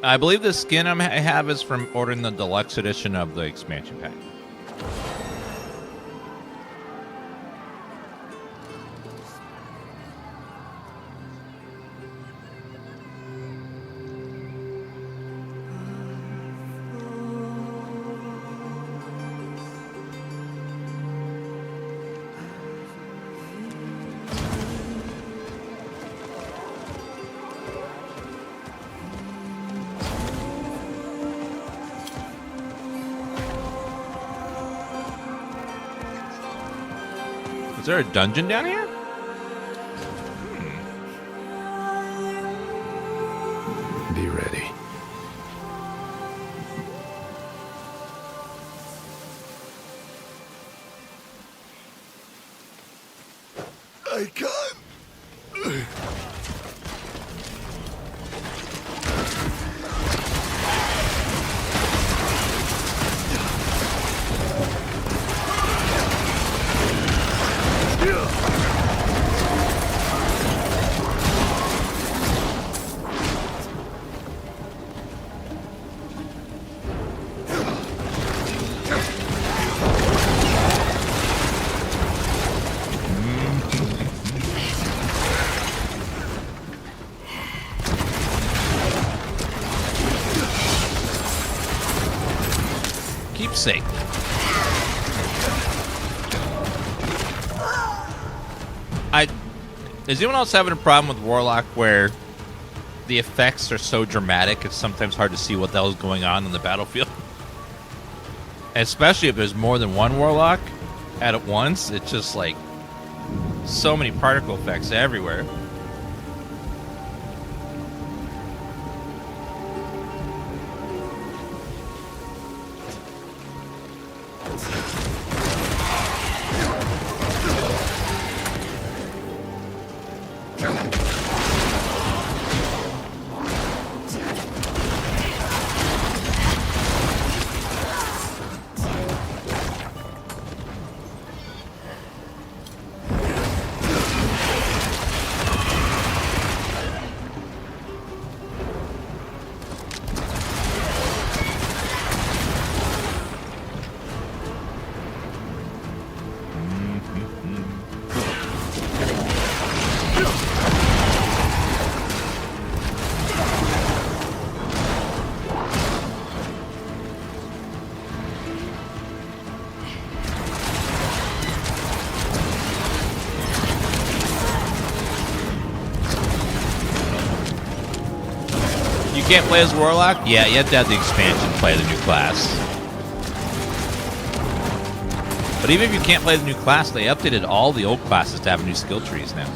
I believe the skin I have is from ordering the deluxe edition of the expansion pack. Is there a dungeon down here? Be ready. I can't. Sake. Is anyone else having a problem with Warlock where the effects are so dramatic it's sometimes hard to see what the hell is going on in the battlefield? Especially if there's more than one Warlock at once, it's just like so many particle effects everywhere. You can't play as Warlock? Yeah, you have to have the expansion to play the new class. But even if you can't play the new class, they updated all the old classes to have new skill trees now.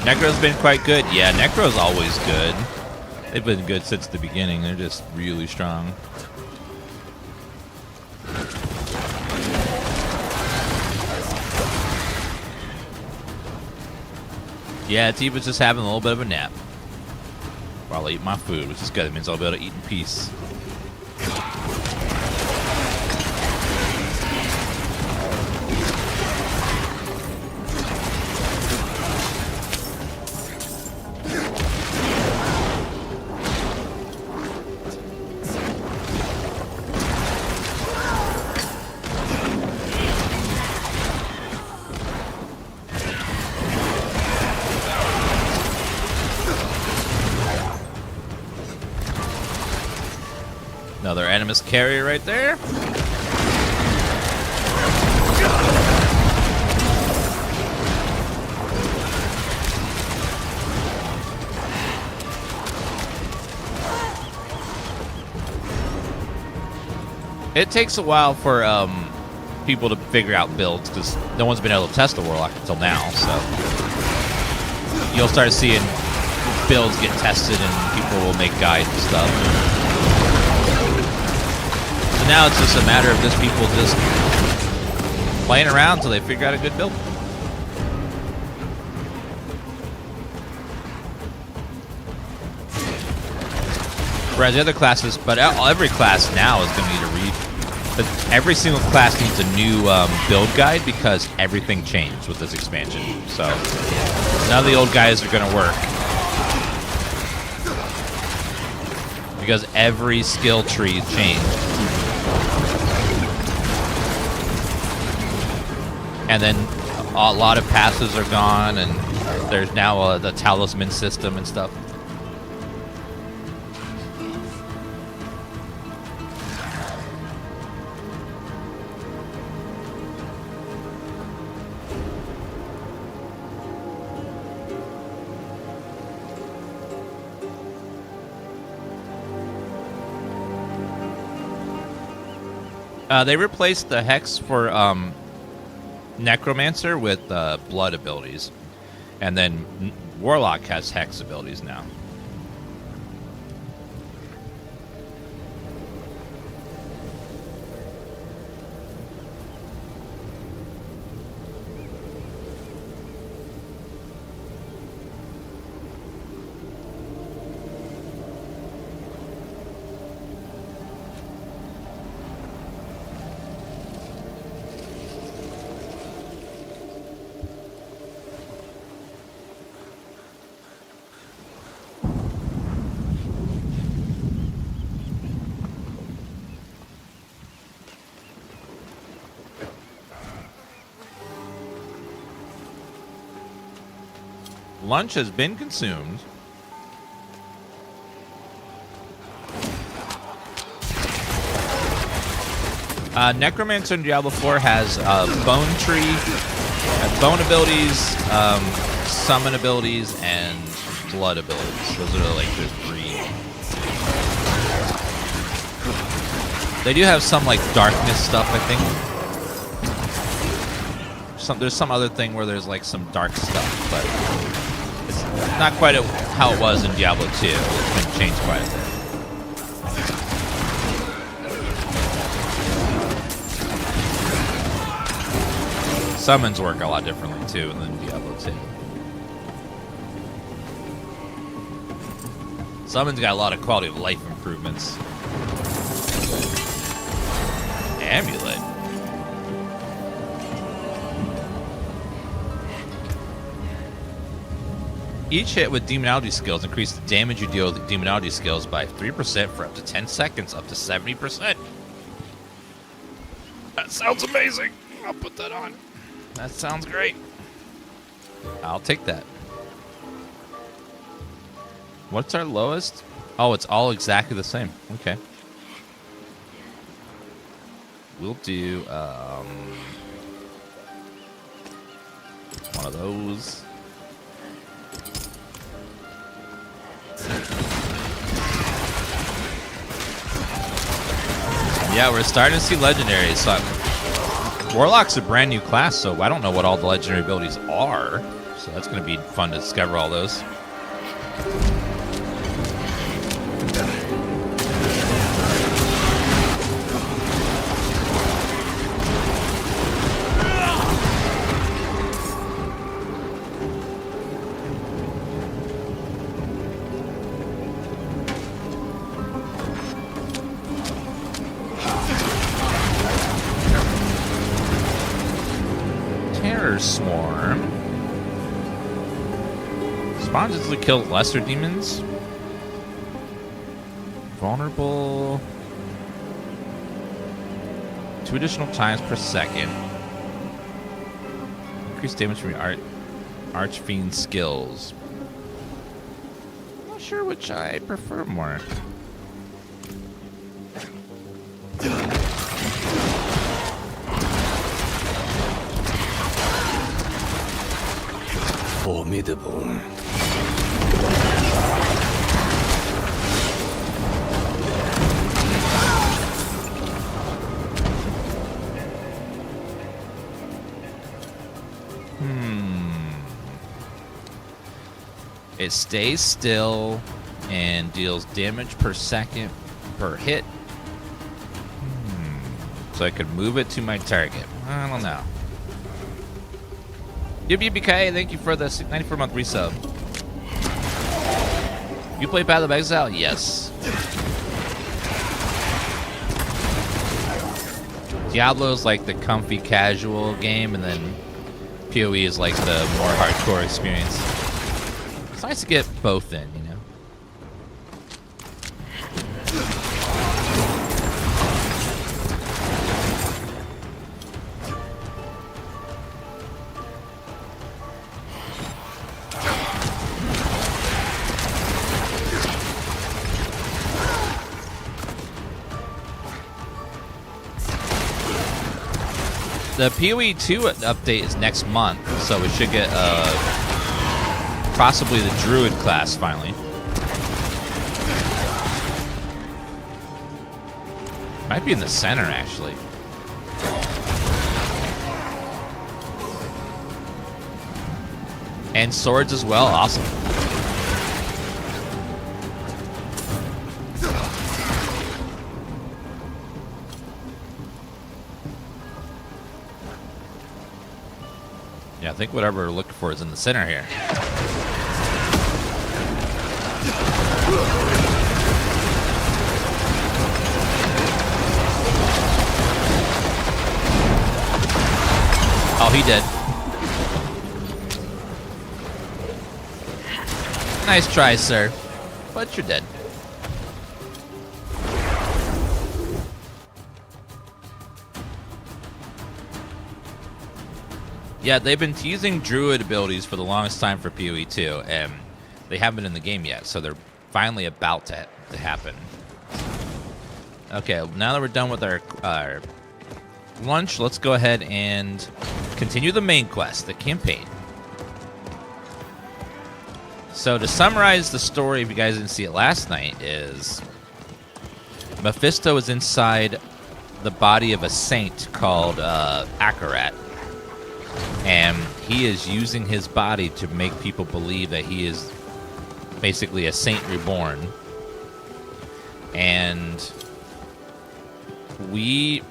Necro's been quite good. Yeah, Necro's always good. They've been good since the beginning. They're just really strong. Yeah, Tifa's just having a little bit of a nap while I eat my food, which is good. It means I'll be able to eat in peace. Another animus carrier right there. It takes a while for people to figure out builds because no one's been able to test the Warlock until now. So you'll start seeing builds get tested and people will make guides and stuff. So now it's just a matter of just people just playing around until they figure out a good build. Whereas the other classes, but every class now is going to need a read. But every single class needs a new build guide because everything changed with this expansion. So none of the old guides are going to work because every skill tree changed. And then a lot of passes are gone, and there's now the talisman system and stuff. They replaced the HEX for Necromancer with blood abilities. And then Warlock has HEX abilities now. Lunch has been consumed. Necromancer in Diablo IV has bone tree, bone abilities, summon abilities, and blood abilities. Those are like the three. They do have some like darkness stuff, I think. There's some other thing where there's like some dark stuff, but it's not quite how it was in Diablo 2. It's been changed quite a bit. Summons work a lot differently too than Diablo 2. Summons got a lot of quality of life improvements. Amulet. Each hit with demonology skills increase the damage you deal with demonology skills by 3% for up to 10 seconds, up to 70%. That sounds amazing. I'll put that on. That sounds great. I'll take that. What's our lowest? Oh, it's all exactly the same. Okay. We'll do one of those. Yeah, we're starting to see legendaries. So Warlock's a brand new class, so I don't know what all the legendary abilities are. So that's going to be fun to discover all those. Swarm. Spawns instantly kill lesser demons. Vulnerable. 2 additional times per second. Increased damage from your Archfiend skills. I'm not sure which I prefer more. Formidable. It stays still and deals damage per second per hit. So I could move it to my target. I don't know. UBK, thank you for the 94-month resub. You play Path of Exile? Yes. Diablo is like the comfy casual game, and then PoE is like the more hardcore experience. It's nice to get both in, you know? The PoE 2 update is next month, so we should get possibly the Druid class finally. Might be in the center, actually. And swords as well, awesome. Yeah, I think whatever we're looking for is in the center here. Oh, he did. Nice try, sir. But you're dead. Yeah, they've been teasing Druid abilities for the longest time for PoE 2, and they haven't been in the game yet, so they're finally about to happen. Okay, now that we're done with our lunch, let's go ahead and continue the main quest, the campaign. So to summarize the story, if you guys didn't see it last night, is Mephisto is inside the body of a saint called Akarat. And he is using his body to make people believe that he is basically a saint reborn. And we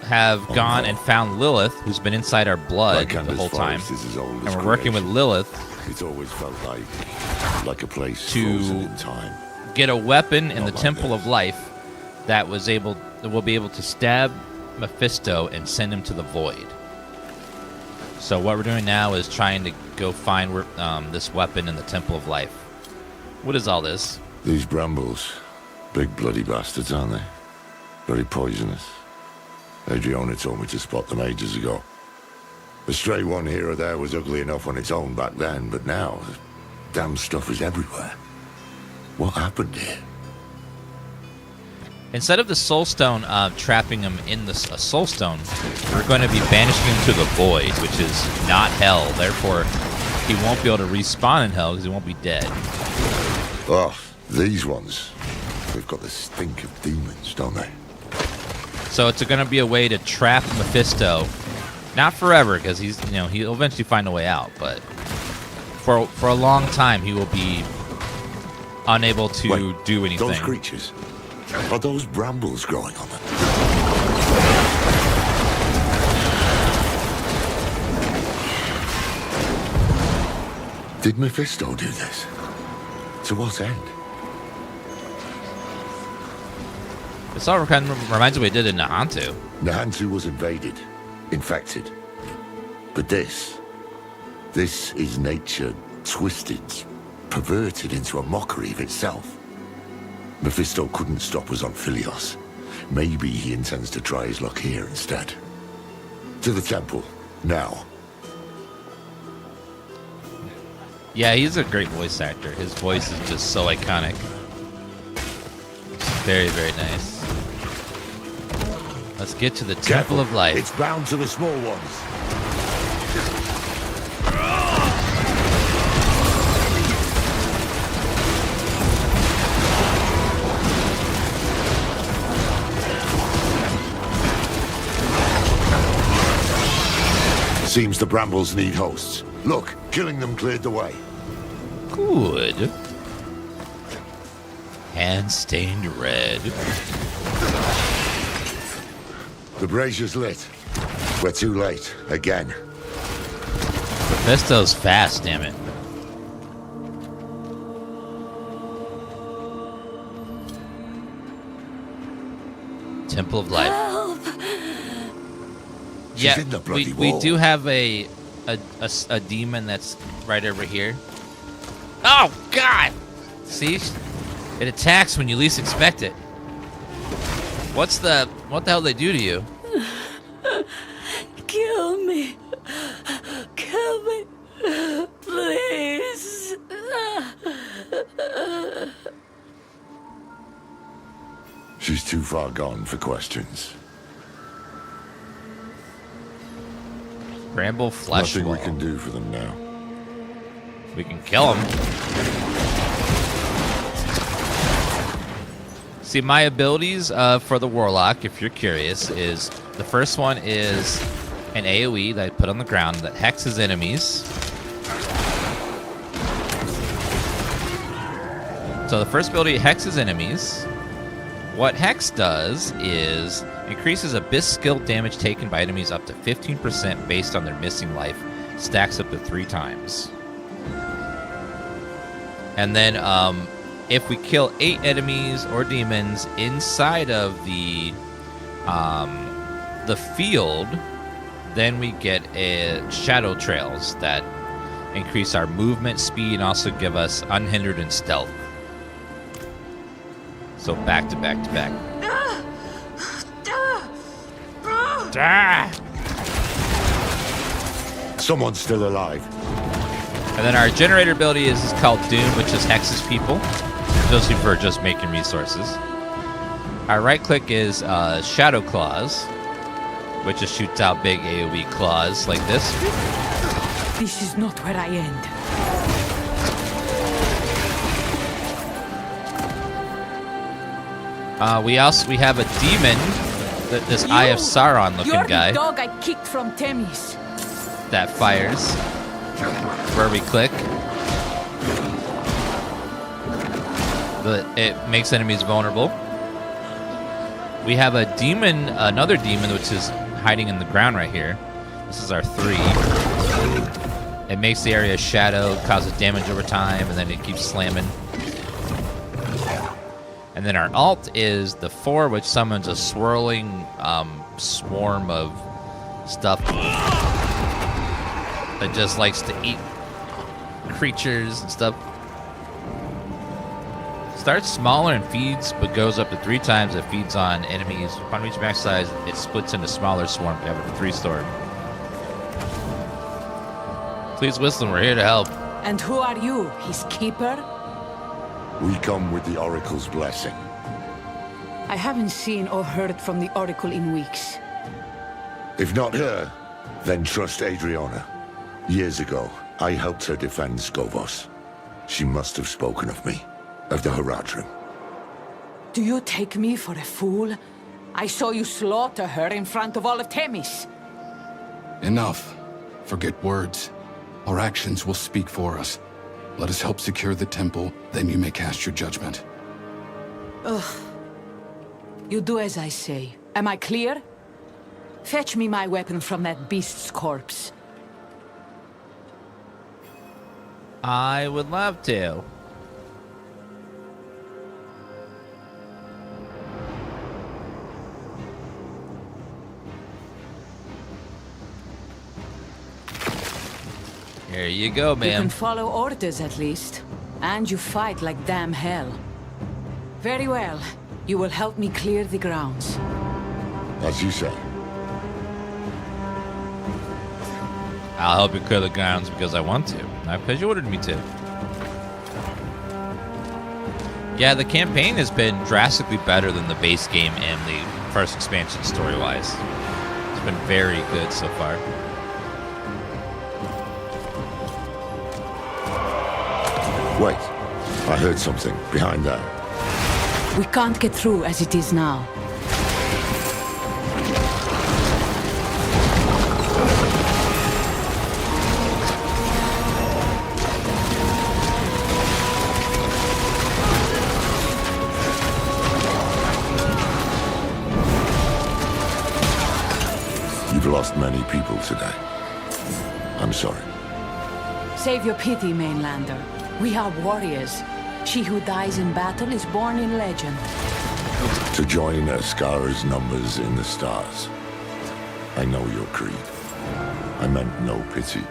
have gone and found Lilith, who's been inside our blood the whole time. And we're working with Lilith. It's always felt like a place frozen in time. Get a weapon in the Temple of Life that will be able to stab Mephisto and send him to the void. So what we're doing now is trying to go find this weapon in the Temple of Life. What is all this? These brambles, big bloody bastards, aren't they? Very poisonous. Adriana told me to spot them ages ago. The stray one here or there was ugly enough on its own back then, but now, the damn stuff is everywhere. What happened here? Instead of the Soul Stone trapping him in the Soul Stone, we're going to be banishing him to the Void, which is not Hell. Therefore, he won't be able to respawn in Hell because he won't be dead. Oh, these ones. They've got the stink of demons, don't they? So it's going to be a way to trap Mephisto. Not forever, because he'll eventually find a way out, but for a long time he will be unable to do anything. Those creatures, are those brambles growing on them? Did Mephisto do this? To what end? This all kind of reminds me what he did in Nahantu. Nahantu was invaded, infected. But this is nature twisted, perverted into a mockery of itself. Mephisto couldn't stop us on Philios. Maybe he intends to try his luck here instead. To the temple, now. Yeah, he's a great voice actor. His voice is just so iconic. Very, very nice. Let's get to the Temple of Life. It's bound to the small ones. Seems the brambles need hosts. Look, killing them cleared the way. Good. Hand stained red. The brazier's lit. We're too late. Again. Mephisto's fast, damn it. Temple of Life. Help! Yeah, in the bloody we wall. do have a demon that's right over here. Oh God! See, it attacks when you least expect it. What the hell they do to you? Kill me. Kill me. Please. She's too far gone for questions. Bramble flesh Nothing we wall. can do for them now. We can kill him. See, my abilities for the Warlock, if you're curious, is the first one is an AoE that I put on the ground that hexes enemies. So the first ability hexes enemies. What Hex does is increases abyss skill damage taken by enemies up to 15% based on their missing life. Stacks up to 3 times. And then if we kill 8 enemies or demons inside of the field, then we get shadow trails that increase our movement speed and also give us unhindered and stealth. So back to back to back. Someone's still alive. And then our generator ability is called Doom, which is hexes people, mostly for just making resources. Our right click is Shadow Claws, which just shoots out big AoE claws like this. This is not where I end. We have a demon, this Eye of Sauron looking You're guy the dog I kicked from Themis. that fires where we click. It makes enemies vulnerable. We have a demon, another demon, which is hiding in the ground right here. This is our 3. It makes the area shadow, causes damage over time, and then it keeps slamming. And then our alt is the 4, which summons a swirling swarm of stuff that just likes to eat creatures and stuff. Starts smaller and feeds, but goes up to 3 times. It feeds on enemies. Upon reaching max size, it splits into smaller swarms. We have a 3-storm. Please whistle, we're here to help. And who are you, his keeper? We come with the Oracle's blessing. I haven't seen or heard from the Oracle in weeks. If not her, then trust Adriana. Years ago, I helped her defend Skovos. She must have spoken of me, of the Haradrim. Do you take me for a fool? I saw you slaughter her in front of all of Themis. Enough. Forget words. Our actions will speak for us. Let us help secure the temple, then you may cast your judgment. Ugh. You do as I say. Am I clear? Fetch me my weapon from that beast's corpse. I would love to. Here you go, You ma'am. can follow orders at least. And you fight like damn hell. Very well. You will help me clear the grounds. As you say. I'll help you clear the grounds because I want to, not because you ordered me to. Yeah, the campaign has been drastically better than the base game and the first expansion story-wise. It's been very good so far. Wait, I heard something behind that. We can't get through as it is now. We've lost many people today. I'm sorry. Save your pity, mainlander. We are warriors. She who dies in battle is born in legend. To join Askara's numbers in the stars. I know your creed. I meant no pity.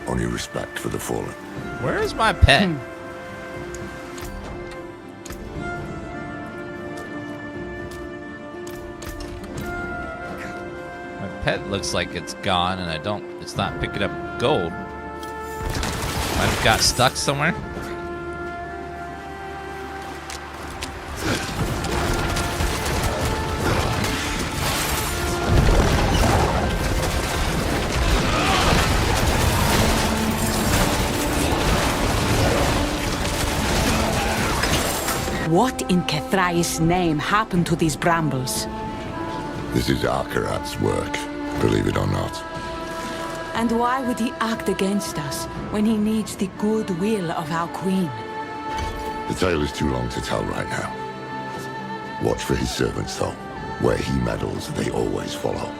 Only respect for the fallen. Where is my pet? My pet looks like it's gone, and it's not picking up gold. Might have got stuck somewhere. What in Kethrai's name happened to these brambles? This is Akarat's work, believe it or not. And why would he act against us when he needs the goodwill of our queen? The tale is too long to tell right now. Watch for his servants, though. Where he meddles, they always follow.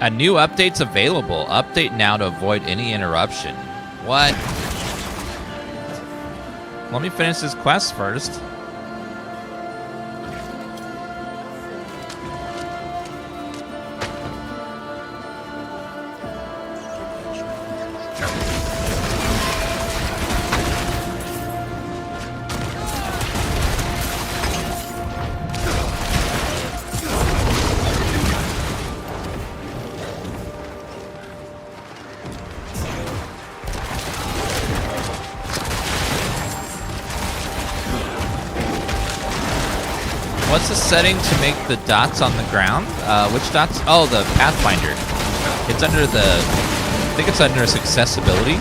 A new update's available. Update now to avoid any interruption. What? Let me finish this quest first. What's the setting to make the dots on the ground? Which dots? Oh, the Pathfinder. It's under the... I think it's under accessibility.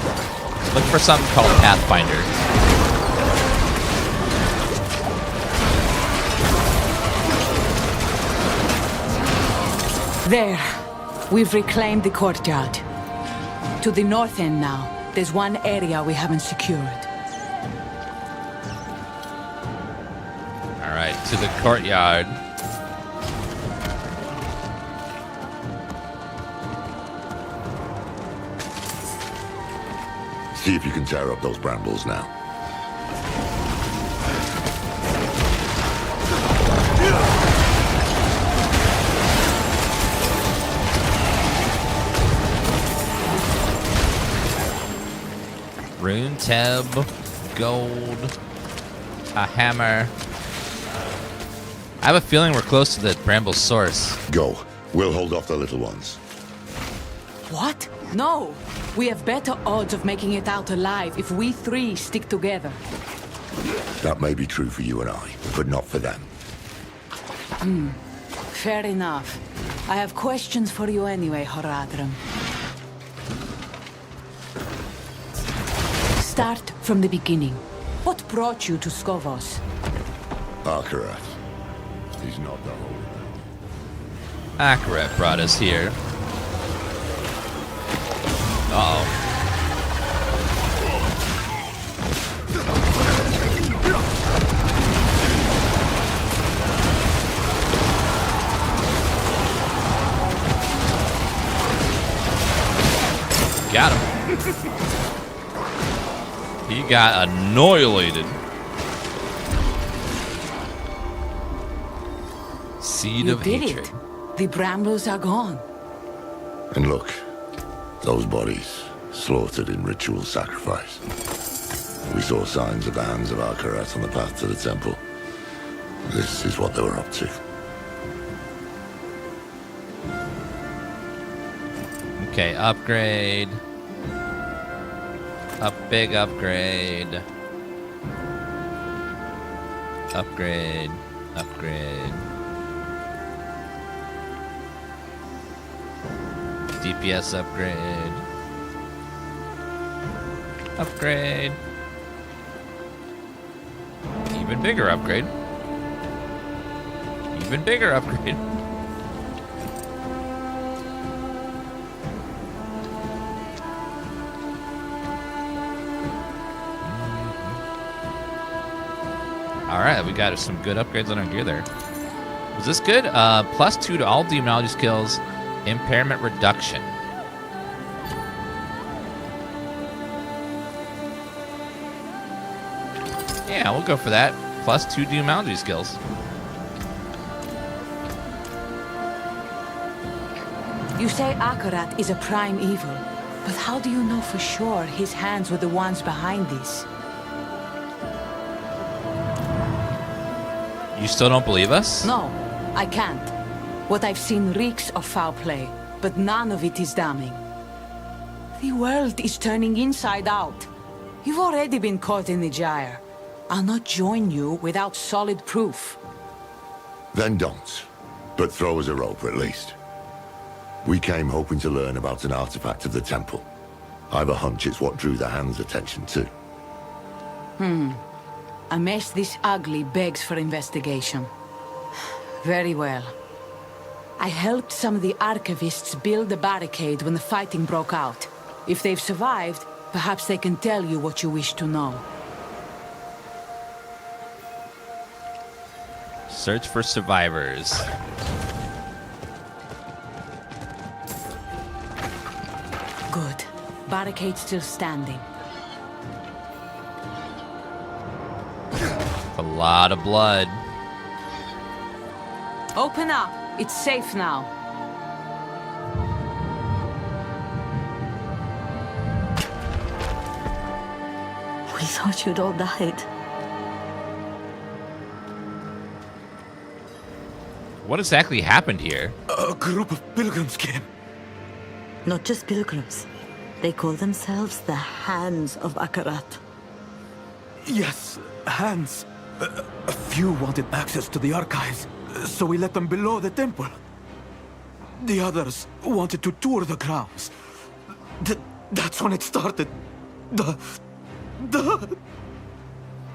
Look for something called Pathfinder. There. We've reclaimed the courtyard. To the north end now, there's one area we haven't secured. Alright, to the courtyard. See if you can tear up those brambles now. Rune tab, gold, a hammer. I have a feeling we're close to the bramble source. Go. We'll hold off the little ones. What? No! We have better odds of making it out alive if we three stick together. That may be true for you and I, but not for them. Fair enough. I have questions for you anyway, Horadrim. Start from the beginning. What brought you to Skovos? Akarat. He's not the holy man. Akarat brought us here. Uh-oh. Got him. He got annihilated. Seed of hatred. The brambles are gone. And look, those bodies, slaughtered in ritual sacrifice. We saw signs of the hands of Akarat on the path to the temple. This is what they were up to. Okay, upgrade. A big upgrade. Upgrade. Upgrade. DPS upgrade. Upgrade. Even bigger upgrade. Even bigger upgrade. Alright, we got some good upgrades on our gear there. Was this good? +2 to all demonology skills. Impairment reduction. Yeah, we'll go for that. Plus 2 duality skills. You say Akarat is a prime evil, but how do you know for sure his hands were the ones behind this? You still don't believe us? No, I can't. What I've seen reeks of foul play, but none of it is damning. The world is turning inside out. You've already been caught in the gyre. I'll not join you without solid proof. Then don't. But throw us a rope, at least. We came hoping to learn about an artifact of the temple. I've a hunch it's what drew the Hand's attention too. A mess this ugly begs for investigation. Very well. I helped some of the archivists build the barricade when the fighting broke out. If they've survived, perhaps they can tell you what you wish to know. Search for survivors. Good. Barricade still standing. A lot of blood. Open up. It's safe now. We thought you'd all died. What exactly happened here? A group of pilgrims came. Not just pilgrims. They call themselves the Hands of Akarat. Yes, hands. A few wanted access to the archives, so we let them below the temple. The others wanted to tour the grounds. That's when it started. The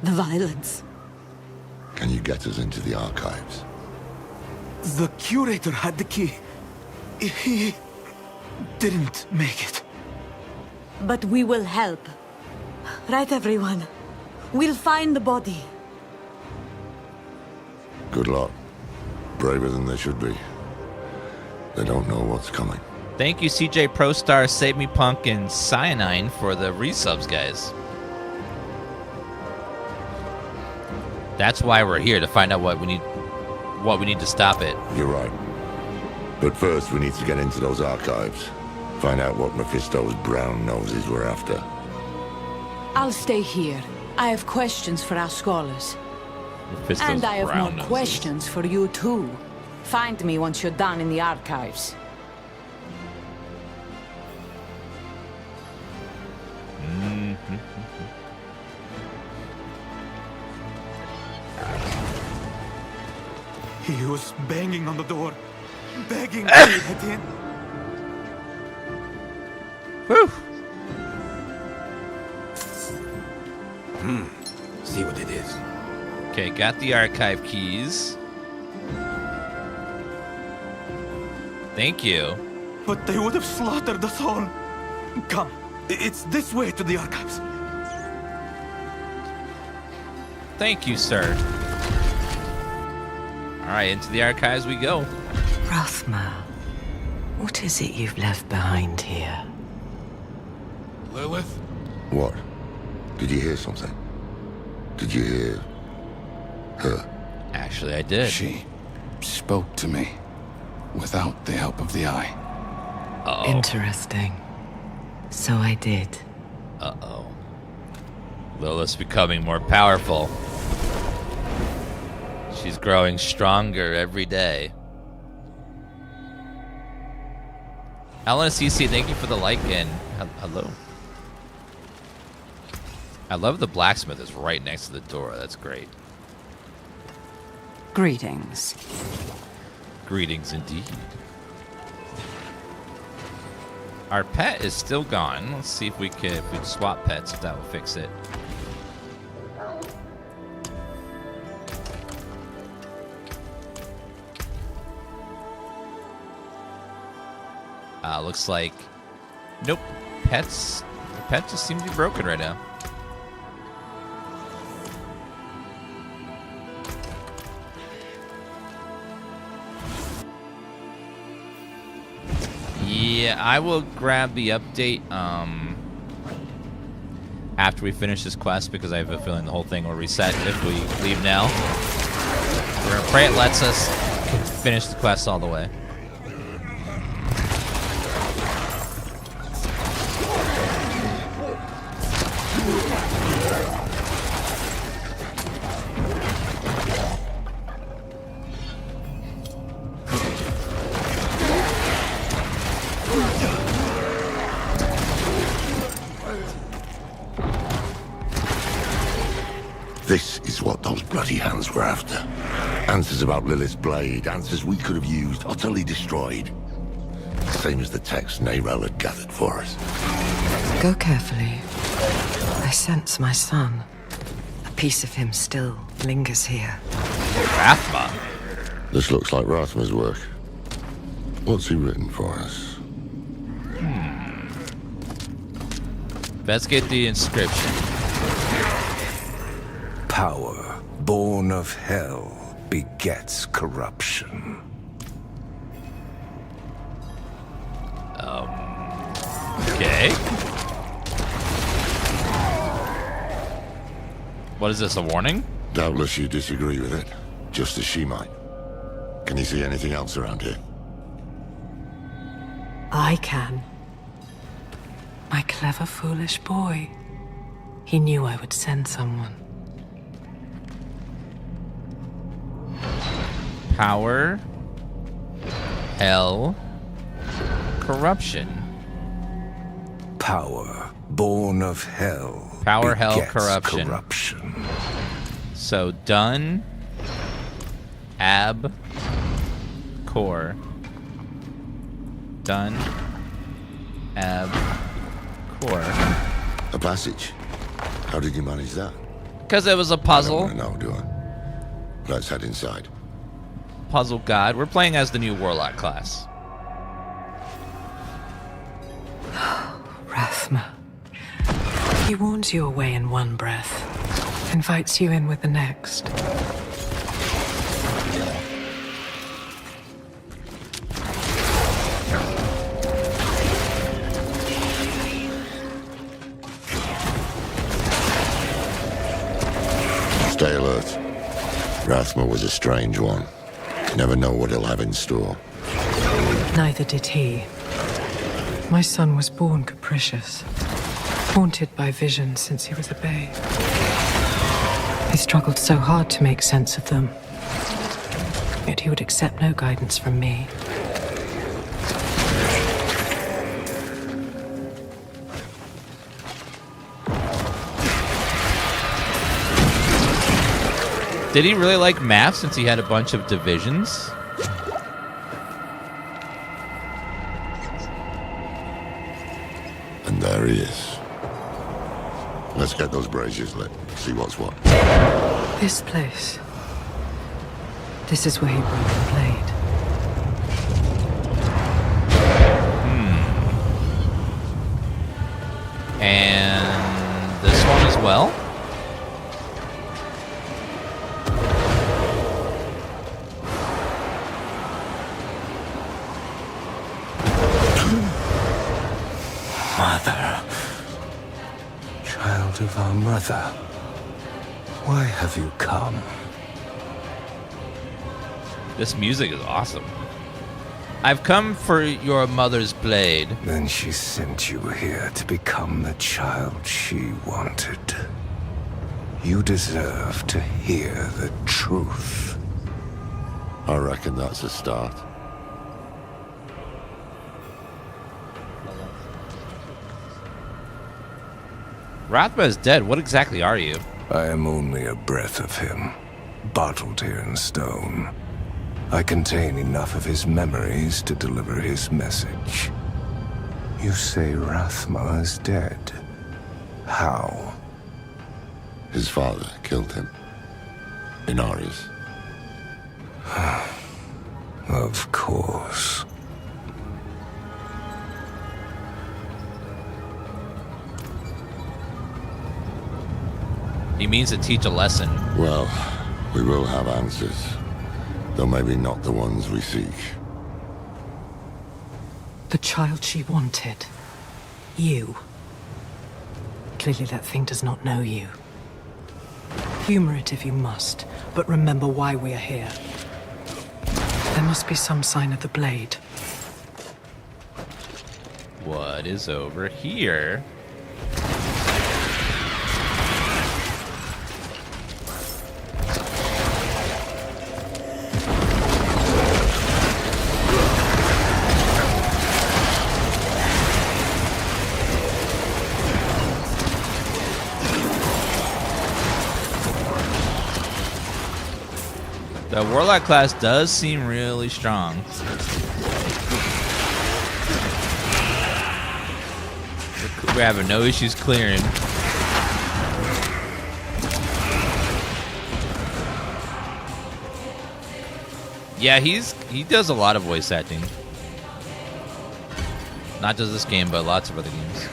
violence. Can you get us into the archives? The curator had the key. He didn't make it. But we will help. Right, everyone? We'll find the body. Good luck. Braver than they should be. They don't know what's coming. Thank you, CJ ProStar, Save Me Punk, and Cyanine for the resubs, guys. That's why we're here, to find out what we need to stop it. You're right. But first, we need to get into those archives. Find out what Mephisto's brown noses were after. I'll stay here. I have questions for our scholars. Mephisto's And I have brown more noses. questions for you too. Find me once you're done in the archives. He was banging on the door, begging me to get in. Whew. See what it is. Okay, got the archive keys. Thank you. But they would have slaughtered us all. Come, it's this way to the archives. Thank you, sir. All right, into the archives we go. Rathma, what is it you've left behind here? Lilith? What? Did you hear something? Did you hear her? Actually, I did. She spoke to me without the help of the eye. Uh-oh. Interesting. So I did. Uh-oh. Lilith's becoming more powerful. She's growing stronger every day. Alan CC, thank you for the like and hello. I love the blacksmith is right next to the door. That's great. Greetings. Greetings indeed. Our pet is still gone. Let's see if we can swap pets, if that will fix it. Looks like, nope, the pet just seems to be broken right now. Yeah, I will grab the update after we finish this quest because I have a feeling the whole thing will reset if we leave now. We're gonna pray it lets us finish the quest all the way. This is what those bloody hands were after. Answers about Lilith's blade, answers we could have used, utterly destroyed. Same as the text Tyrael had gathered for us. Go carefully. I sense my son. A piece of him still lingers here. Rathma. This looks like Rathma's work. What's he written for us? Let's get the inscription. Power, born of hell, begets corruption. Okay. What is this, a warning? Doubtless you disagree with it, just as she might. Can you see anything else around here? I can. My clever, foolish boy. He knew I would send someone. Power, hell, corruption. Power, born of hell. Power, hell, begets corruption. So done. Ab. Core. Done. Ab. Core. A passage? How did you manage that? Because it was a I puzzle. don't want to know, do I? Let's head inside. Puzzle god. We're playing as the new Warlock class. Rathma. He warns you away in one breath, invites you in with the next. Stay alert. Rathma was a strange one. You never know what he'll have in store. Neither did he. My son was born capricious, haunted by visions since he was a babe. He struggled so hard to make sense of them, yet he would accept no guidance from me. Did he really like math since he had a bunch of divisions? And there he is. Let's get those braziers lit. See what's what. This place. This is where he broke the blade. And this one as well? Mother. Child of our mother. Why have you come? This music is awesome. I've come for your mother's blade. Then she sent you here to become the child she wanted. You deserve to hear the truth. I reckon that's a start. Rathma is dead. What exactly are you? I am only a breath of him, bottled here in stone. I contain enough of his memories to deliver his message. You say Rathma is dead. How? His father killed him. Inarius. Of course. He means to teach a lesson. Well, we will have answers. Though maybe not the ones we seek. The child she wanted. You. Clearly that thing does not know you. Humor it if you must, but remember why we are here. There must be some sign of the blade. What is over here? The Warlock class does seem really strong. We're having no issues clearing. Yeah, he does a lot of voice acting. Not just this game, but lots of other games.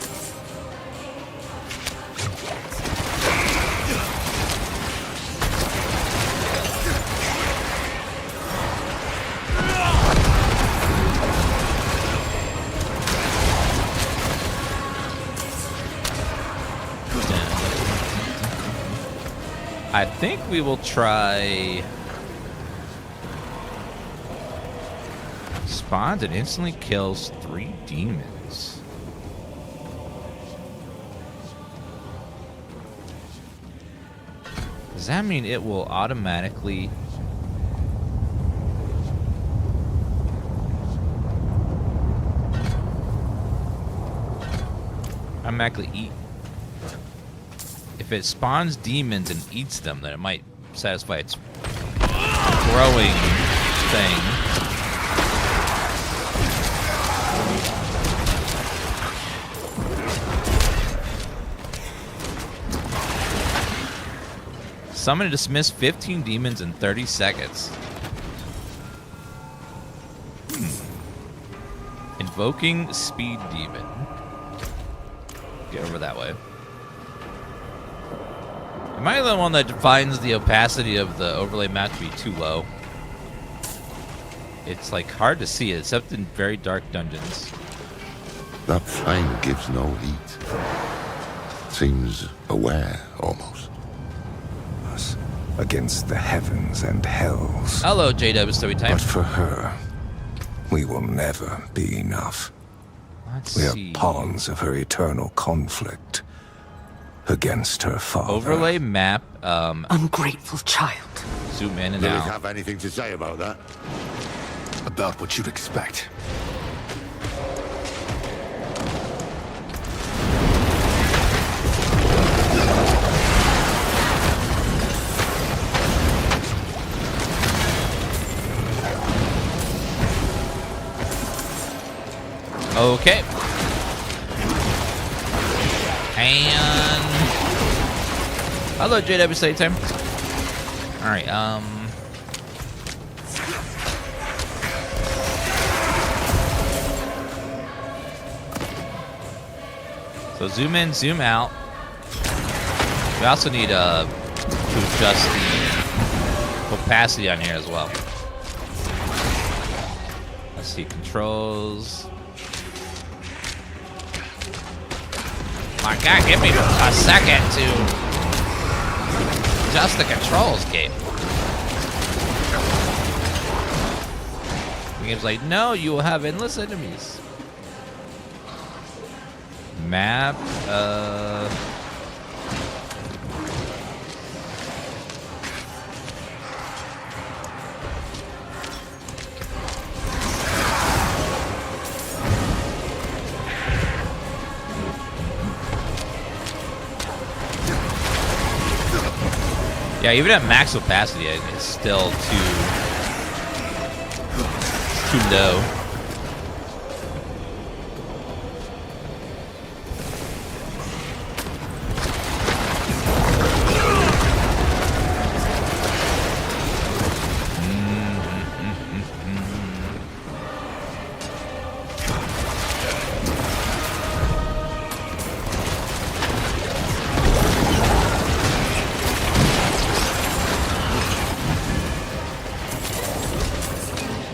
I think we will try spawns and instantly kills 3 demons. Does that mean it will automatically eat? If it spawns demons and eats them, then it might satisfy its growing thing. Summon and dismiss 15 demons in 30 seconds. Invoking speed demon. Get over that way. Am I the one that finds the opacity of the overlay map to be too low? It's like hard to see it, except in very dark dungeons. That flame gives no heat. Seems aware, almost. Us against the heavens and hells. Hello, JW Story Time. But for her, we will never be enough. Let's We see. are pawns of her eternal conflict against her father. Overlay map. Ungrateful child. Zoom in and Lilith out. have anything to say about that? About what you'd expect. Okay. And hello, JW Study Time. All right. So zoom in, zoom out. We also need to adjust the opacity on here as well. Let's see, controls. My God, give me a second to adjust the controls, game. The game's like, no, you will have endless enemies. Map, yeah, even at max opacity, it's still too low.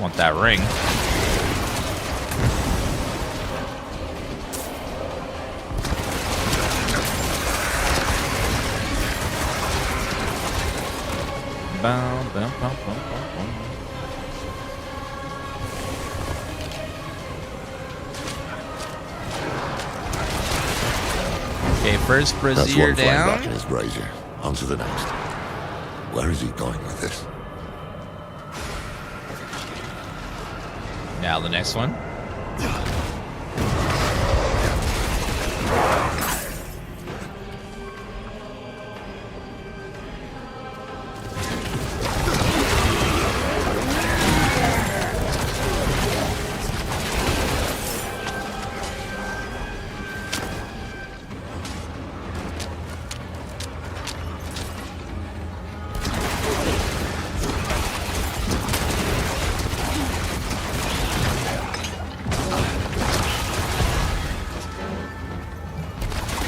Want that ring. Okay, first That's brazier one flame back in down. his brazier. On to the next. Where is he going with this? Now the next one.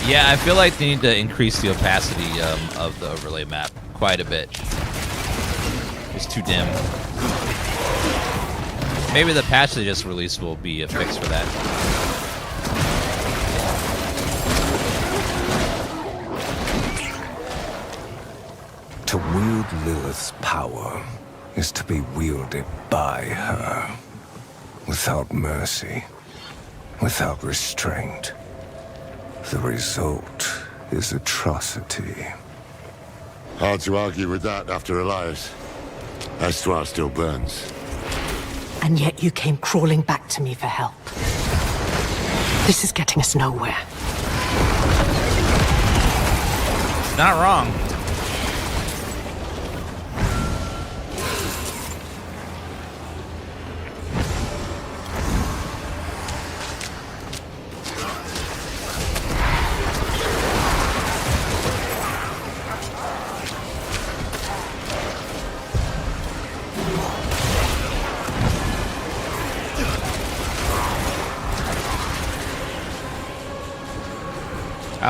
Yeah, I feel like they need to increase the opacity of the overlay map quite a bit. It's too dim. Maybe the patch they just released will be a fix for that. To wield Lilith's power is to be wielded by her. Without mercy, without restraint. The result is atrocity. Hard to argue with that after Elias. Estua still burns. And yet you came crawling back to me for help. This is getting us nowhere. Not wrong.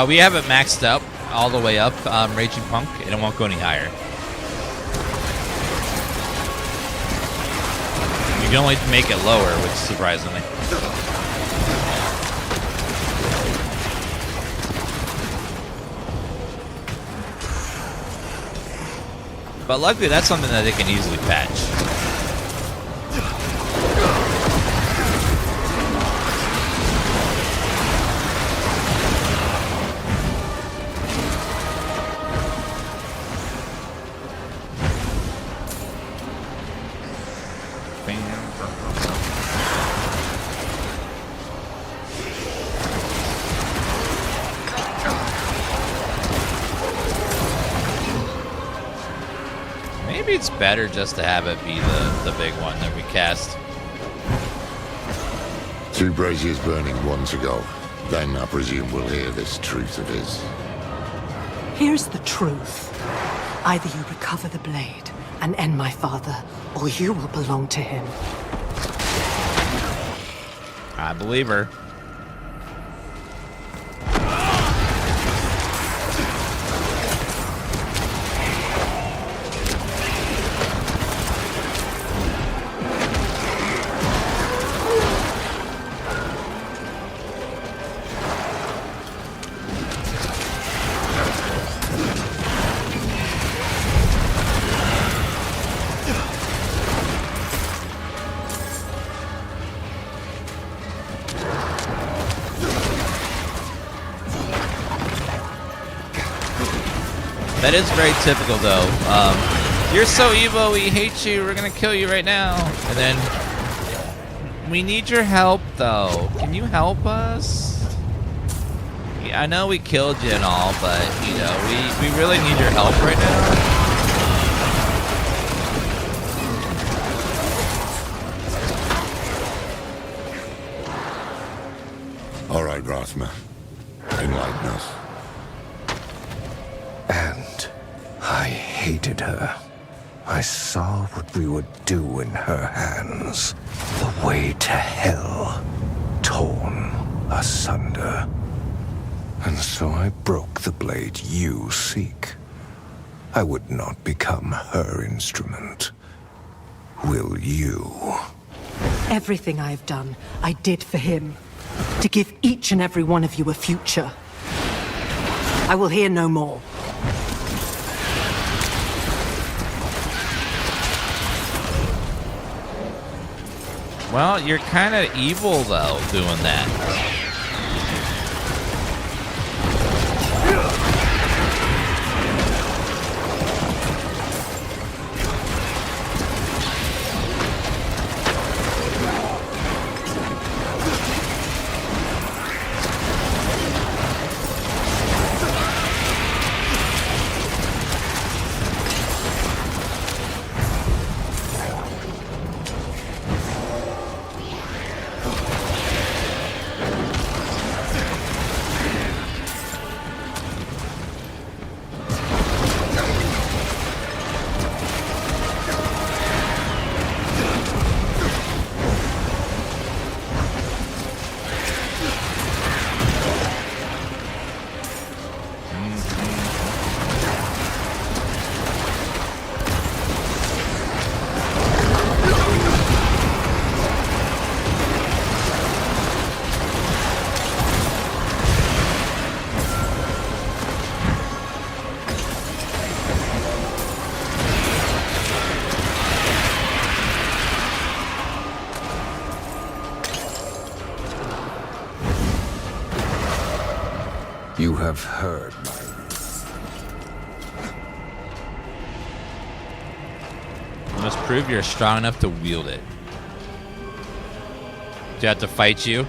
We have it maxed up all the way up, Raging Punk, and it won't go any higher. You can only make it lower, which is surprisingly. But luckily, that's something that they can easily patch. Maybe it's better just to have it be the big one that we cast. 2 braziers burning, 1 to go. Then I presume we'll hear this truth of his. Here's the truth. Either you recover the blade and end my father, or you will belong to him. I believe her. That is very typical, though. You're so evil, we hate you, we're gonna kill you right now. And then, we need your help, though. Can you help us? Yeah, I know we killed you and all, but, you know, we really need your help right now. All right, Rathma. Enlighten us. And I hated her. I saw what we would do in her hands. The way to hell, torn asunder. And so I broke the blade you seek. I would not become her instrument. Will you? Everything I've done, I did for him. To give each and every one of you a future. I will hear no more. Well, you're kind of evil, though, doing that. You have heard my... You must prove you're strong enough to wield it. Do I have to fight you?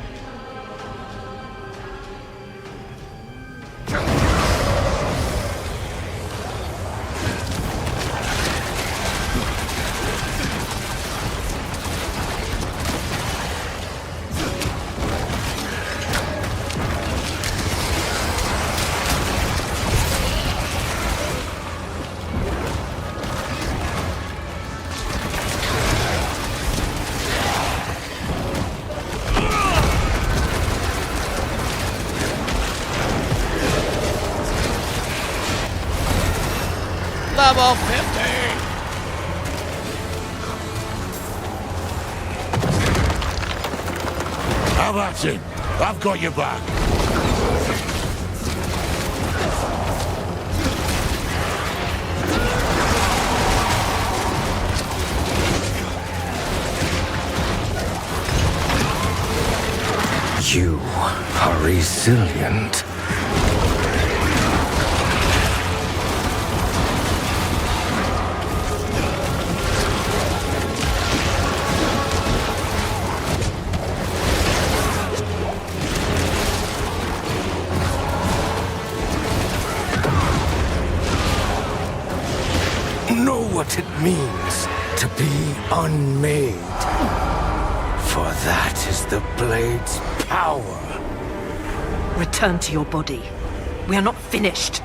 Level 50! How about it? I've got your back. You are resilient. Know what it means to be unmade. For that is the blade's power. Return to your body. We are not finished.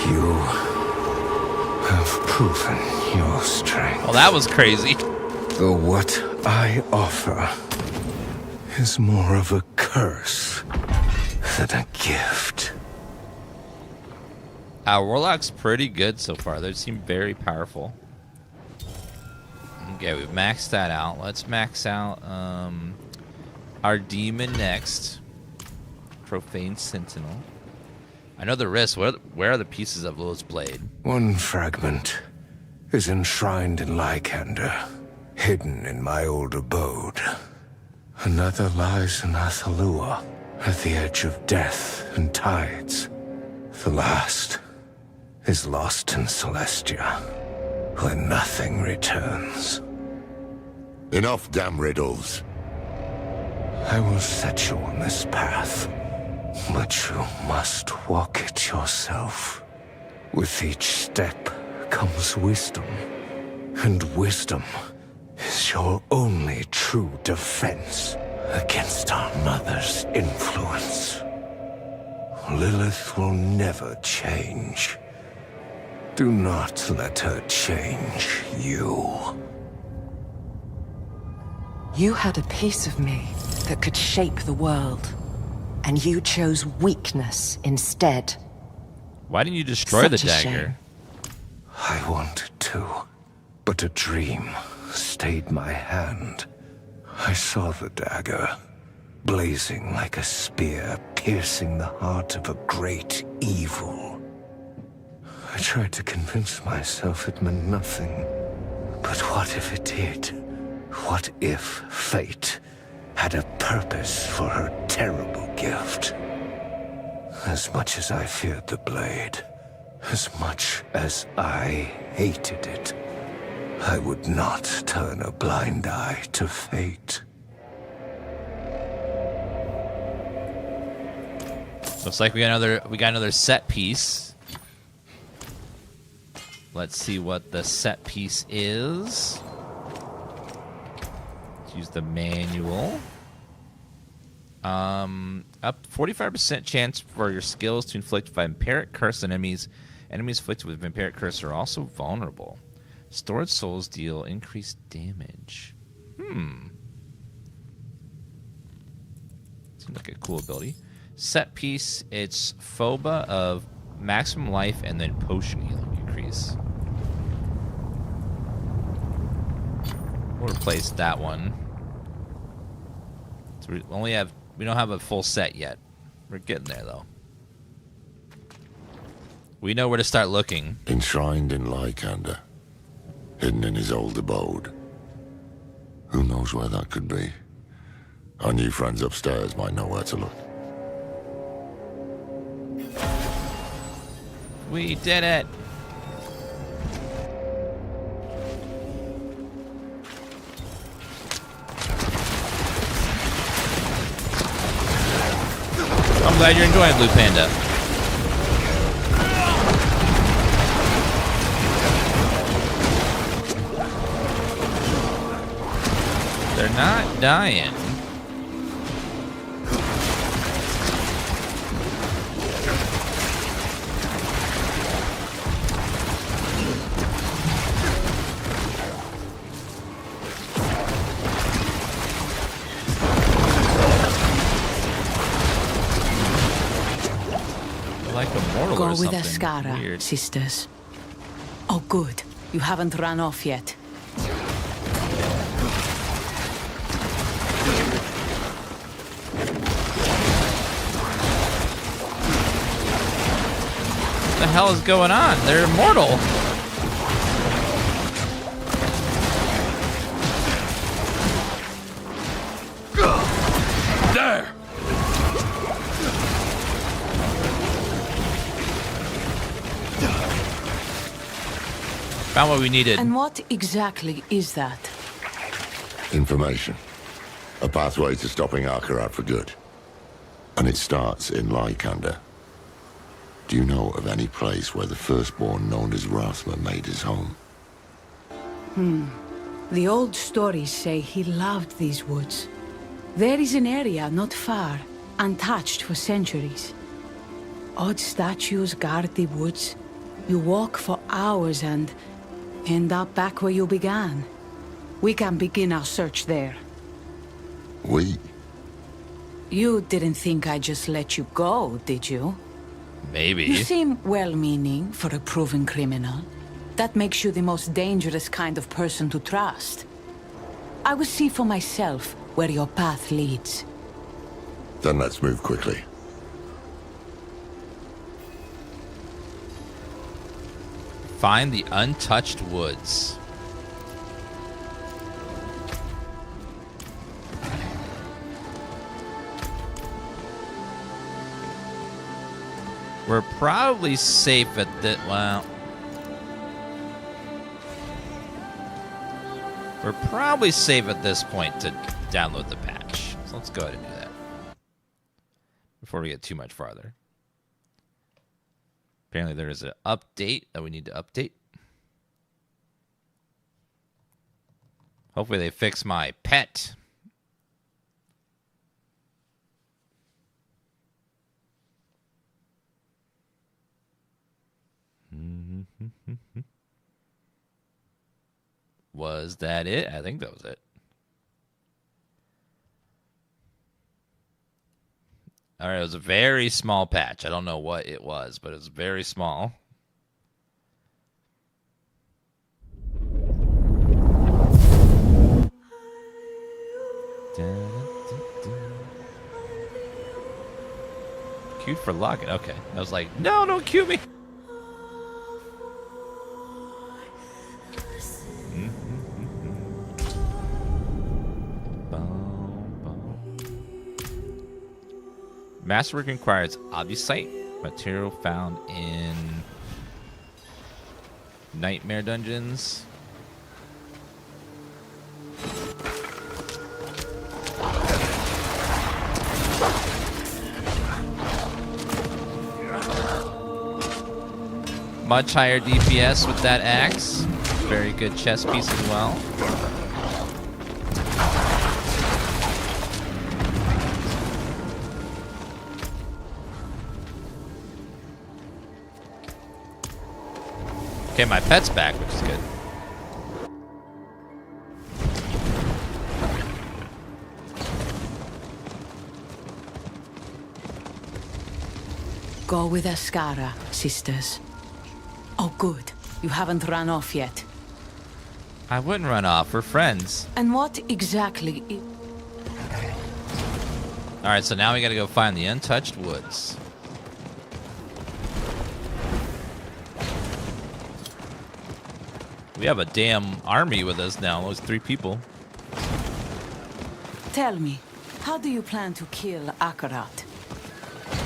You have proven your strength. Well, that was crazy. Though what I offer is more of a curse than a gift. Our Warlock's pretty good so far. They seem very powerful. Okay, we've maxed that out. Let's max out our demon next. Profane Sentinel. I know the risk. Where are the pieces of Lilith's blade? One fragment is enshrined in Lycander, hidden in my old abode. Another lies in Athalua, at the edge of death and tides. The last is lost in Celestia, where nothing returns. Enough damn riddles. I will set you on this path, but you must walk it yourself. With each step comes wisdom, and wisdom is your only true defense against our mother's influence. Lilith will never change. Do not let her change you. You had a piece of me that could shape the world, and you chose weakness instead. Why didn't you destroy Such the a dagger? shame. I wanted to, but a dream stayed my hand. I saw the dagger, blazing like a spear, piercing the heart of a great evil. I tried to convince myself it meant nothing. But what if it did? What if fate had a purpose for her terrible gift? As much as I feared the blade, as much as I hated it, I would not turn a blind eye to fate. Looks like we got another set piece. Let's see what the set piece is. Let's use the manual. Up 45% chance for your skills to inflict vampiric curse on enemies. Enemies afflicted with vampiric curse are also vulnerable. Stored souls deal increased damage. Seems like a cool ability. Set piece, it's Phoba of maximum life and then potion healing increase. We'll replace that one. So we don't have a full set yet. We're getting there though. We know where to start looking. Enshrined in Lycander, hidden in his old abode. Who knows where that could be? Our new friends upstairs might know where to look. We did it. I'm glad you're enjoying Blue Panda. They're not dying. Like immortal Go or with something Ascara, weird. sisters. Oh, good. You haven't run off yet. What the hell is going on? They're immortal. There! Found what we needed. And what exactly is that? Information. A pathway to stopping Akarat for good. And it starts in Lycander. Do you know of any place where the firstborn known as Rathma made his home? The old stories say he loved these woods. There is an area not far, untouched for centuries. Odd statues guard the woods. You walk for hours and end up back where you began. We can begin our search there. We? You didn't think I'd just let you go, did you? Maybe. You seem well-meaning for a proven criminal. That makes you the most dangerous kind of person to trust. I will see for myself where your path leads. Then let's move quickly. Find the untouched woods. We're probably safe at the... Well... We're probably safe at this point to download the patch. So let's go ahead and do that. Before we get too much farther. Apparently there is an update that we need to update. Hopefully they fix my pet. Was that it? I think that was it. All right, it was a very small patch. I don't know what it was, but it was very small. Queued for login. Okay. I was like, no, don't queue me. Masterwork requires obusite, material found in nightmare dungeons. Much higher DPS with that axe. Very good chest piece as well. Okay, my pet's back, which is good. Go with Ascara, sisters. Oh, good. You haven't run off yet. I wouldn't run off. We're friends. And what exactly Alright, so now we gotta go find the untouched woods. We have a damn army with us now. Those 3 people. Tell me, how do you plan to kill Akarat?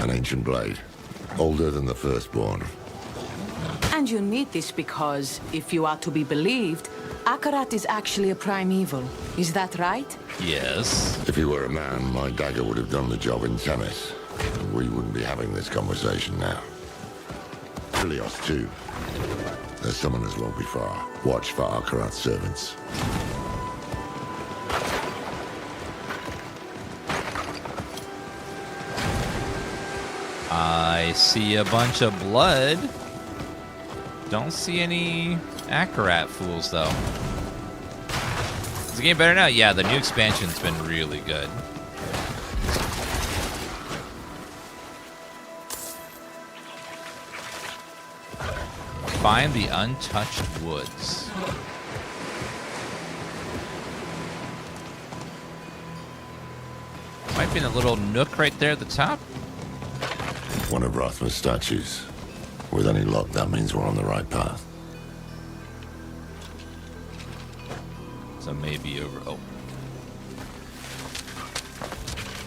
An ancient blade, older than the firstborn. And you need this because, if you are to be believed, Akarat is actually a Prime Evil. Is that right? Yes. If he were a man, my dagger would have done the job in Themis. And we wouldn't be having this conversation now. Helios, too. Their summoners won't be far. Watch for Akarat's servants. I see a bunch of blood. Don't see any Akarat fools, though. Is the game better now? Yeah, the new expansion's been really good. Find the untouched woods. Might be in a little nook right there at the top. One of Rathma's statues. With any luck, that means we're on the right path. So maybe over... Oh.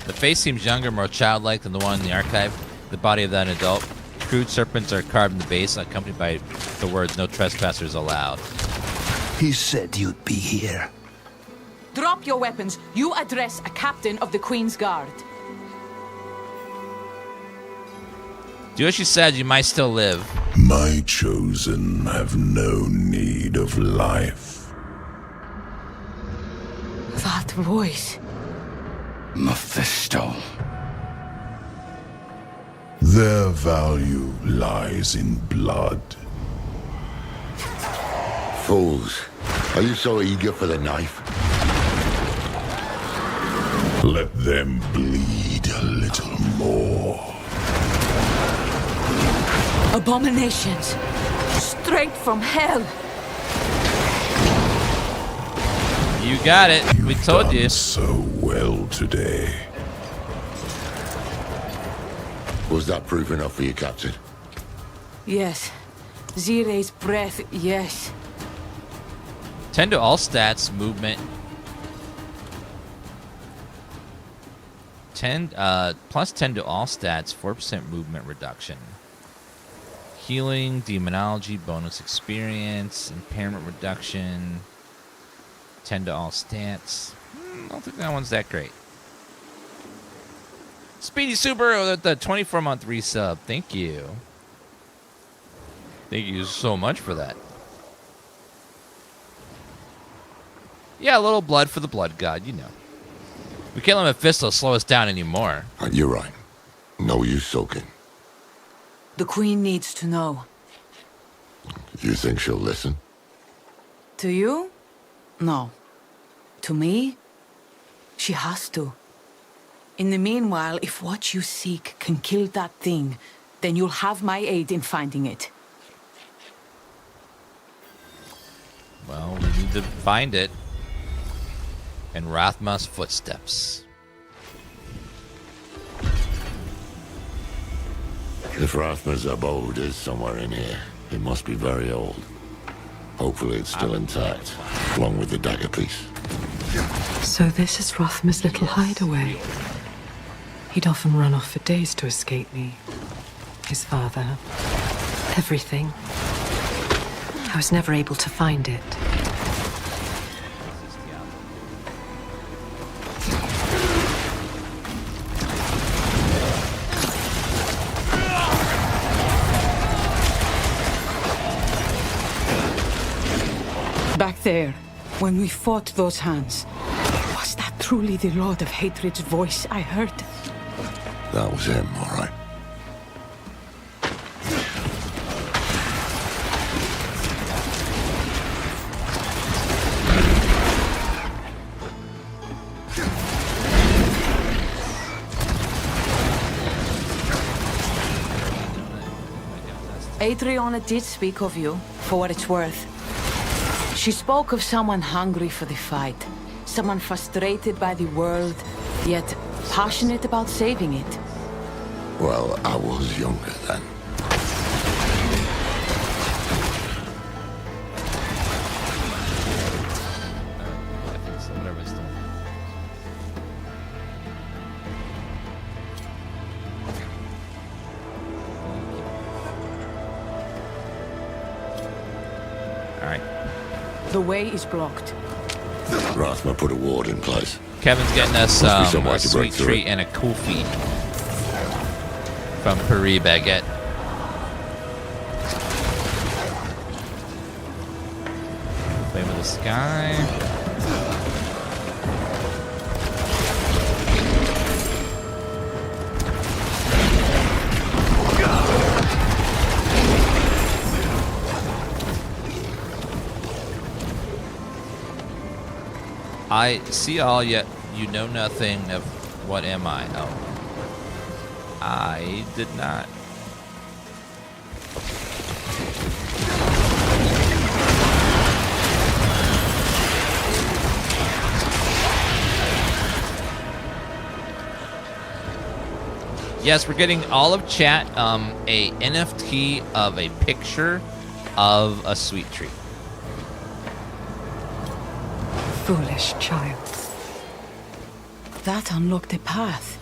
The face seems younger, more childlike than the one in the archive. The body of that adult. Crude serpents are carved in the base, accompanied by the words, "No trespassers allowed." He said you'd be here. Drop your weapons. You address a captain of the Queen's Guard. Do as she said, you might still live. My chosen have no need of life. That voice. Mephisto. Their value lies in blood. Fools. Are you so eager for the knife? Let them bleed a little more. Abominations. Straight from hell. You got it. We told you. So well today. Was that proof enough for you, Captain? Yes. Zire's breath, yes. 10 to all stats, movement. 10 plus 10 to all stats, 4% movement reduction. Healing, demonology, bonus experience, impairment reduction. 10 to all stats. I don't think that one's that great. Speedy Super with the 24-month resub. Thank you. Thank you so much for that. Yeah, a little blood for the blood god, you know. We can't let Mephisto slow us down anymore. You're right. No use sulking. The Queen needs to know. You think she'll listen? To you? No. To me? She has to. In the meanwhile, if what you seek can kill that thing, then you'll have my aid in finding it. Well, we need to find it. In Rathma's footsteps. If Rathma's abode is somewhere in here, it must be very old. Hopefully it's still intact, along with the dagger piece. So this is Rathma's little hideaway. He'd often run off for days to escape me. His father. Everything. I was never able to find it. Back there, when we fought those hands, was that truly the Lord of Hatred's voice I heard? That was him, all right. Adriana did speak of you, for what it's worth. She spoke of someone hungry for the fight, someone frustrated by the world, yet passionate about saving it. Well, I was younger then. All right. The way is blocked. Rathma put a ward in place. Kevin's getting us Must be some way a to sweet break through treat it. and a cool feed from Paris Baguette. Flame of the Sky. I see all, yet you know nothing of what am I? Oh. I did not. Yes, we're getting all of chat a NFT of a picture of a sweet treat. Foolish child. That unlocked a path.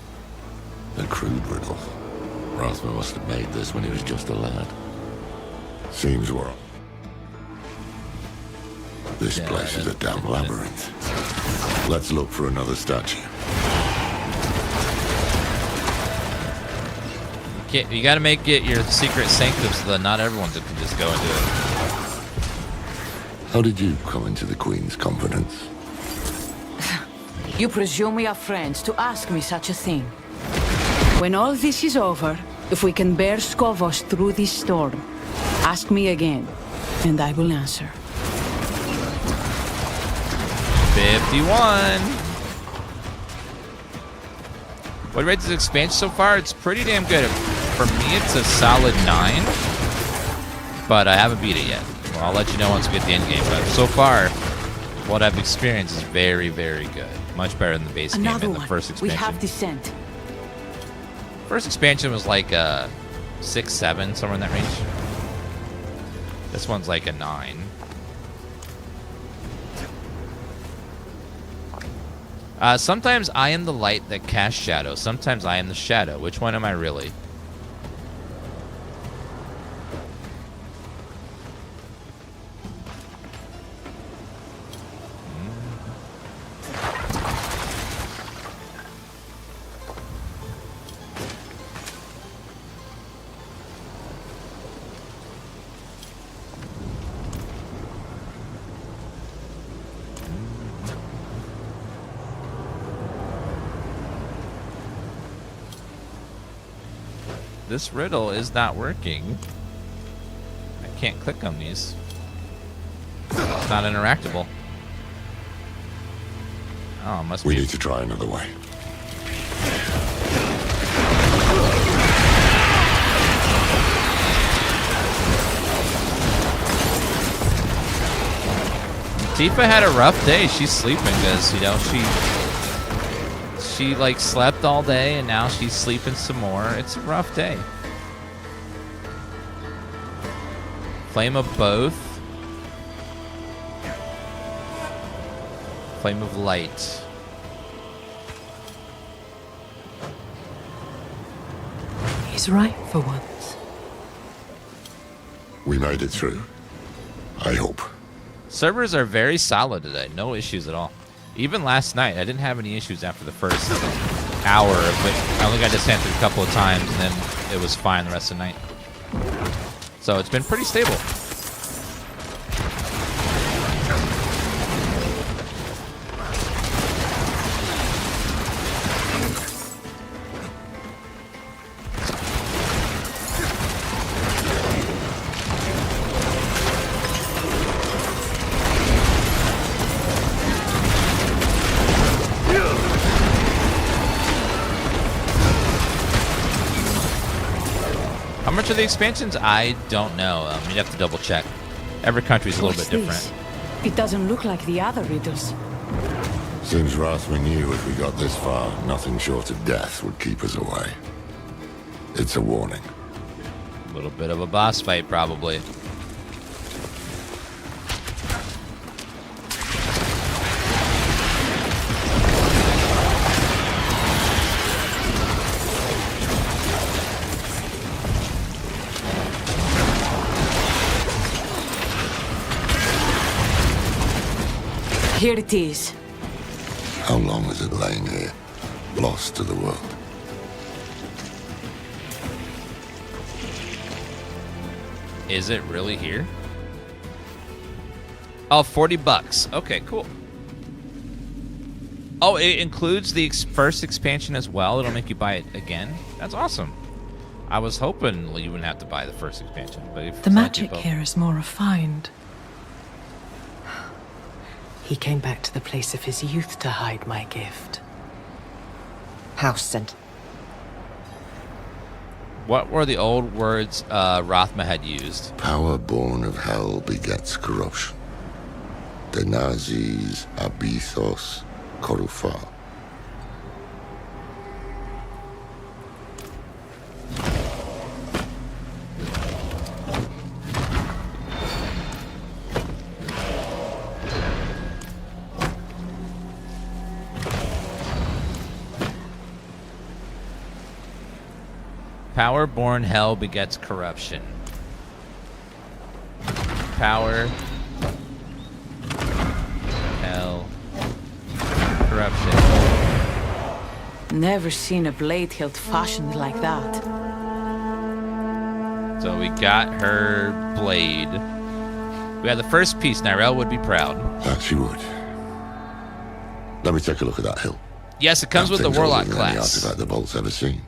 A crude riddle. Rathma must have made this when he was just a lad. Seems we're... This place is a damn labyrinth. Let's look for another statue. You gotta make it your secret sanctum so that not everyone can just go and do it. How did you come into the Queen's confidence? You presume we are friends to ask me such a thing. When all this is over, if we can bear Skovos through this storm, ask me again, and I will answer. 51. What rates this expansion so far? It's pretty damn good. For me, it's a solid 9, but I haven't beat it yet. Well, I'll let you know once we get the end game. But so far, what I've experienced is very, very good. Much better than the base game and the first expansion. We have descent. First expansion was like a 6, 7, somewhere in that range. This one's like a 9. Sometimes I am the light that casts shadow. Sometimes I am the shadow. Which one am I really? This riddle is not working. I can't click on these. It's not interactable. Oh, must be. We need to try another way. Tifa had a rough day. She's sleeping because, you know, she like slept all day and now she's sleeping some more. It's a rough day. Flame of both. Flame of light. He's right for once. We made it through. I hope. Servers are very solid today. No issues at all. Even last night, I didn't have any issues after the first hour, but I only got disconnected a couple of times, and then it was fine the rest of the night. So it's been pretty stable. How much are the expansions? I don't know. You'd have to double check. Every country's a little bit different. It doesn't look like the other riddles. Seems Rathma knew if we got this far, nothing short of death would keep us away. It's a warning. A little bit of a boss fight, probably. Here it is. How long has it lain here, lost to the world? Is it really here? Oh, $40. Okay, cool. Oh, it includes the first expansion as well. It'll make you buy it again. That's awesome. I was hoping you wouldn't have to buy the first expansion, but if The magic here is more refined. He came back to the place of his youth to hide my gift. House sent. What were the old words Rathma had used? Power born of hell begets corruption. Denazis abithos korufa. Power born hell begets corruption. Power, hell, corruption. Never seen a blade hilt fashioned like that. So we got her blade. We had the first piece. Tyrael would be proud. That she would. Let me take a look at that hill. Yes, it comes with the Warlock class. Any artifact the Bolt's ever seen.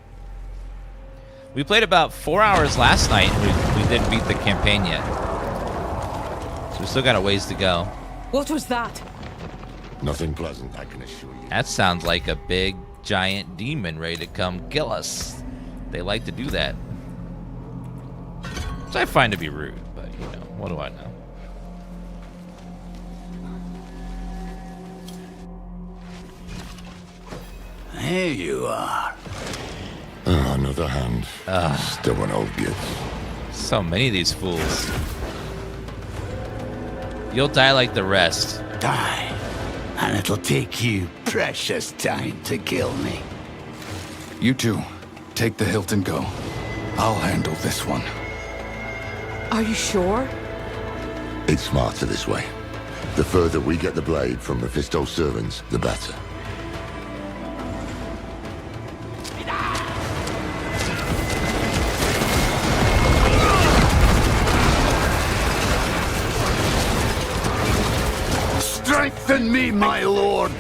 We played about 4 hours last night, and we didn't beat the campaign yet. So we still got a ways to go. What was that? Nothing pleasant, I can assure you. That sounds like a big, giant demon ready to come kill us. They like to do that. Which I find to be rude, but, you know, what do I know? Here you are. Ah, another hand. Still an old gift. So many of these fools. You'll die like the rest. Die. And it'll take you precious time to kill me. You two, take the hilt and go. I'll handle this one. Are you sure? It's smarter this way. The further we get the blade from Mephisto's servants, the better. Strengthen me, my lord.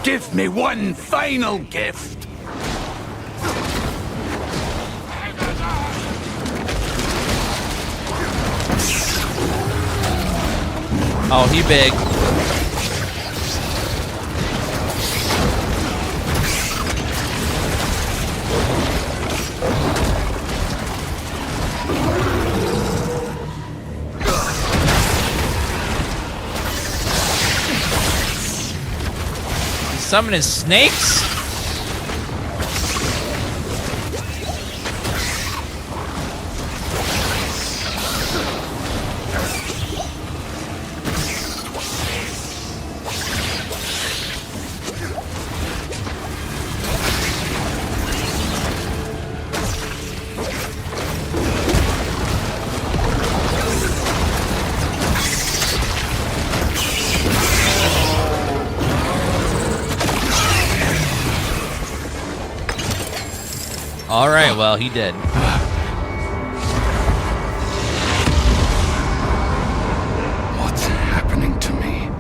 Give me one final gift. Oh, he big. He's summoning snakes? All right, well, he did. What's happening to me?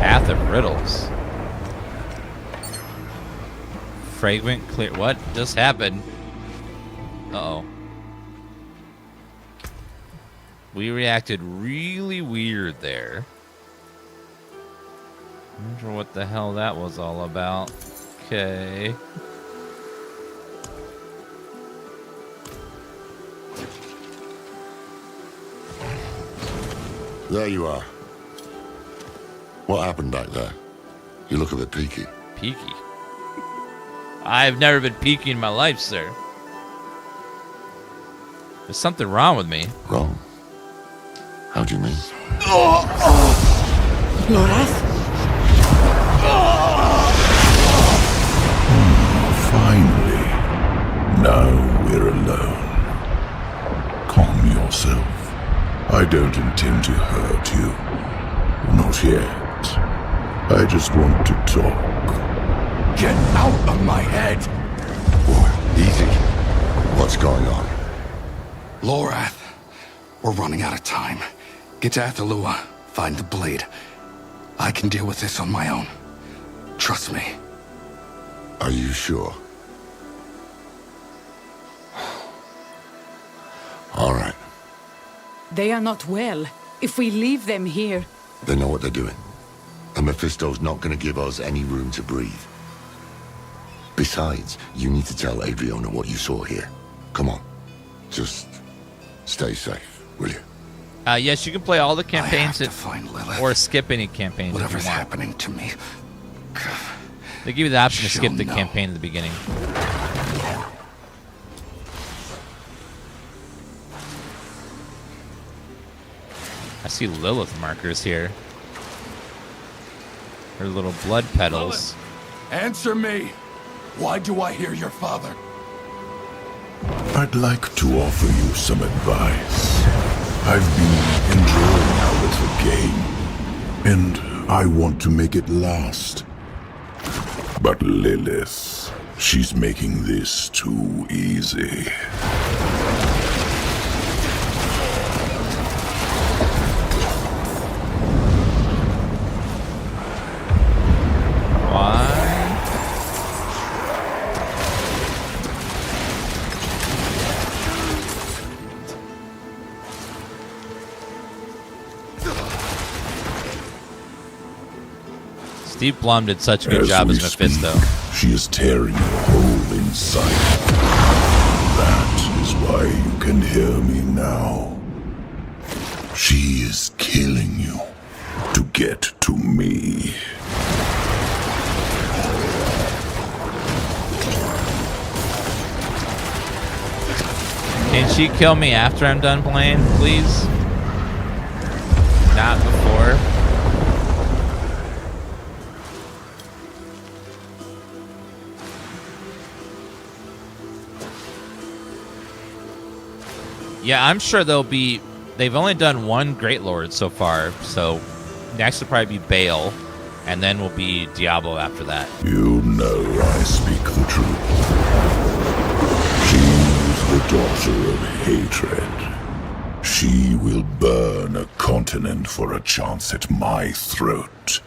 Path of Riddles. Fragment clear. What just happened? Uh-oh. We reacted really weird there. I wonder what the hell that was all about. Okay. There you are. What happened back there? You look a bit peaky. Peaky? I've never been peaky in my life, sir. There's something wrong with me. Wrong? How do you mean? Lorath? Finally. Now we're alone. Calm yourself. I don't intend to hurt you. Not yet. I just want to talk. Get out of my head! Easy. What's going on? Lorath, we're running out of time. Get to Athalua, find the blade. I can deal with this on my own. Trust me. Are you sure? All right. They are not well. If we leave them here... They know what they're doing. And Mephisto's not going to give us any room to breathe. Besides, you need to tell Adriana what you saw here. Come on. Just stay safe, will you? Yes, you can play all the campaigns I have to find Lilith. or skip any campaigns. Whatever's if you want. happening to me. They give you the option to She'll skip the know. campaign at the beginning. I see Lilith markers here. Her little blood petals. Answer me! Why do I hear your father? I'd like to offer you some advice. I've been enjoying our little game, and I want to make it last. But Lilith, she's making this too easy. Why? Steve Blum did such a good job we as Mephisto. speak, she is tearing your hole inside. That is why you can hear me now. She is killing you to get to me. Can she kill me after I'm done playing, please? Not before. Yeah, I'm sure they've only done one Great Lord so far, so next will probably be Baal, and then will be Diablo after that. You know I speak the truth. She's the daughter of hatred. She will burn a continent for a chance at my throat.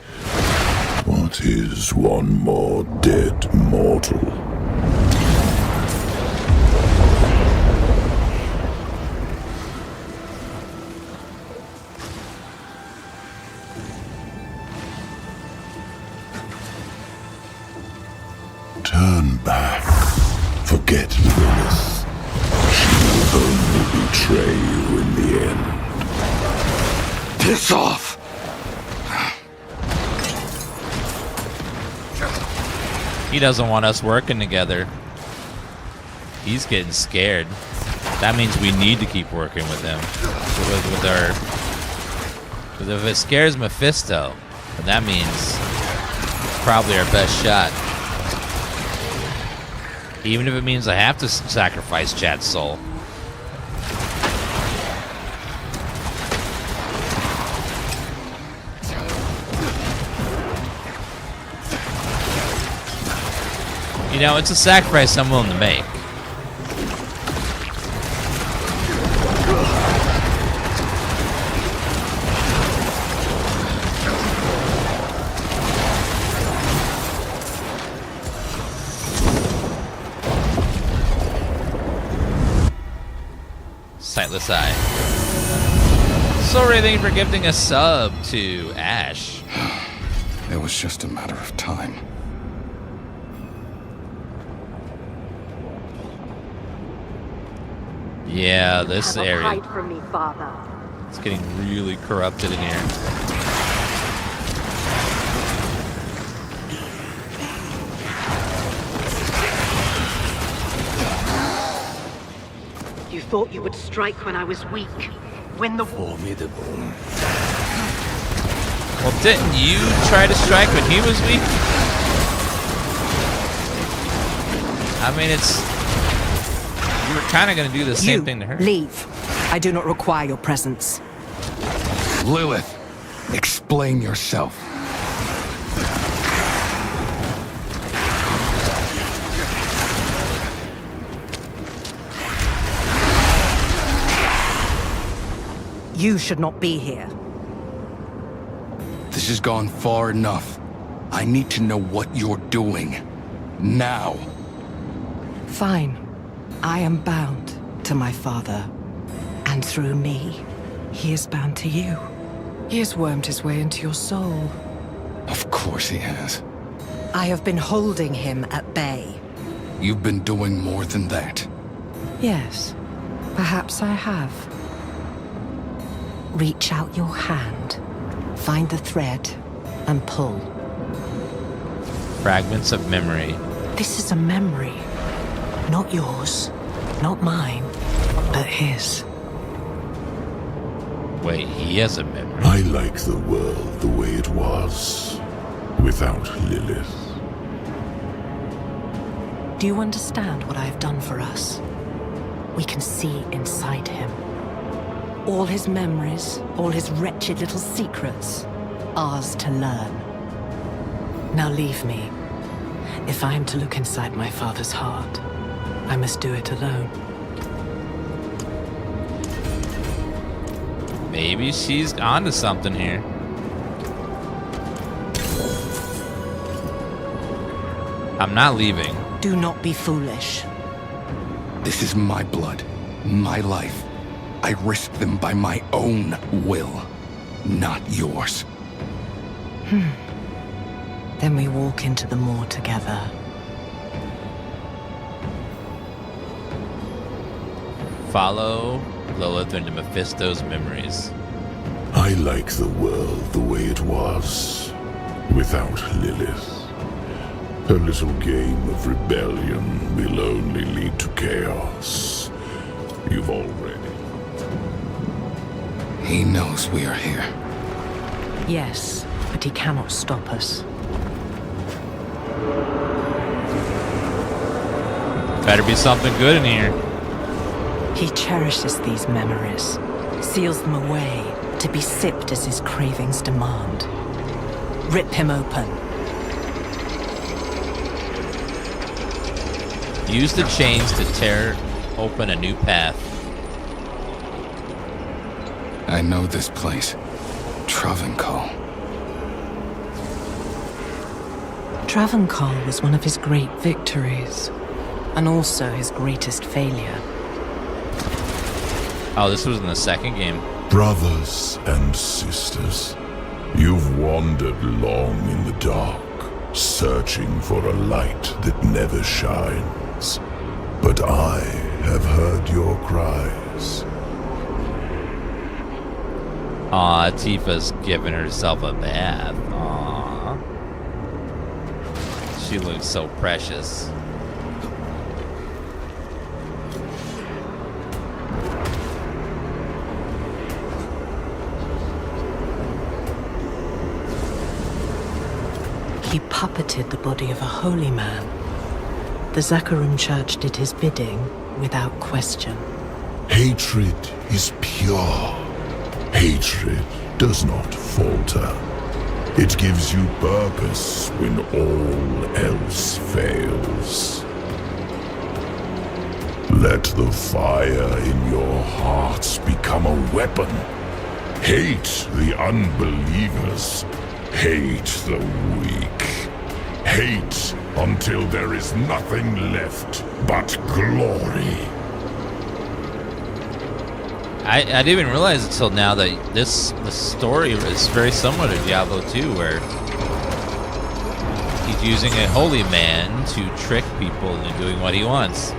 What is one more dead mortal? Turn back. Forget Lilith. She will only betray you in the end. Piss off! He doesn't want us working together. He's getting scared. That means we need to keep working with him. With our... Because if it scares Mephisto, then that means it's probably our best shot. Even if it means I have to sacrifice Chad's soul. You know, it's a sacrifice I'm willing to make. Sightless Eye. Sorry, thank you for gifting a sub to Ash. It was just a matter of time. Yeah, this area. Hide from me, Father. It's getting really corrupted in here. You thought you would strike when I was weak, when the Formidable. Well, didn't you try to strike when he was weak? I mean, you were kind of going to do the same thing to her. Leave. I do not require your presence. Lilith, explain yourself. You should not be here. This has gone far enough. I need to know what you're doing. Now. Fine. I am bound to my father. And through me, he is bound to you. He has wormed his way into your soul. Of course he has. I have been holding him at bay. You've been doing more than that. Yes, perhaps I have. Reach out your hand, find the thread, and pull. Fragments of memory. This is a memory. Not yours, not mine, but his. Wait, he has a memory. I like the world the way it was, without Lilith. Do you understand what I have done for us? We can see inside him. All his memories, all his wretched little secrets, ours to learn. Now leave me. If I am to look inside my father's heart, I must do it alone. Maybe she's onto something here. I'm not leaving. Do not be foolish. This is my blood, my life. I risk them by my own will, not yours. Then we walk into the moor together. Follow Lilith into Mephisto's memories. I like the world the way it was, without Lilith. Her little game of rebellion will only lead to chaos. You've already... He knows we are here. Yes, but he cannot stop us. Better be something good in here. He cherishes these memories, seals them away to be sipped as his cravings demand. Rip him open. Use the chains to tear open a new path. I know this place. Travenol. Travenol was one of his great victories, and also his greatest failure. Oh, this was in the second game. Brothers and sisters, you've wandered long in the dark, searching for a light that never shines. But I have heard your cries. Aw, Tifa's giving herself a bath. Aw. She looks so precious. He puppeted the body of a holy man. The Zakharum Church did his bidding without question. Hatred is pure. Hatred does not falter. It gives you purpose when all else fails. Let the fire in your hearts become a weapon. Hate the unbelievers. Hate the weak. Hate until there is nothing left but glory. I didn't even realize until now that the story is very similar to Diablo 2, where he's using a holy man to trick people into doing what he wants.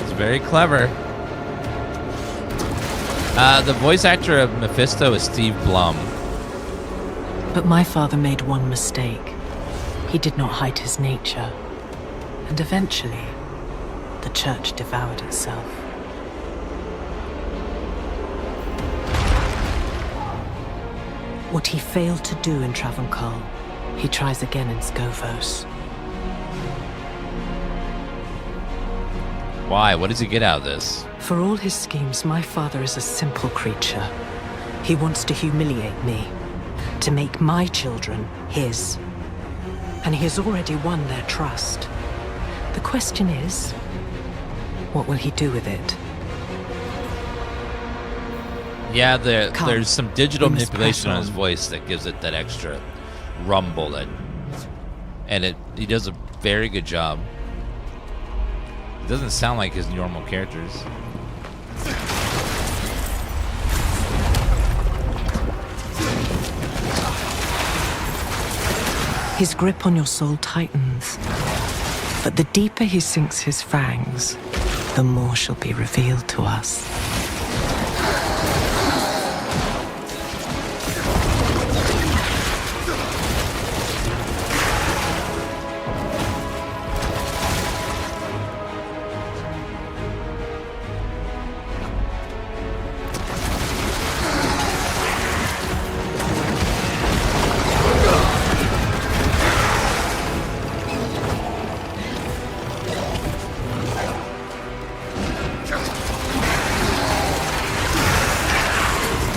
It's very clever. The voice actor of Mephisto is Steve Blum. But my father made one mistake. He did not hide his nature. And eventually, the church devoured itself. What he failed to do in Travenol, he tries again in Skovos. Why? What does he get out of this? For all his schemes, my father is a simple creature. He wants to humiliate me, to make my children his. And he has already won their trust. The question is, what will he do with it? Yeah, Come, there's some digital we must manipulation press on his on. voice that gives it that extra rumble he does a very good job. It doesn't sound like his normal characters. His grip on your soul tightens. But the deeper he sinks his fangs, the more shall be revealed to us.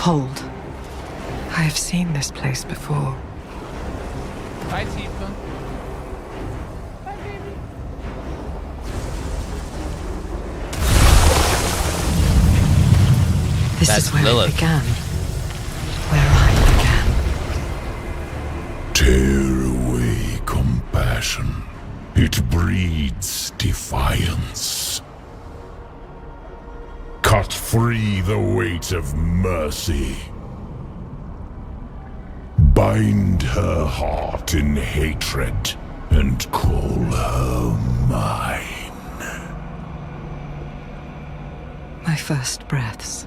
Hold. I have seen this place before. Hi, Tifa. This That's is where Lilith. it began. Where I began. Tear away compassion. It breeds defiance. Cut free the weight of mercy. Bind her heart in hatred and call her mine. My first breaths.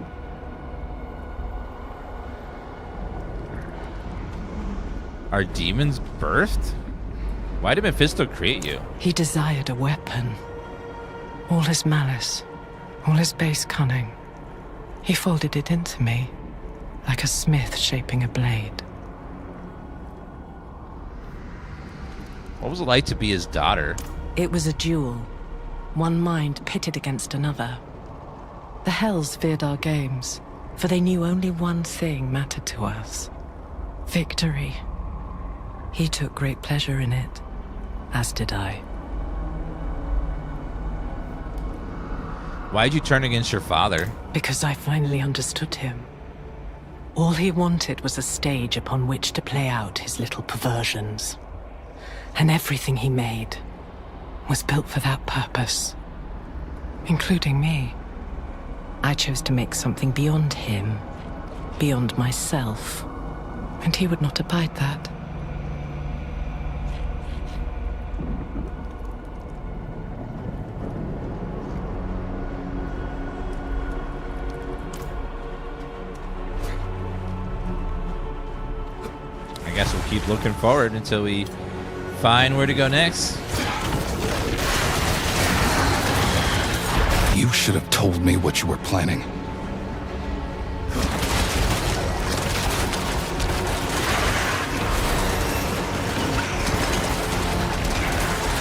Are demons birthed? Why did Mephisto create you? He desired a weapon. All his malice, all his base cunning. He folded it into me, like a smith shaping a blade. What was it like to be his daughter? It was a duel. One mind pitted against another. The Hells feared our games, for they knew only one thing mattered to us. Victory. He took great pleasure in it, as did I. Why'd you turn against your father? Because I finally understood him. All he wanted was a stage upon which to play out his little perversions. And everything he made was built for that purpose, including me. I chose to make something beyond him, beyond myself, and he would not abide that. I guess we'll keep looking forward until we find where to go next. You should have told me what you were planning.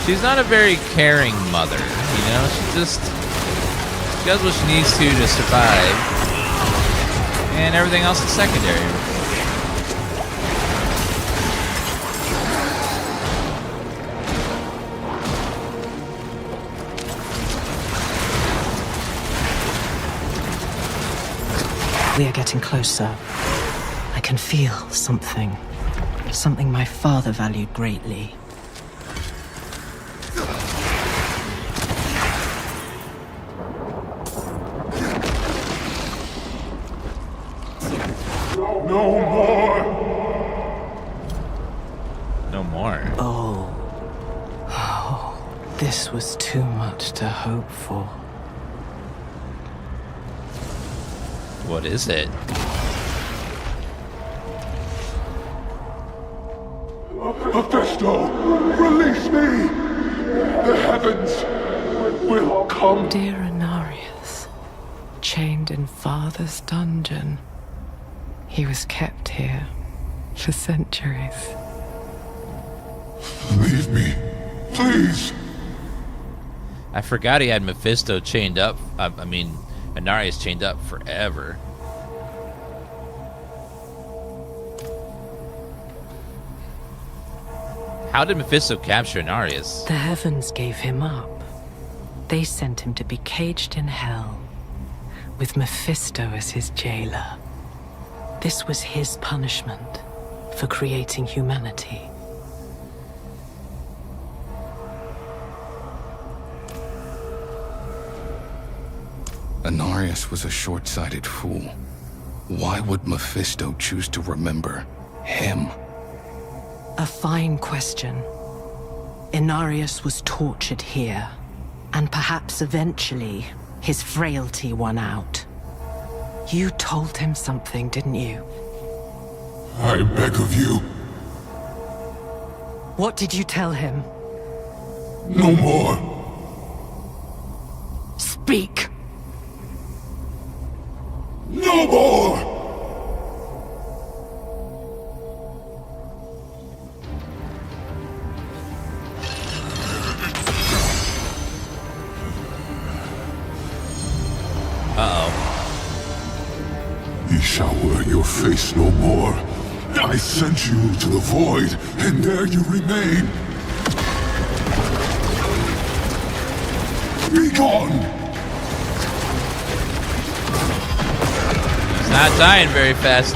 She's not a very caring mother, you know? She does what she needs to survive. And everything else is secondary. We are getting closer. I can feel something. Something my father valued greatly. No more. Oh, this was too much to hope for. What is it? Mephisto, release me! The heavens will come. Dear Inarius, chained in father's dungeon. He was kept here for centuries. Leave me, please. I forgot he had Mephisto chained up. I mean, Inarius chained up forever. How did Mephisto capture Inarius? The heavens gave him up. They sent him to be caged in hell, with Mephisto as his jailer. This was his punishment for creating humanity. Inarius was a short-sighted fool. Why would Mephisto choose to remember him? A fine question. Inarius was tortured here, and perhaps eventually his frailty won out. You told him something, didn't you? I beg of you, What did you tell him? no more. Speak! No more! He shall wear your face no more. I sent you to the void, and there you remain. Be gone! He's not dying very fast.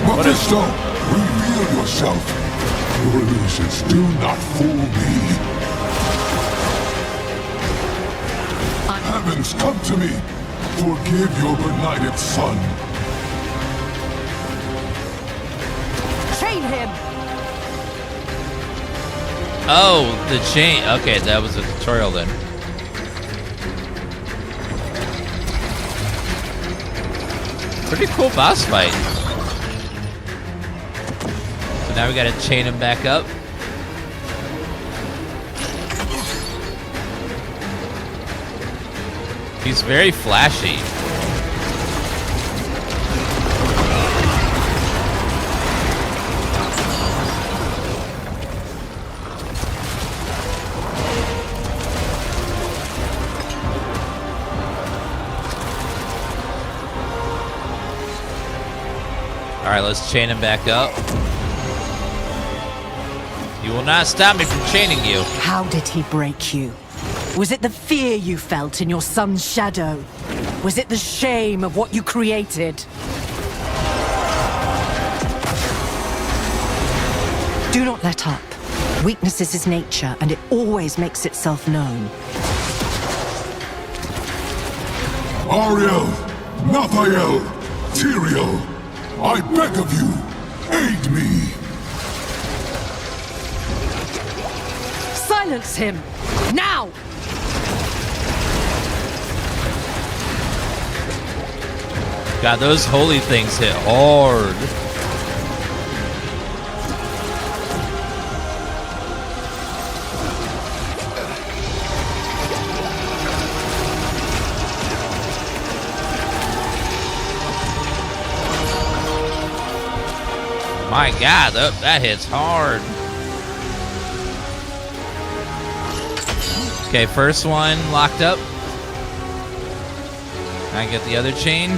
Mephisto, reveal yourself. Your illusions do not fool me. Heavens, come to me. Forgive your benighted son. Chain him! Oh, the chain. Okay, that was a tutorial then. Pretty cool boss fight. So now we gotta chain him back up. He's very flashy. Alright, let's chain him back up. You will not stop me from chaining you. How did he break you? Was it the fear you felt in your son's shadow? Was it the shame of what you created? Do not let up. Weakness is his nature, and it always makes itself known. Ariel, Nathael, Tyrael, I beg of you, aid me. Silence him! Now! God, those holy things hit hard. My God, that hits hard. Okay, first one locked up. I get the other chain.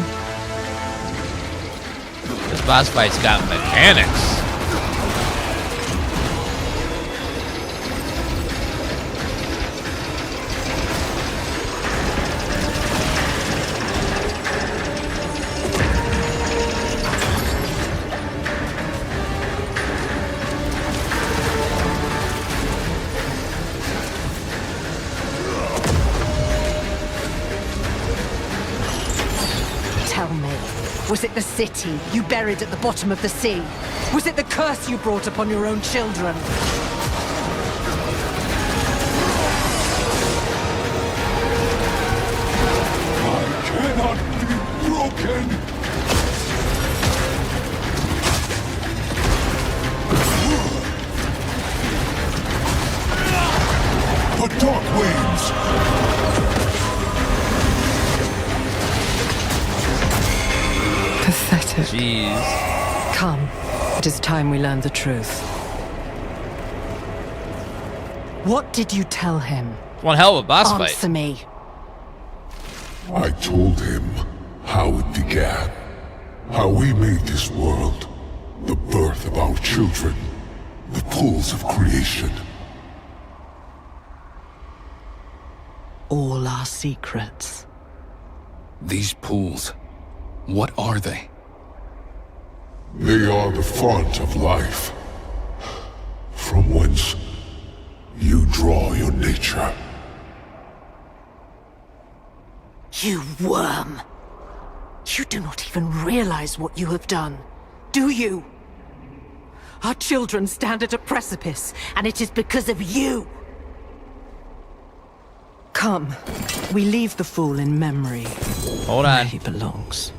This boss fight's got mechanics. Was it the city you buried at the bottom of the sea? Was it the curse you brought upon your own children? I cannot be broken. The dark waves. pathetic. Jeez. Come. It is time we learned the truth. What did you tell him? One hell of a boss fight. Answer me. I told him how it began. How we made this world. The birth of our children. The pools of creation. All our secrets. These pools, what are they? They are the font of life. From whence you draw your nature. You worm! You do not even realize what you have done, do you? Our children stand at a precipice, and it is because of you! Come, we leave the fool in memory. Hold Where on. he belongs.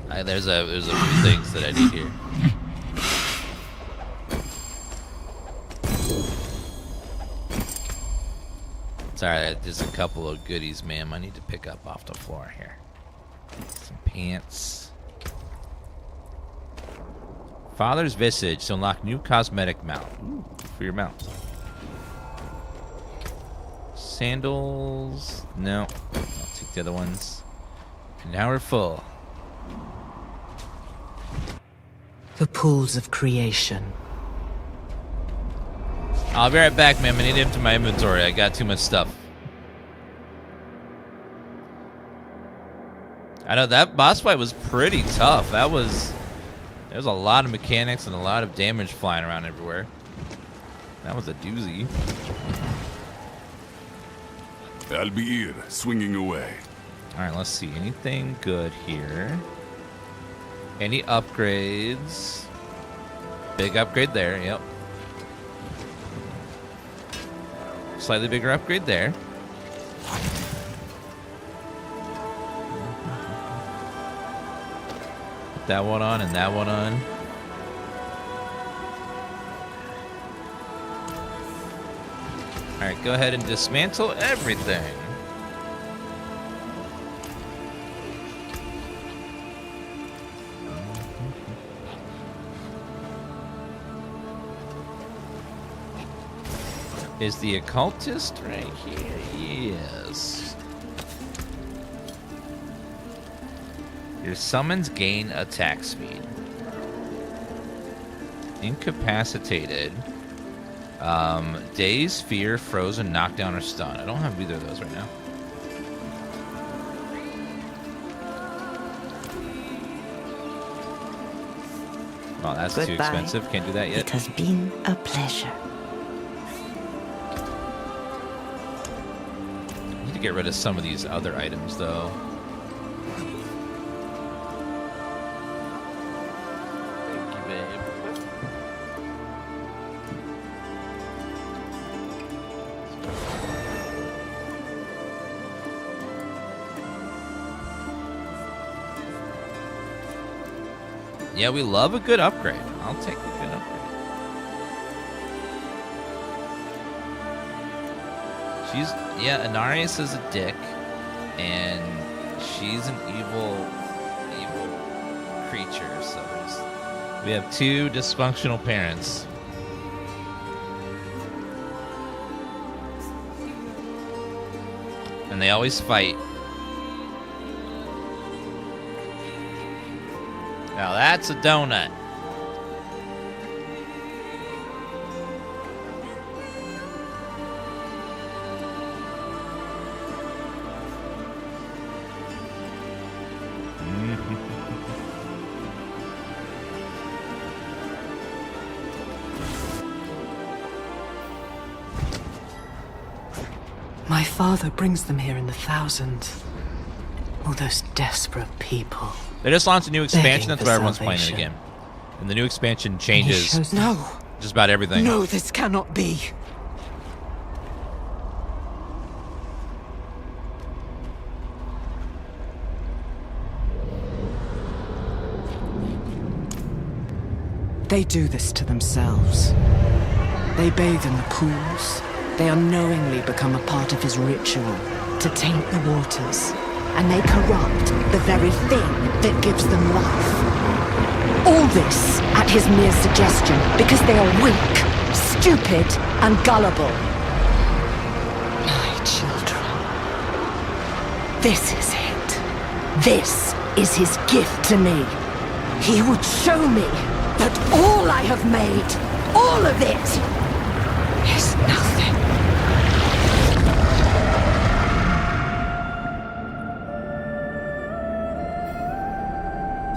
There's a few things that I need here. Sorry, there's a couple of goodies, ma'am. I need to pick up off the floor here. Some pants. Father's Visage to unlock new cosmetic mount. Ooh, for your mount. Sandals. No. I'll take the other ones. And now we're full. The pools of creation. I'll be right back, ma'am. I need to empty my inventory. I got too much stuff. I know that boss fight was pretty tough. There was a lot of mechanics and a lot of damage flying around everywhere. That was a doozy. I'll be here, swinging away. All right, let's see. Anything good here? Any upgrades? Big upgrade there, yep. Slightly bigger upgrade there. Put that one on and that one on. All right, go ahead and dismantle everything. Is the occultist right here? Yes. Your summons gain attack speed. Incapacitated. Daze, fear, frozen, knockdown, or stun. I don't have either of those right now. Oh, that's too expensive. Can't do that yet. It has been a pleasure. I need to get rid of some of these other items, though. Thank you, babe. Yeah, we love a good upgrade. I'll take a good upgrade. Yeah, Inarius is a dick, and she's an evil creature. So we have two dysfunctional parents. And they always fight. Now that's a donut. My father brings them here in the thousands. All those desperate people. They just launched a new expansion. Begging That's for why everyone's playing it salvation. again. And the new expansion changes No. just about everything. No, this cannot be. They do this to themselves. They bathe in the pools. They unknowingly become a part of his ritual to taint the waters. And they corrupt the very thing that gives them life. All this at his mere suggestion, because they are weak, stupid, and gullible. My children. This is it. This is his gift to me. He would show me that all I have made, all of it, is nothing.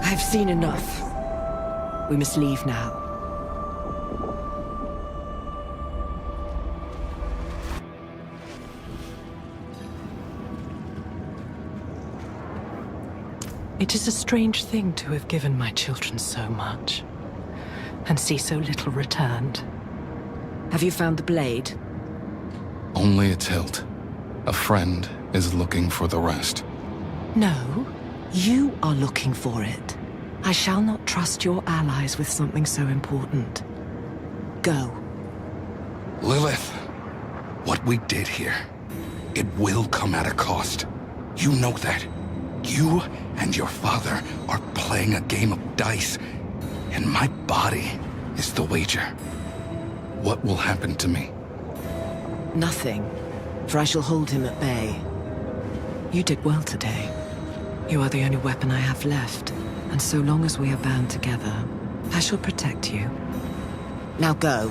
I've seen enough. We must leave now. It is a strange thing to have given my children so much, and see so little returned. Have you found the blade? Only its hilt. A friend is looking for the rest. No, you are looking for it. I shall not trust your allies with something so important. Go. Lilith, what we did here, it will come at a cost. You know that. You and your father are playing a game of dice, and my body is the wager. What will happen to me? Nothing, for I shall hold him at bay. You did well today. You are the only weapon I have left, and so long as we are bound together, I shall protect you. Now go.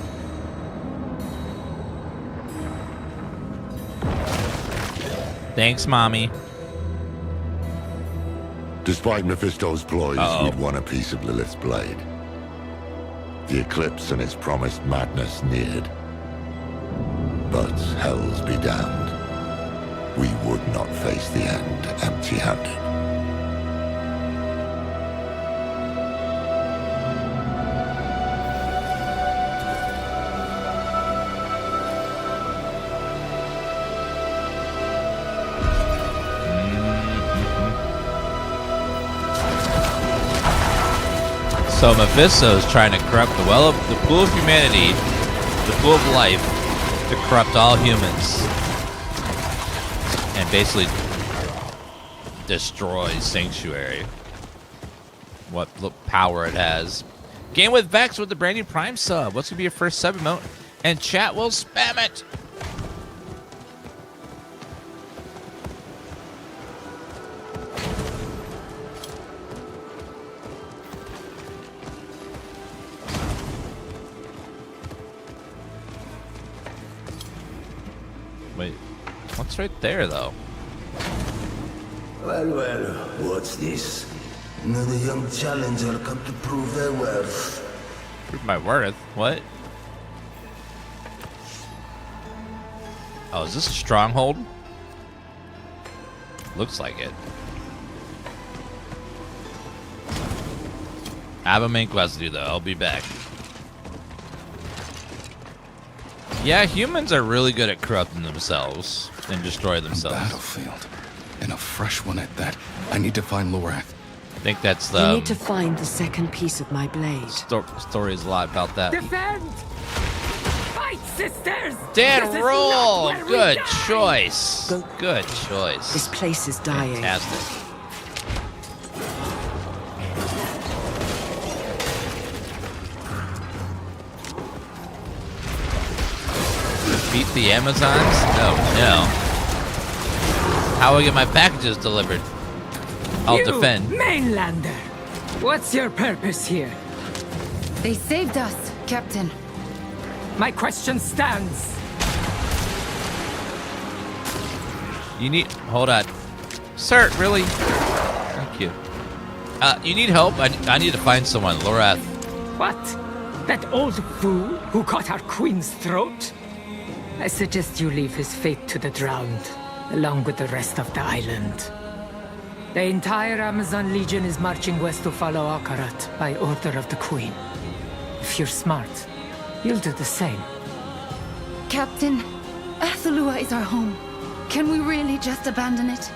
Thanks, Mommy. Despite Mephisto's ploys, Uh-oh. we'd won a piece of Lilith's blade. The eclipse and its promised madness neared. But hells be damned. We would not face the end empty-handed. So Mephisto is trying to corrupt the well of the pool of humanity, the pool of life, to corrupt all humans, and basically destroy Sanctuary. What power it has. Game with Vex with the brand new Prime sub. What's gonna be your first sub emote? And chat will spam it. Wait, what's right there, though? Well, what's this? Another young challenger come to prove their worth. Prove my worth? What? Oh, is this a stronghold? Looks like it. I have a main quest to do, though. I'll be back. Yeah, humans are really good at corrupting themselves and destroy themselves. Battlefield. And a fresh one at that. I need to find Lorath. I think that's You the need to find the second piece of my blade. story is a lot about that. Defend! Fight, sisters! Dan This is Roll! not where we Good die! choice. Good choice. This place is dying. Fantastic. Beat the Amazons? Oh no. How will I get my packages delivered? I'll You, defend. Mainlander! What's your purpose here? They saved us, Captain. My question stands. You need... Hold on. Sir, really? Thank you. You need help? I need to find someone. Lorath. What? That old fool who cut our queen's throat? I suggest you leave his fate to the drowned, along with the rest of the island. The entire Amazon Legion is marching west to follow Akarat by order of the Queen. If you're smart, you'll do the same. Captain, Athalua is our home. Can we really just abandon it?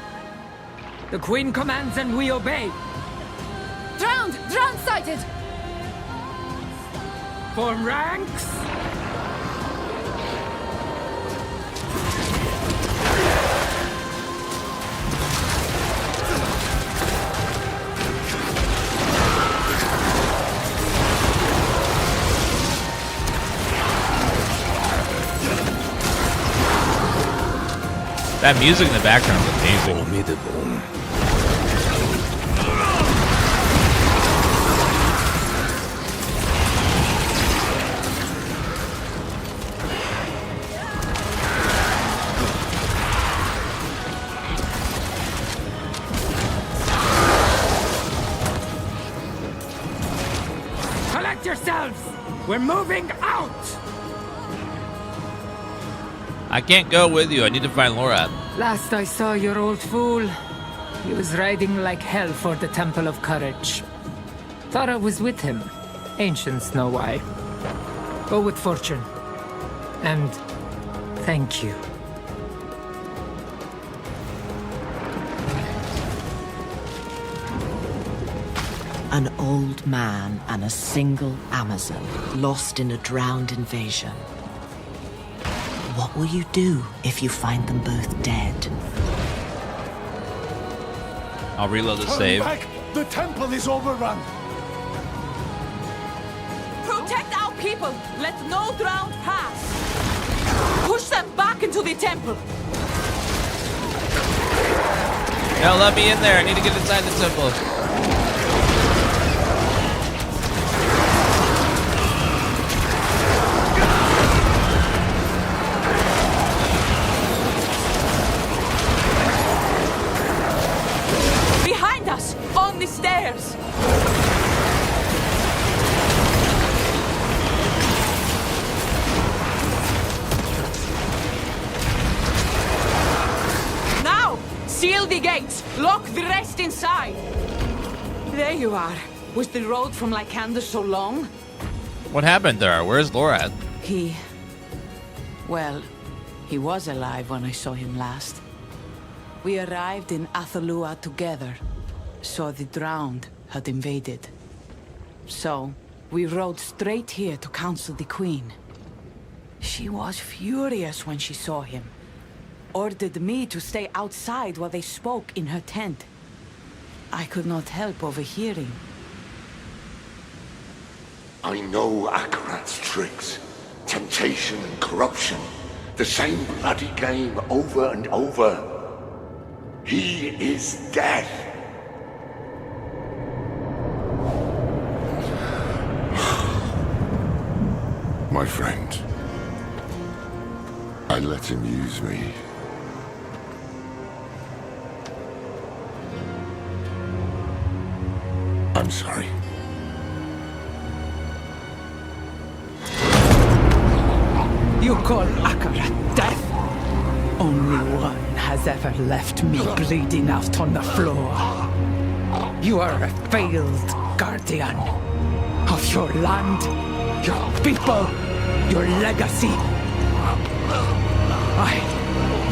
The Queen commands and we obey. Drowned! Drowned sighted! Form ranks! That music in the background is amazing. Formidable. Collect yourselves! We're moving out! I can't go with you. I need to find Lorath. Last I saw your old fool, he was riding like hell for the Temple of Courage. Thought I was with him. Ancients know why. Go with fortune. And thank you. An old man and a single Amazon lost in a drowned invasion. What will you do if you find them both dead? I'll reload the save. Back. The temple is overrun. Protect our people! Let no drowned pass! Push them back into the temple! No, let me in there. I need to get inside the temple. Behind us! On the stairs! Now! Seal the gates! Lock the rest inside! There you are. Was the road from Lycander so long? What happened there? Where's Lorath? Well, he was alive when I saw him last. We arrived in Athalua together, so the drowned had invaded. So, we rode straight here to counsel the Queen. She was furious when she saw him. Ordered me to stay outside while they spoke in her tent. I could not help overhearing. I know Akarat's tricks. Temptation and corruption. The same bloody game over and over. He is death. My friend. I let him use me. I'm sorry. You call Akarat death? Only one has ever left me bleeding out on the floor. You are a failed guardian of your land, your people, your legacy. I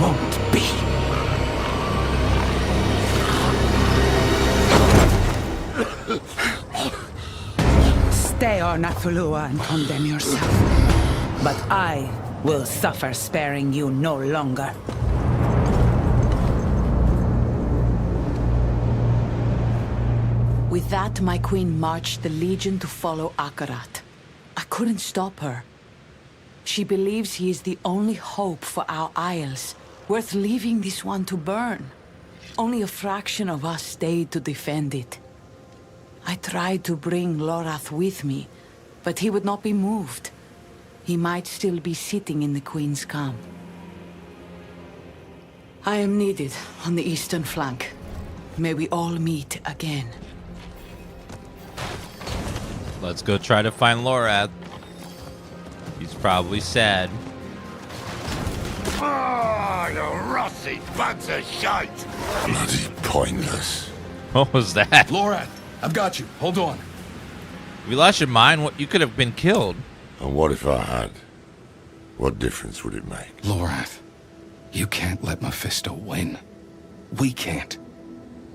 won't be. Stay on Athalua and condemn yourself. But I will suffer sparing you no longer. With that, my queen marched the Legion to follow Akarat. I couldn't stop her. She believes he is the only hope for our isles, worth leaving this one to burn. Only a fraction of us stayed to defend it. I tried to bring Lorath with me, but he would not be moved. He might still be sitting in the Queen's camp. I am needed on the eastern flank. May we all meet again. Let's go try to find Lorath. He's probably sad. Ah, you rusty bags of shite! Bloody pointless. What was that? Lorath, I've got you. Hold on. If you lost your mind, you could have been killed. And what if I had? What difference would it make? Lorath, you can't let Mephisto win. We can't.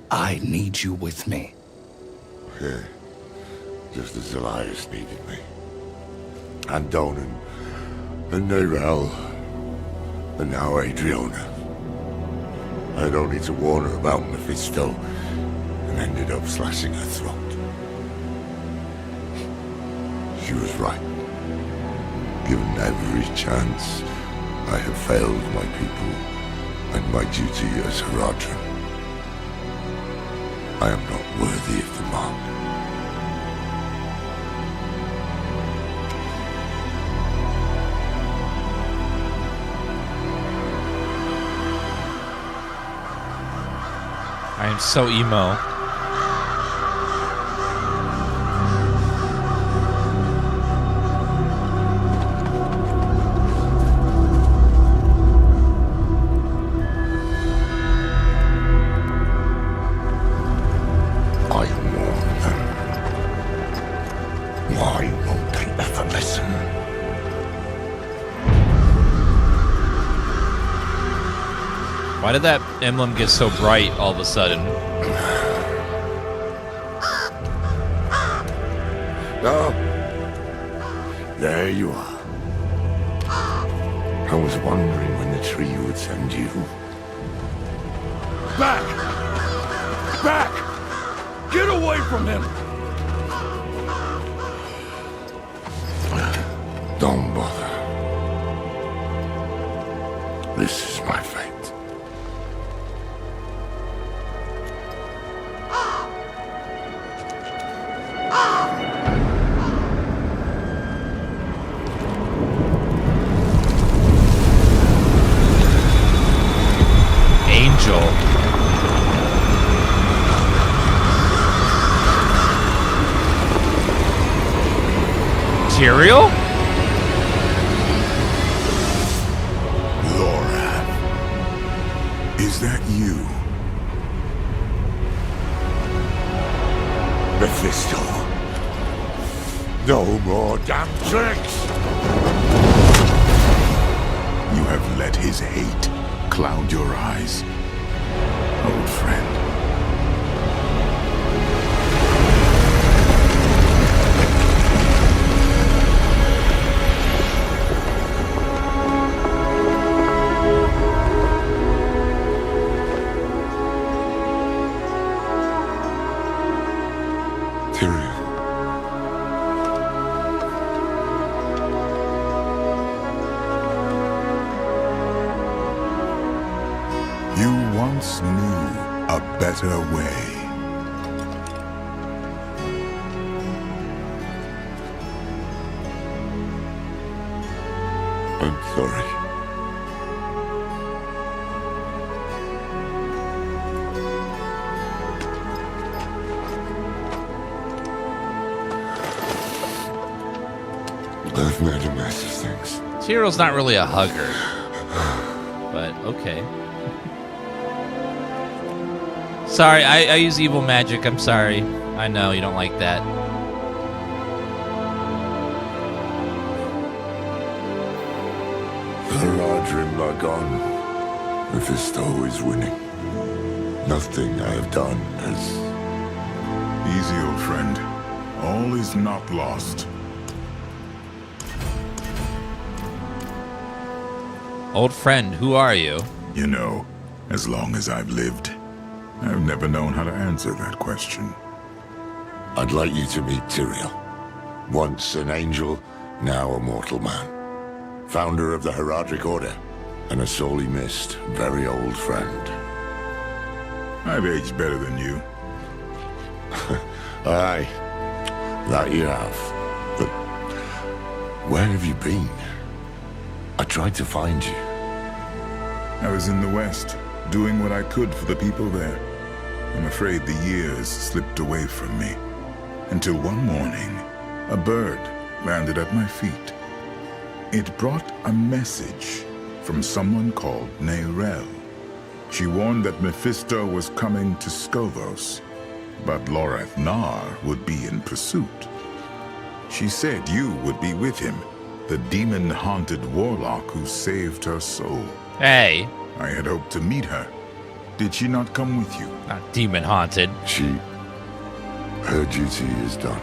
I need you with me. Yeah. Just as Elias needed me. And Donan. And Tyrael. And now Adriona. I had only to warn her about Mephisto and ended up slashing her throat. She was right. Given every chance, I have failed my people. and my duty as Haradrim. I am not worthy of the mark. I am so emo. Why did that emblem get so bright all of a sudden? Oh, there you are. I was wondering when the tree would send you. Back! Back! Get away from him! Don't bother. This is my fate. Tyrael? Lorath. Is that you? Mephisto. No more damn tricks! You have let his hate cloud your eyes, old friend. You once knew a better way. I'm sorry. I've made a mess of things. Tyrael's not really a hugger, but okay. Sorry, I use evil magic. I'm sorry. I know you don't like that. The Haradrim are gone. Mephisto is winning. Nothing I have done has... Easy, old friend. All is not lost. Old friend, who are you? You know, as long as I've lived, I've never known how to answer that question. I'd like you to meet Tyrael. Once an angel, now a mortal man. Founder of the Haradric Order, and a sorely missed, very old friend. I've aged better than you. Aye, that you have. But where have you been? I tried to find you. I was in the West, doing what I could for the people there. I'm afraid the years slipped away from me. Until one morning, a bird landed at my feet. It brought a message from someone called Tyrael. She warned that Mephisto was coming to Skovos, but Lorath would be in pursuit. She said you would be with him, the demon-haunted warlock who saved her soul. Hey. I had hoped to meet her. Did she not come with you? Not demon-haunted. Her duty is done.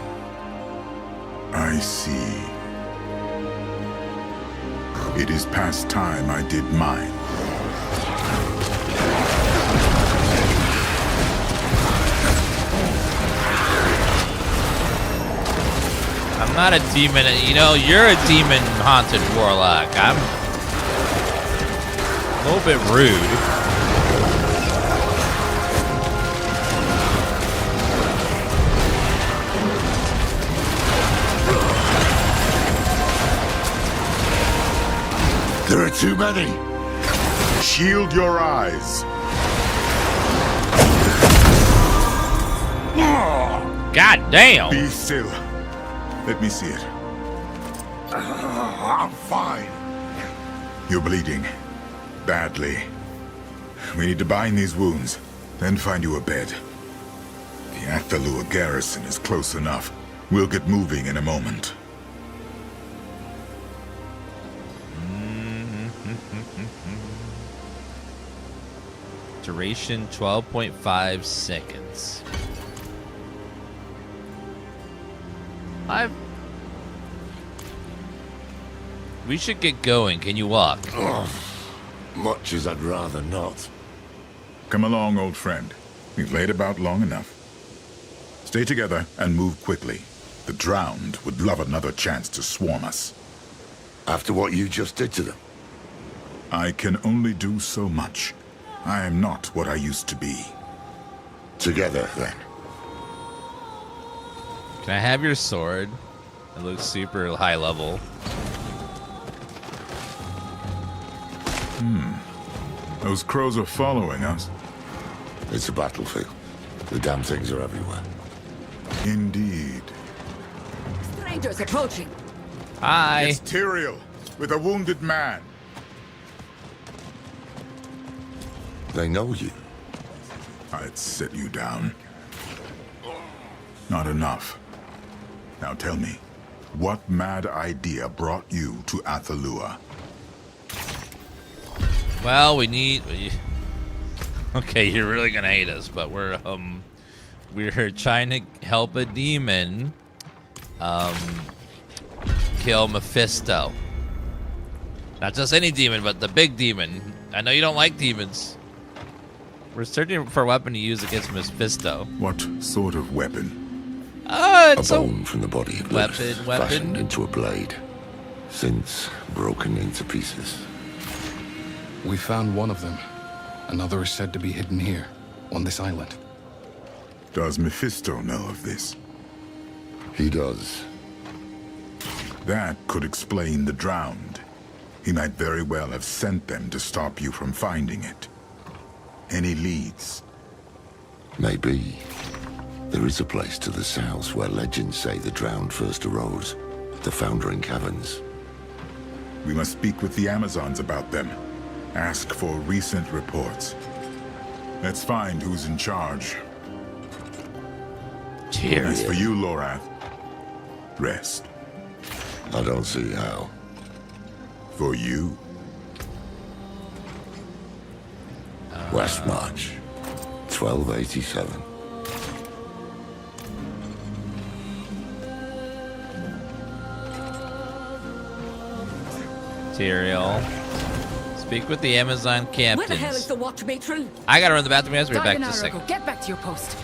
I see. It is past time I did mine. I'm not a demon. You know, you're a demon-haunted warlock. A little bit rude. There are too many. Shield your eyes. God damn! Be still. Let me see it. I'm fine. You're bleeding. Badly. We need to bind these wounds, then find you a bed. The Athalua garrison is close enough. We'll get moving in a moment. Duration 12.5 seconds. We should get going. Can you walk? Much as I'd rather not. Come along, old friend. We've laid about long enough. Stay together and move quickly. The drowned would love another chance to swarm us. After what you just did to them? I can only do so much. I am not what I used to be. Together, then. Can I have your sword? It looks super high level. Those crows are following us. It's a battlefield. The damn things are everywhere. Indeed. Strangers approaching. Hi. It's Tyrael with a wounded man. They know you. I'd sit you down. Not enough. Now tell me, what mad idea brought you to Athalua? Well, okay, you're really gonna hate us, but we're trying to help a demon kill Mephisto. Not just any demon, but the big demon. I know you don't like demons. We're searching for a weapon to use against Mephisto. What sort of weapon? It's a bone from the body of Lilith, weapon. fashioned into a blade, since broken into pieces. We found one of them. Another is said to be hidden here, on this island. Does Mephisto know of this? He does. That could explain the drowned. He might very well have sent them to stop you from finding it. Any leads? Maybe. There is a place to the south where legends say the drowned first arose. The Foundering Caverns. We must speak with the Amazons about them. Ask for recent reports. Let's find who's in charge. As for you, Lorath, rest. I don't see how. For you? West March, 1287. Tyrael. Speak with the Amazon captains. Where the hell is the watch matron? I gotta run to the bathroom. I'll be back in a Diabolical, second. get back to your post.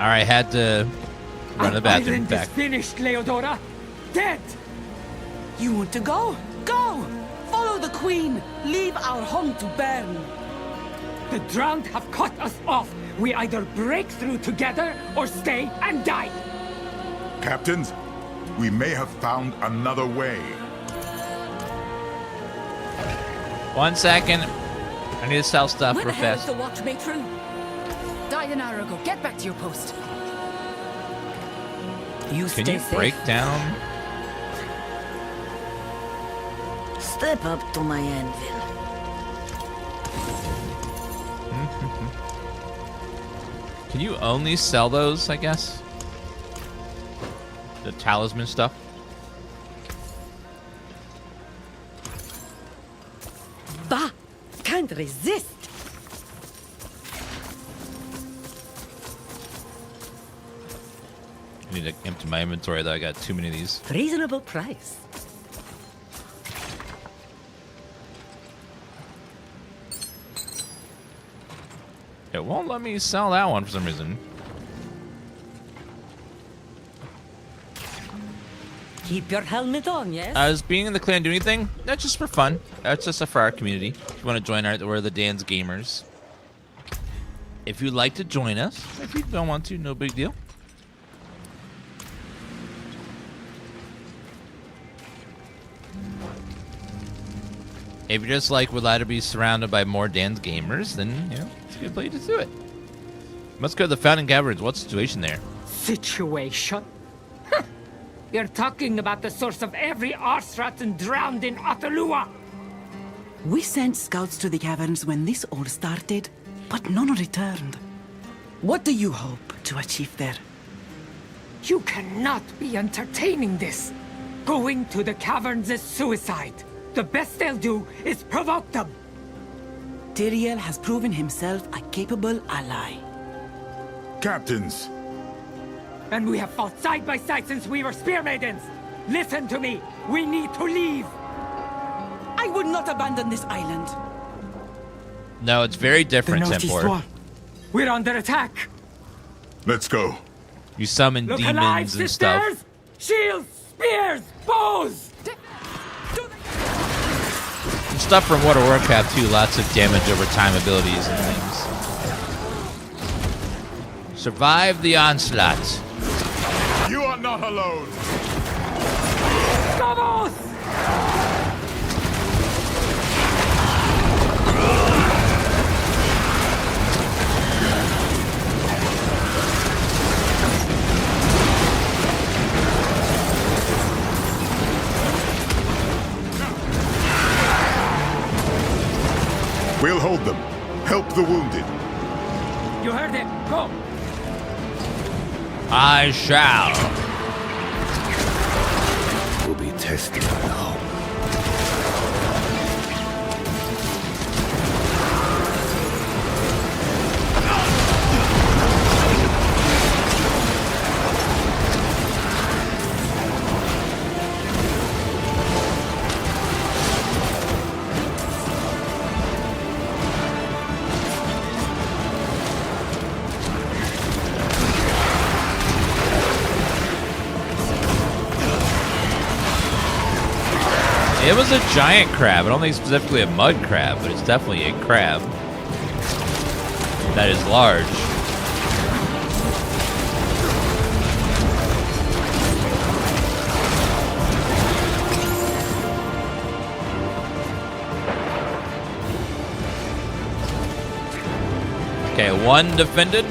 Alright, had to run to the bathroom. Island Back. is finished, Leodora. Dead. You want to go? Go! Follow the Queen. Leave our home to burn. The drowned have cut us off. We either break through together or stay and die. Captains, we may have found another way. 1 second. I need to sell stuff Where real the hell is fast. the watch, matron? Died an hour ago. Get back to your post. You Can stay you safe. break down? Step up to my anvil. Can you only sell those, I guess? The talisman stuff? Bah! Can't resist. I need to empty my inventory though. I got too many of these. Reasonable price. It won't let me sell that one for some reason. Keep your helmet on, yes? Does being in the clan do anything? That's just for fun. That's just for our community. If you want to join we're the Dan's Gamers. If you'd like to join us, if you don't want to, no big deal. If you're just like would like to be surrounded by more Dan's Gamers, then it's a good place to do it. Let's go to the Founding Caverns. What's the situation there? Situation? You're talking about the source of every arse-rotten drowned in Athalua. We sent scouts to the caverns when this all started, but none returned. What do you hope to achieve there? You cannot be entertaining this. Going to the caverns is suicide. The best they'll do is provoke them. Tyrael has proven himself a capable ally. Captains! And we have fought side by side since we were spear maidens. Listen to me. We need to leave. I would not abandon this island. No, it's very different, Tempor. We're under attack. Let's go. You summon Look demons alive, and sisters! stuff. Shields, spears, bows! Some stuff from World of Warcraft too. Lots of damage over time abilities and things. Survive the onslaught. You are not alone. Skovos! We'll hold them. Help the wounded. You heard it. Go. I shall. Will be tested now. It was a giant crab. I don't think specifically a mud crab, but it's definitely a crab that is large. Okay, one defended.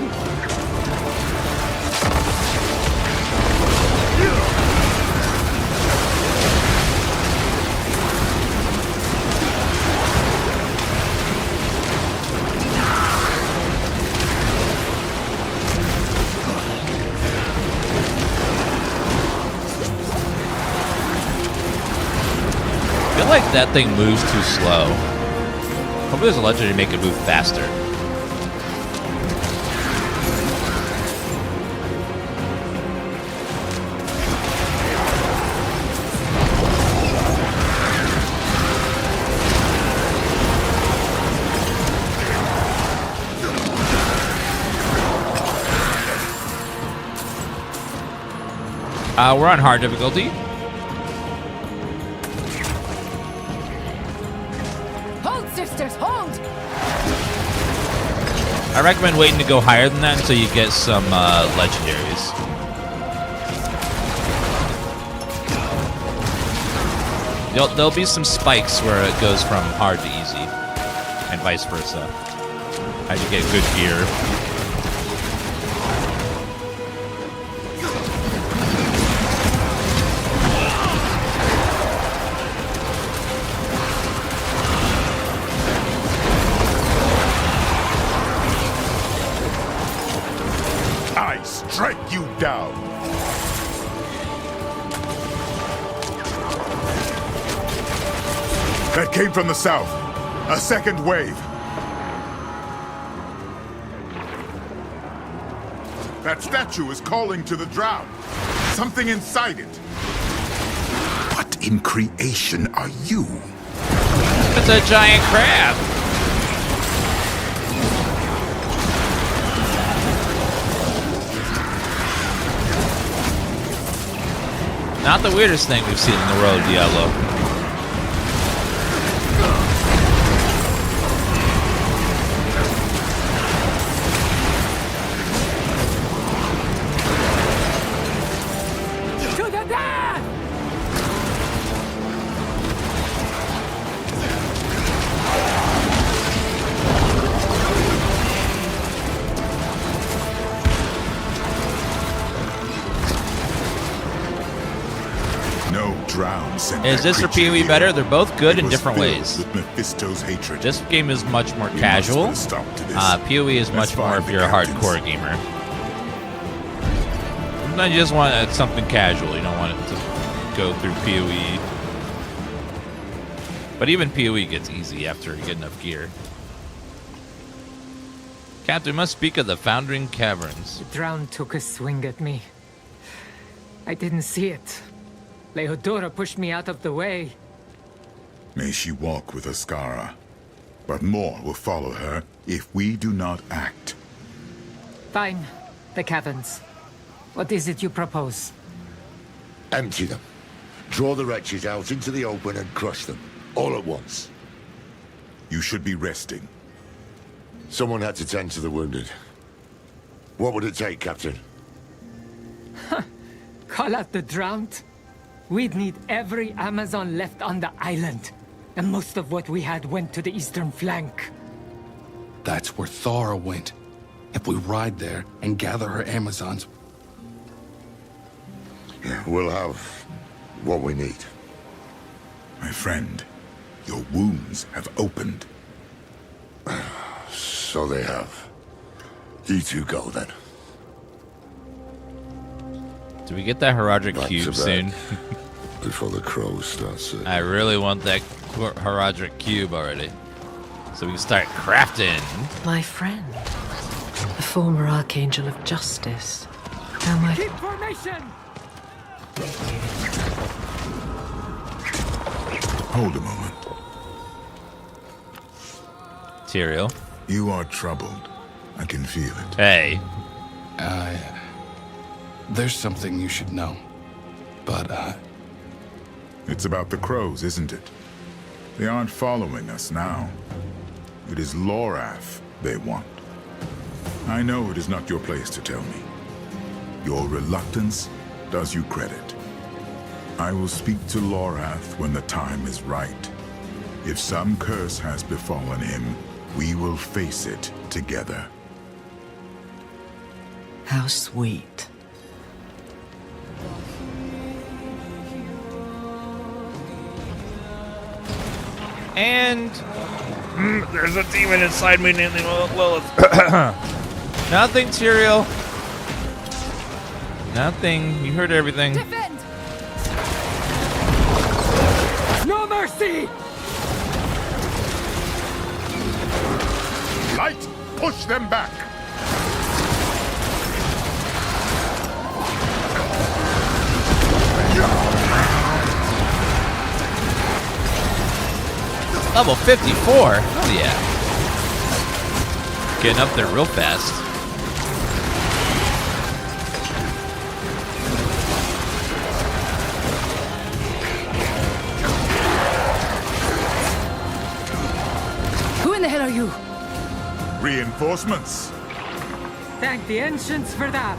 I feel like that thing moves too slow. Hopefully there's a legendary to make it move faster. We're on hard difficulty. Hold, sisters, hold! I recommend waiting to go higher than that until you get some legendaries. There'll be some spikes where it goes from hard to easy, and vice versa, as you get good gear. I strike you down. That came from the south. A second wave. That statue is calling to the drow. Something inside it. What in creation are you? It's a giant crab. Not the weirdest thing we've seen in the world of Diablo. Is this or PoE better? They're both good in different ways. With Mephisto's hatred. This game is much more casual. PoE is much more if you're a hardcore gamer. Sometimes you just want something casual. You don't want it to go through PoE. But even PoE gets easy after you get enough gear. Captain, we must speak of the foundering caverns. The drown took a swing at me. I didn't see it. Leodora pushed me out of the way. May she walk with Ascara. But more will follow her if we do not act. Fine. The caverns. What is it you propose? Empty them. Draw the wretches out into the open and crush them. All at once. You should be resting. Someone had to tend to the wounded. What would it take, Captain? Call out the drowned? We'd need every Amazon left on the island. And most of what we had went to the eastern flank. That's where Thara went. If we ride there and gather her Amazons... Yeah, we'll have what we need. My friend, your wounds have opened. So they have. You two go, then. Do we get that Heraldric cube soon? Before the crows starts. I really want that Heraldric cube already, so we can start crafting. My friend, the former Archangel of Justice. How might... Keep formation! Hold a moment. Tyrael. You are troubled. I can feel it. Hey. There's something you should know. But, It's about the crows, isn't it? They aren't following us now. It is Lorath they want. I know it is not your place to tell me. Your reluctance does you credit. I will speak to Lorath when the time is right. If some curse has befallen him, we will face it together. How sweet. And there's a demon inside me named Lilith. Nothing, Tyrael. Nothing. You heard everything. Defend! No mercy! Light! Push them back! Level 54? Oh yeah. Getting up there real fast. you? Reinforcements. Thank the ancients for that.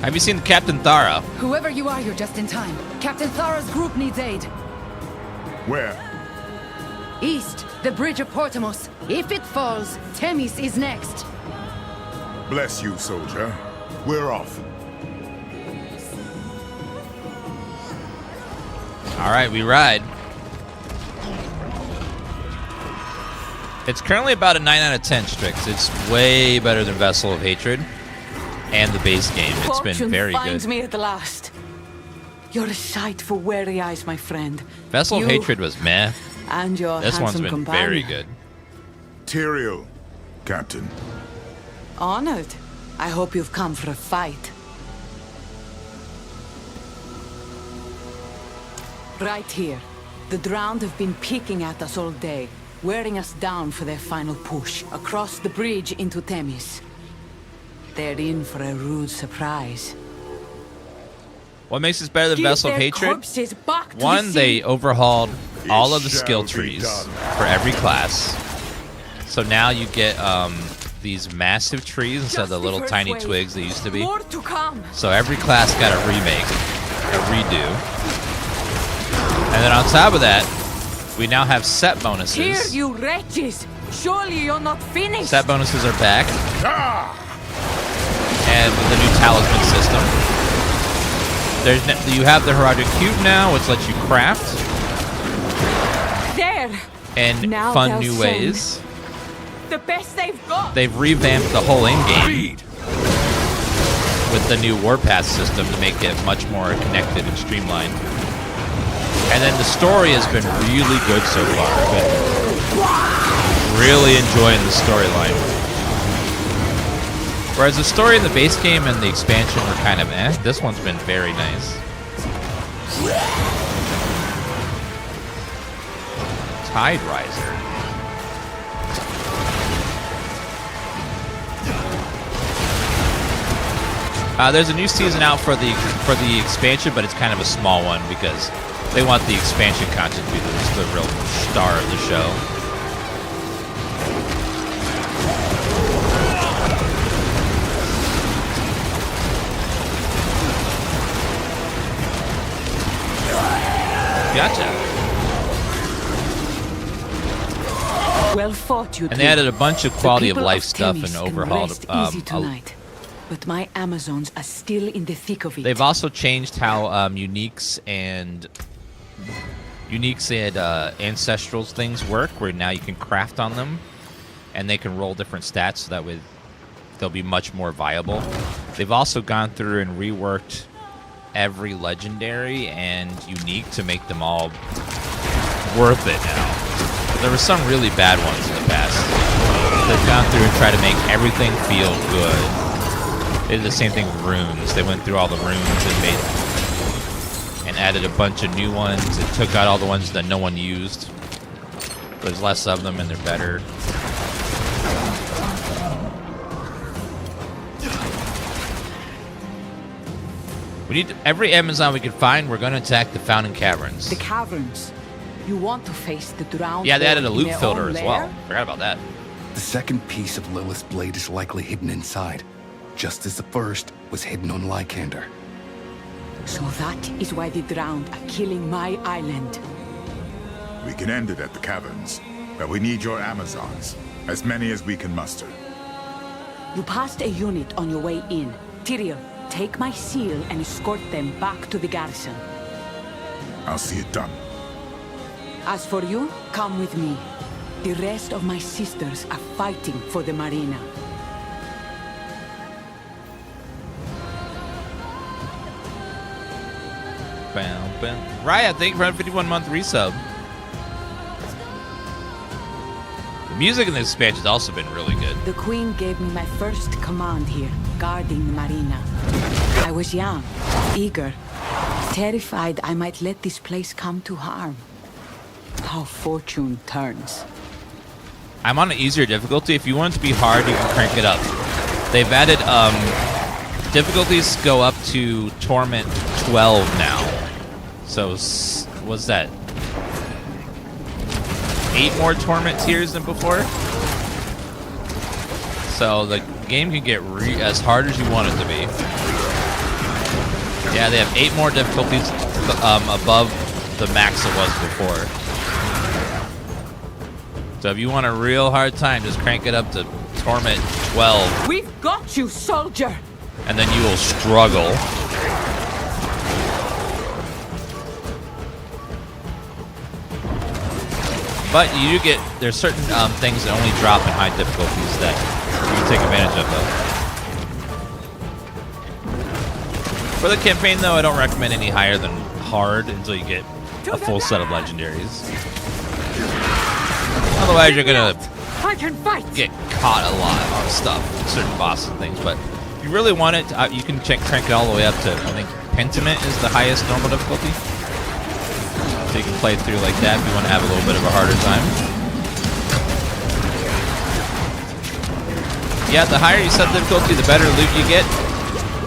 Have you seen Captain Thara? Whoever you are, you're just in time. Captain Thara's group needs aid. Where? East, the bridge of Portamos. If it falls, Themis is next. Bless you, soldier. We're off. All right, we ride. It's currently about a 9 out of 10, Strix. It's way better than Vessel of Hatred and the base game. It's been Fortune very finds good. me at last. You're a sight for weary eyes, my friend. Vessel You of Hatred was meh. And your This one's handsome been companion. very good. Tyrael, Captain. Honored. I hope you've come for a fight. Right here. The Drowned have been peeking at us all day, wearing us down for their final push across the bridge into Themis. They're in for a rude surprise. What makes this better than Give Vessel of their Hatred? corpses back to One, the they sea. overhauled all of the shall skill be trees done. for every class. So now you get these massive trees instead of the little Just tiny wave. twigs they used to be. More to come. So every class got a remake, a redo. And then on top of that, we now have set Here, bonuses. you wretches! Surely you're not finished! Set bonuses are back. And with the new talisman system. You have the Herodic Cube now, which lets you craft There! in Now fun they'll new send ways. The best they've got! They've revamped the whole endgame with the new Warpath system to make it much more connected and streamlined. And then the story has been really good so far. I've been really enjoying the storyline. Whereas the story in the base game and the expansion were kind of eh, this one's been very nice. Tide Riser. There's a new season out for the expansion, but it's kind of a small one because they want the expansion content to be the real star of the show. Gotcha. Well fought, you And they added a bunch of The quality of people life stuff Themis and can overhauled. rest easy tonight. But my Amazons are still in the thick of it. They've also changed how uniques and ancestrals things work, where now you can craft on them, and they can roll different stats, so that way they'll be much more viable. They've also gone through and reworked every legendary and unique to make them all worth it now. There were some really bad ones in the past. They've gone through and tried to make everything feel good. They did the same thing with runes. They went through all the runes and added a bunch of new ones. It took out all the ones that no one used. There's less of them and they're better. We need every Amazon we can find. We're going to attack the Fountain Caverns. The caverns. You want to face the Drowned? Yeah, they added a in loot their filter own as well. lair? Forgot about that. The second piece of Lilith's blade is likely hidden inside, just as the first was hidden on Lycander. So that is why the Drowned are killing my island. We can end it at the caverns, but we need your Amazons, as many as we can muster. You passed a unit on your way in. Tyrael, take my seal and escort them back to the garrison. I'll see it done. As for you, come with me. The rest of my sisters are fighting for the marina. Bam, bam. Raya, thank you for a 51-month resub. The music in this expansion has also been really good. The Queen gave me my first command here, guarding the marina. I was young, eager, terrified I might let this place come to harm. How fortune turns. I'm on an easier difficulty. If you want it to be hard, you can crank it up. They've added difficulties go up to Torment 12 now. So what's that? 8 more torment tiers than before. So the game can get as hard as you want it to be. Yeah, they have 8 more difficulties above the max it was before. So if you want a real hard time, just crank it up to torment 12. We've got you, soldier! And then you will struggle. But you do get, there's certain things that only drop in high difficulties that you can take advantage of, though. For the campaign, though, I don't recommend any higher than hard until you get a full set of legendaries. Otherwise, you're gonna get caught a lot on stuff, certain bosses and things. But if you really want it, you can crank it all the way up to, I think, Pentiment is the highest normal difficulty. So you can play through like that if you want to have a little bit of a harder time. Yeah, the higher you set the difficulty, the better loot you get.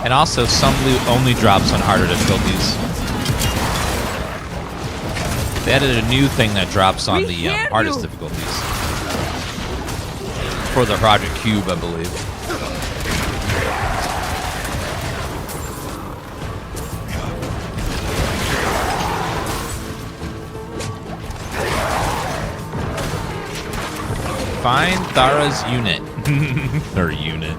And also, some loot only drops on harder difficulties. They added a new thing that drops on the hardest difficulties. For the Project Cube, I believe. Find Thara's unit. Her unit.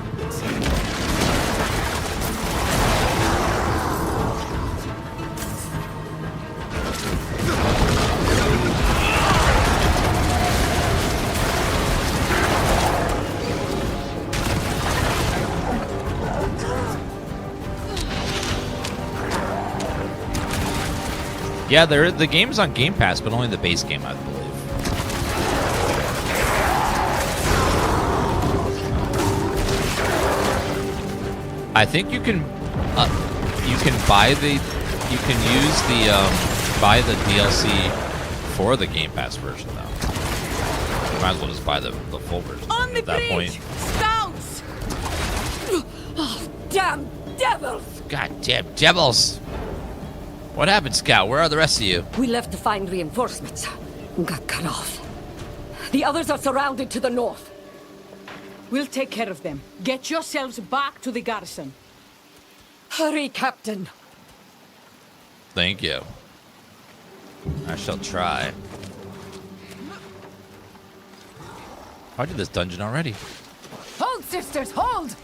Yeah, the game's on Game Pass, but only the base game, I believe. I think you can buy buy the DLC for the Game Pass version though. You might as well just buy the full version On the at that bridge! point. Scouts! Oh, damn devils! Goddamn devils! What happened, Scout? Where are the rest of you? We left to find reinforcements. Got cut off. The others are surrounded to the north. We'll take care of them. Get yourselves back to the garrison. Hurry, Captain. Thank you. I shall try. I did this dungeon already. Hold, sisters, hold!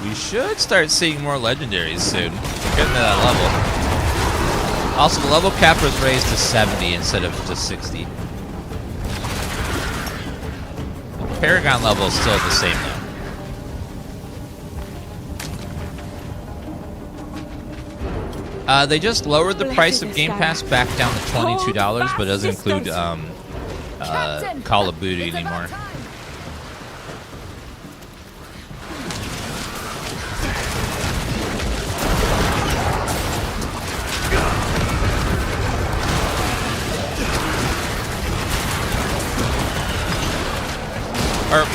We should start seeing more legendaries soon. We're getting to that level. Also, the level cap was raised to 70 instead of just 60. The Paragon level is still the same though. They just lowered the price of Game Pass back down to $22, but it doesn't include Call of Duty anymore. Or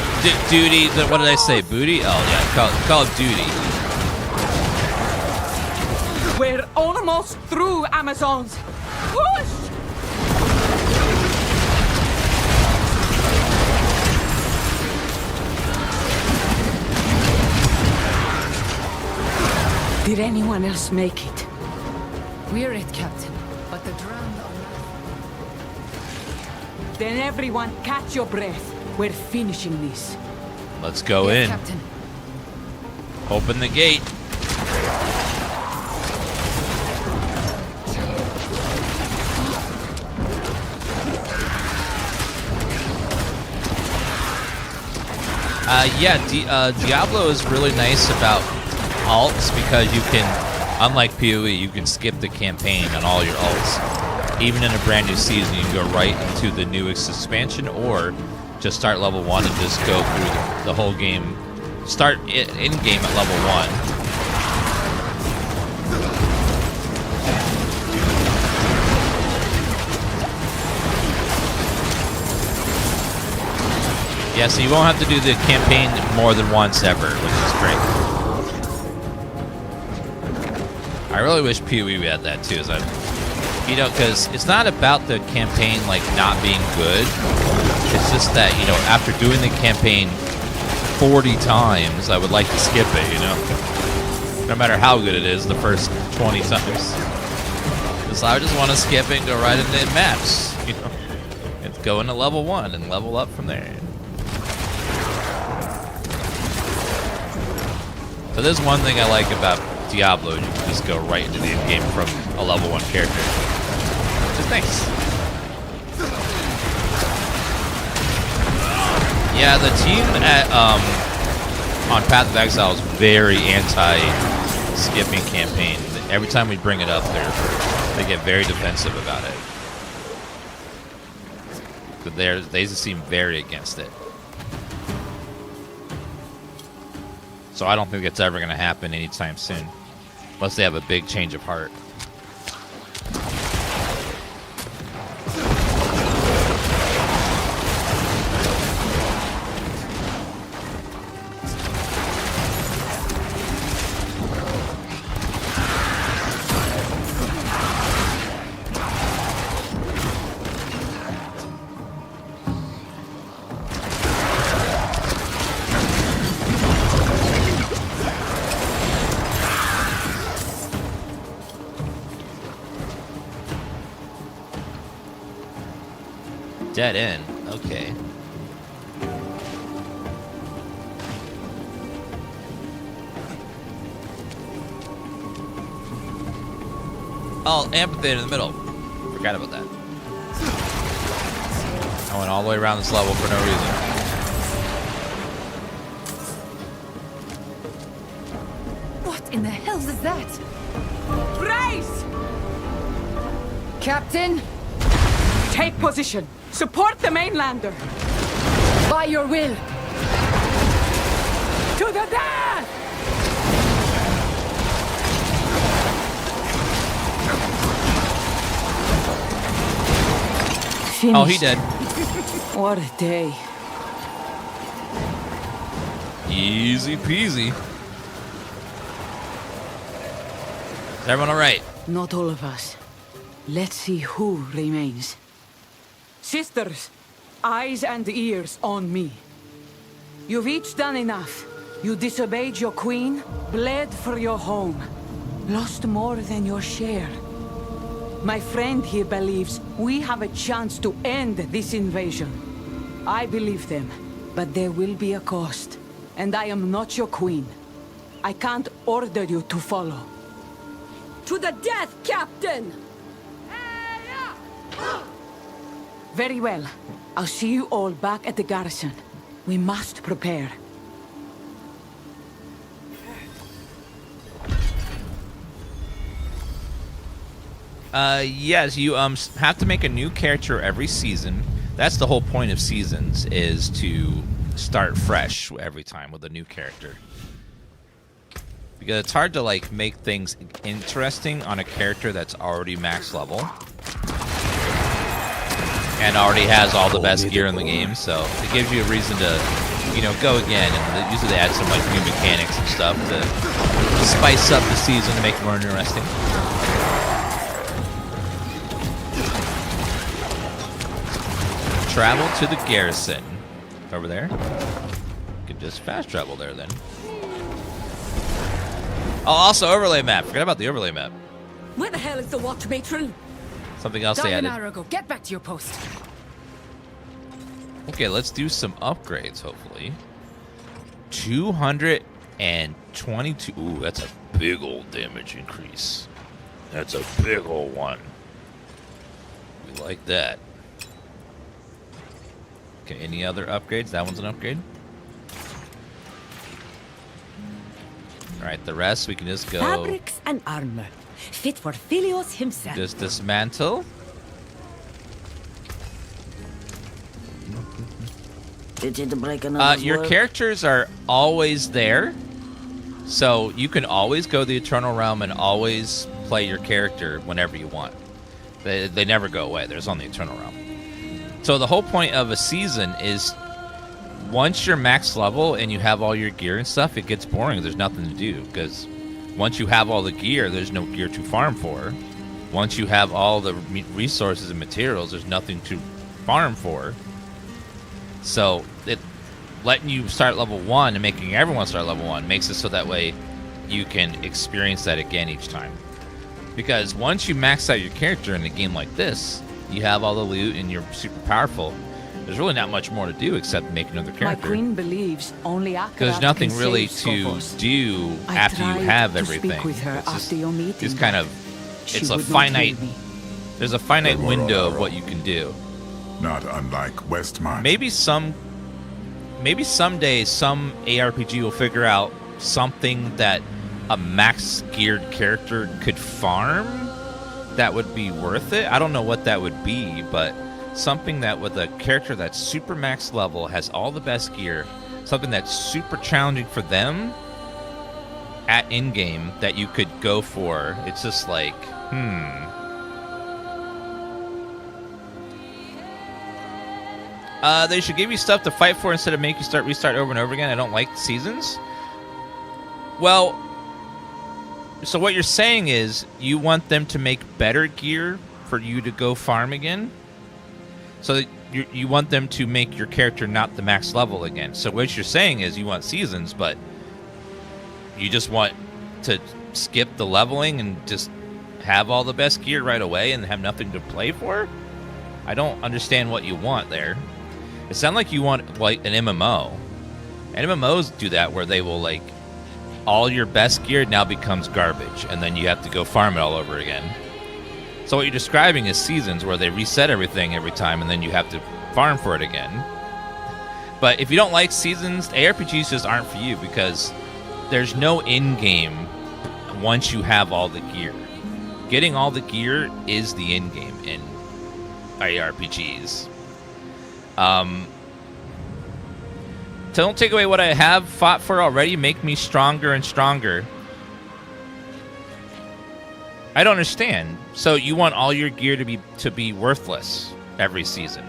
duty, what did I say? Booty? Oh yeah, Call of Duty. We're almost through, Amazons. Push! Did anyone else make it? We're it, Captain. But the drowned are not. Then everyone catch your breath. We're finishing this. Let's go in. Captain. Open the gate. Diablo is really nice about alts because you can, unlike PoE, you can skip the campaign on all your alts. Even in a brand new season, you can go right into the newest expansion or just start level 1 and just go through the whole game. Start in game at level 1. Yeah, so you won't have to do the campaign more than once ever, which is great. I really wish PoE had that too. You know, because it's not about the campaign like not being good. It's just that, you know, after doing the campaign 40 times, I would like to skip it, you know? No matter how good it is the first 20 times. Because I just want to skip it and go right into maps, you know? And go into level 1 and level up from there. So there's one thing I like about Diablo, you can just go right into the endgame from a level 1 character. Which is nice. Yeah, the team at on Path of Exile is very anti-skipping campaign. Every time we bring it up, they get very defensive about it. But they just seem very against it. So I don't think it's ever going to happen anytime soon. Unless they have a big change of heart. Dead end. Okay. Oh, amphitheater in the middle. Forgot about that. I went all the way around this level for no reason. What in the hell is that? Brace! Captain, Take position. Support the mainlander. by your will. To the death! Finished. Oh, he did. What a day. Easy peasy. Is everyone all right? Not all of us. Let's see who remains. Sisters, eyes and ears on me. You've each done enough. You disobeyed your queen, bled for your home, lost more than your share. My friend here believes we have a chance to end this invasion. I believe them, but there will be a cost. And I am not your queen. I can't order you to follow. To the death, Captain! Very well. I'll see you all back at the garrison. We must prepare. Yes, you have to make a new character every season. That's the whole point of seasons, is to start fresh every time with a new character. Because it's hard to like make things interesting on a character that's already max level and already has all the best gear in the game, so it gives you a reason to, you know, go again. And usually they add some like new mechanics and stuff to spice up the season to make it more interesting. Travel to the garrison. Over there. You could just fast travel there then. Oh, also overlay map. Forgot about the overlay map. Where the hell is the watch matron? Something else they added. Arago, get back to your post. Okay, let's do some upgrades, hopefully. 222. Ooh, that's a big old damage increase. That's a big old one. We like that. Okay, any other upgrades? That one's an upgrade. Alright, the rest we can just go... Fabrics and armor. Fit for Philios himself. Just dismantle. Did you break another Your word? characters are always there. So you can always go to the Eternal Realm and always play your character whenever you want. They never go away. There's on the Eternal Realm. So the whole point of a season is once you're max level and you have all your gear and stuff, it gets boring. There's nothing to do because Once you have all the gear, there's no gear to farm for. Once you have all the resources and materials, there's nothing to farm for. So letting you start level 1 and making everyone start level 1 makes it so that way you can experience that again each time. Because once you max out your character in a game like this, you have all the loot and you're super powerful. There's really not much more to do except make another character. My queen believes only Akarat There's nothing can really save to Skovos. do I after you tried have to everything. speak with her It's after your meeting, it's kind of, she it's a would not finite, hear me. there's a finite window of what you can do. Not unlike Westmarch. Maybe someday some ARPG will figure out something that a max geared character could farm that would be worth it. I don't know what that would be, but something that with a character that's super max level, has all the best gear, something that's super challenging for them at in-game that you could go for. It's just like, they should give you stuff to fight for instead of make you restart over and over again. I don't like seasons. Well, so what you're saying is you want them to make better gear for you to go farm again? So that you want them to make your character not the max level again. So what you're saying is you want seasons, but you just want to skip the leveling and just have all the best gear right away and have nothing to play for? I don't understand what you want there. It sounds like you want like an MMO. And MMOs do that where they will like all your best gear now becomes garbage and then you have to go farm it all over again. So what you're describing is seasons where they reset everything every time and then you have to farm for it again. But if you don't like seasons, ARPGs just aren't for you because there's no in-game once you have all the gear. Getting all the gear is the in-game in ARPGs. Don't take away what I have fought for already. Make me stronger and stronger. I don't understand. So you want all your gear to be worthless every season,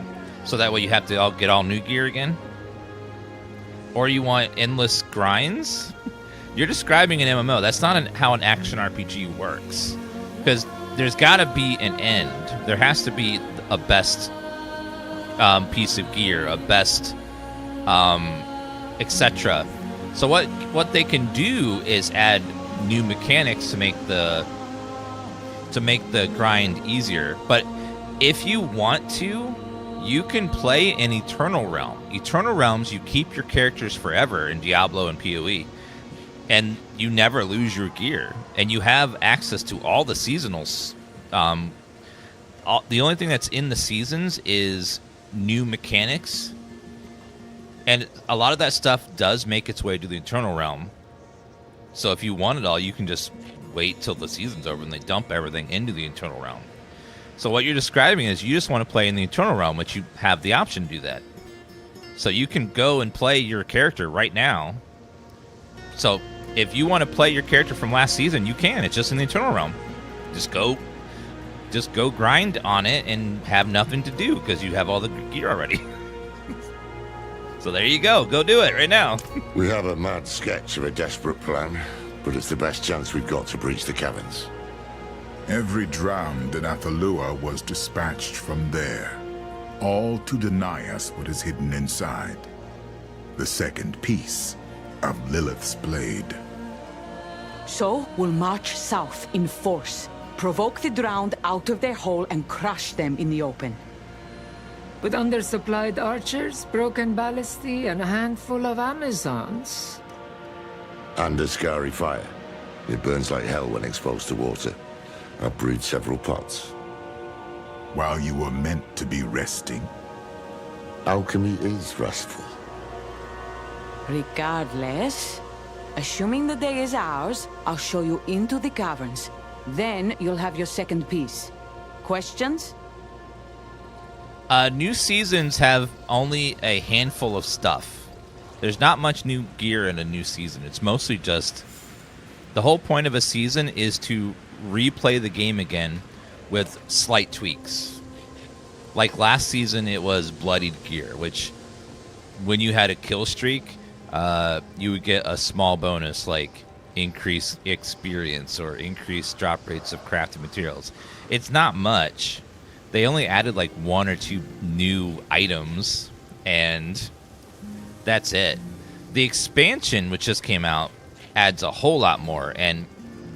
so that way you have to get all new gear again? Or you want endless grinds? You're describing an MMO. That's not how an action RPG works. Because there's got to be an end. There has to be a best piece of gear, a best, etc. So what they can do is add new mechanics to make the grind easier. But if you want to, you can play in Eternal Realm. Eternal Realms, you keep your characters forever in Diablo and PoE, and you never lose your gear, and you have access to all the seasonals. The only thing that's in the seasons is new mechanics, and a lot of that stuff does make its way to the Eternal Realm. So if you want it all, you can just wait till the season's over and they dump everything into the Eternal Realm. So what you're describing is you just want to play in the Eternal Realm, which you have the option to do that. So you can go and play your character right now. So if you want to play your character from last season, you can. It's just in the Eternal Realm. Just go grind on it and have nothing to do because you have all the gear already. So there you go. Go do it right now. We have a mad sketch of a desperate plan, but it's the best chance we've got to breach the caverns. Every drowned in Athalua was dispatched from there, all to deny us what is hidden inside. The second piece of Lilith's blade. So we'll march south in force, provoke the drowned out of their hole and crush them in the open. With undersupplied archers, broken ballistae, and a handful of Amazons. And a scary fire. It burns like hell when exposed to water. I've brewed several pots. While you were meant to be resting. Alchemy is restful. Regardless, assuming the day is ours, I'll show you into the caverns. Then you'll have your second piece. Questions? New seasons have only a handful of stuff. There's not much new gear in a new season. It's mostly just... The whole point of a season is to replay the game again with slight tweaks. Like last season, it was bloodied gear, which when you had a kill streak, you would get a small bonus like increase experience or increase drop rates of crafting materials. It's not much. They only added like 1 or 2 new items, and that's it. The expansion, which just came out, adds a whole lot more, and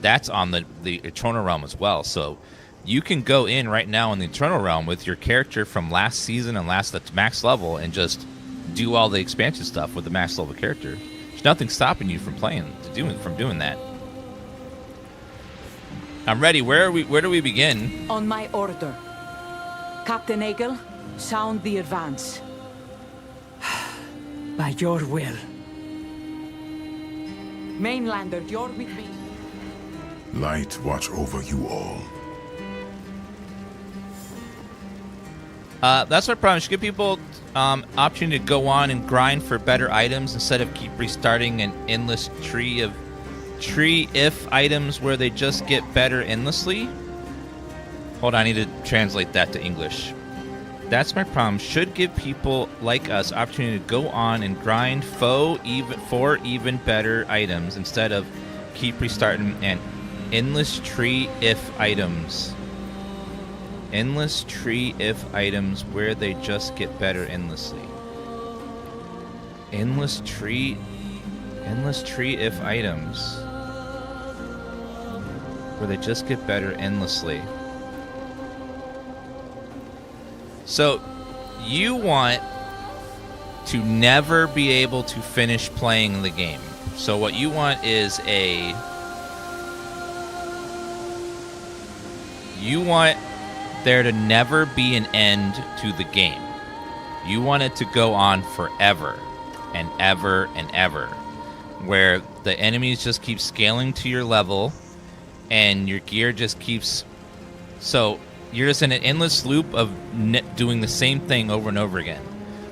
that's on the Eternal Realm as well. So you can go in right now in the Eternal Realm with your character from last season and that's max level and just do all the expansion stuff with the max level character. There's nothing stopping you from doing that. I'm ready. Where do we begin? On my order. Captain Egel, sound the advance. By your will. Mainlander, you're with me. Light watch over you all. That's my problem. You should give people opportunity to go on and grind for better items instead of keep restarting an endless tree if items where they just get better endlessly. Hold on, I need to translate that to English. That's my problem. Should give people like us opportunity to go on and grind for even better items instead of keep restarting an endless tree if items. Endless tree if items where they just get better endlessly. Endless tree if items where they just get better endlessly. So you want to never be able to finish playing the game. So what you want is you want there to never be an end to the game. You want it to go on forever and ever and ever, where the enemies just keep scaling to your level and your gear just keeps... So you're just in an endless loop of doing the same thing over and over again,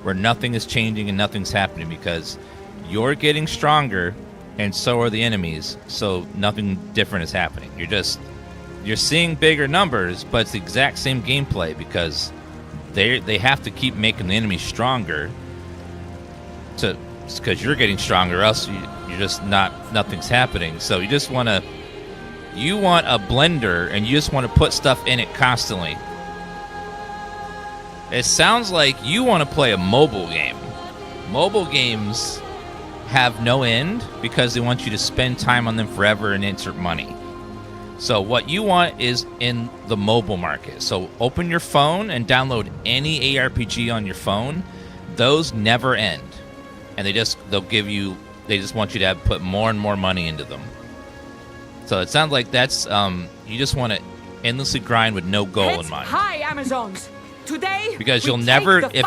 where nothing is changing and nothing's happening because you're getting stronger and so are the enemies, so nothing different is happening. You're seeing bigger numbers, but it's the exact same gameplay because they have to keep making the enemy stronger because you're getting stronger, or else you're just nothing's happening. So you want a blender and you just want to put stuff in it constantly. It sounds like you want to play a mobile game. Mobile games have no end because they want you to spend time on them forever and insert money. So what you want is in the mobile market. So open your phone and download any ARPG on your phone. Those never end. And they just want you to put more and more money into them. So it sounds like that's you just want to endlessly grind with no goal in mind. Hi, Amazons. Today, because you'll never, if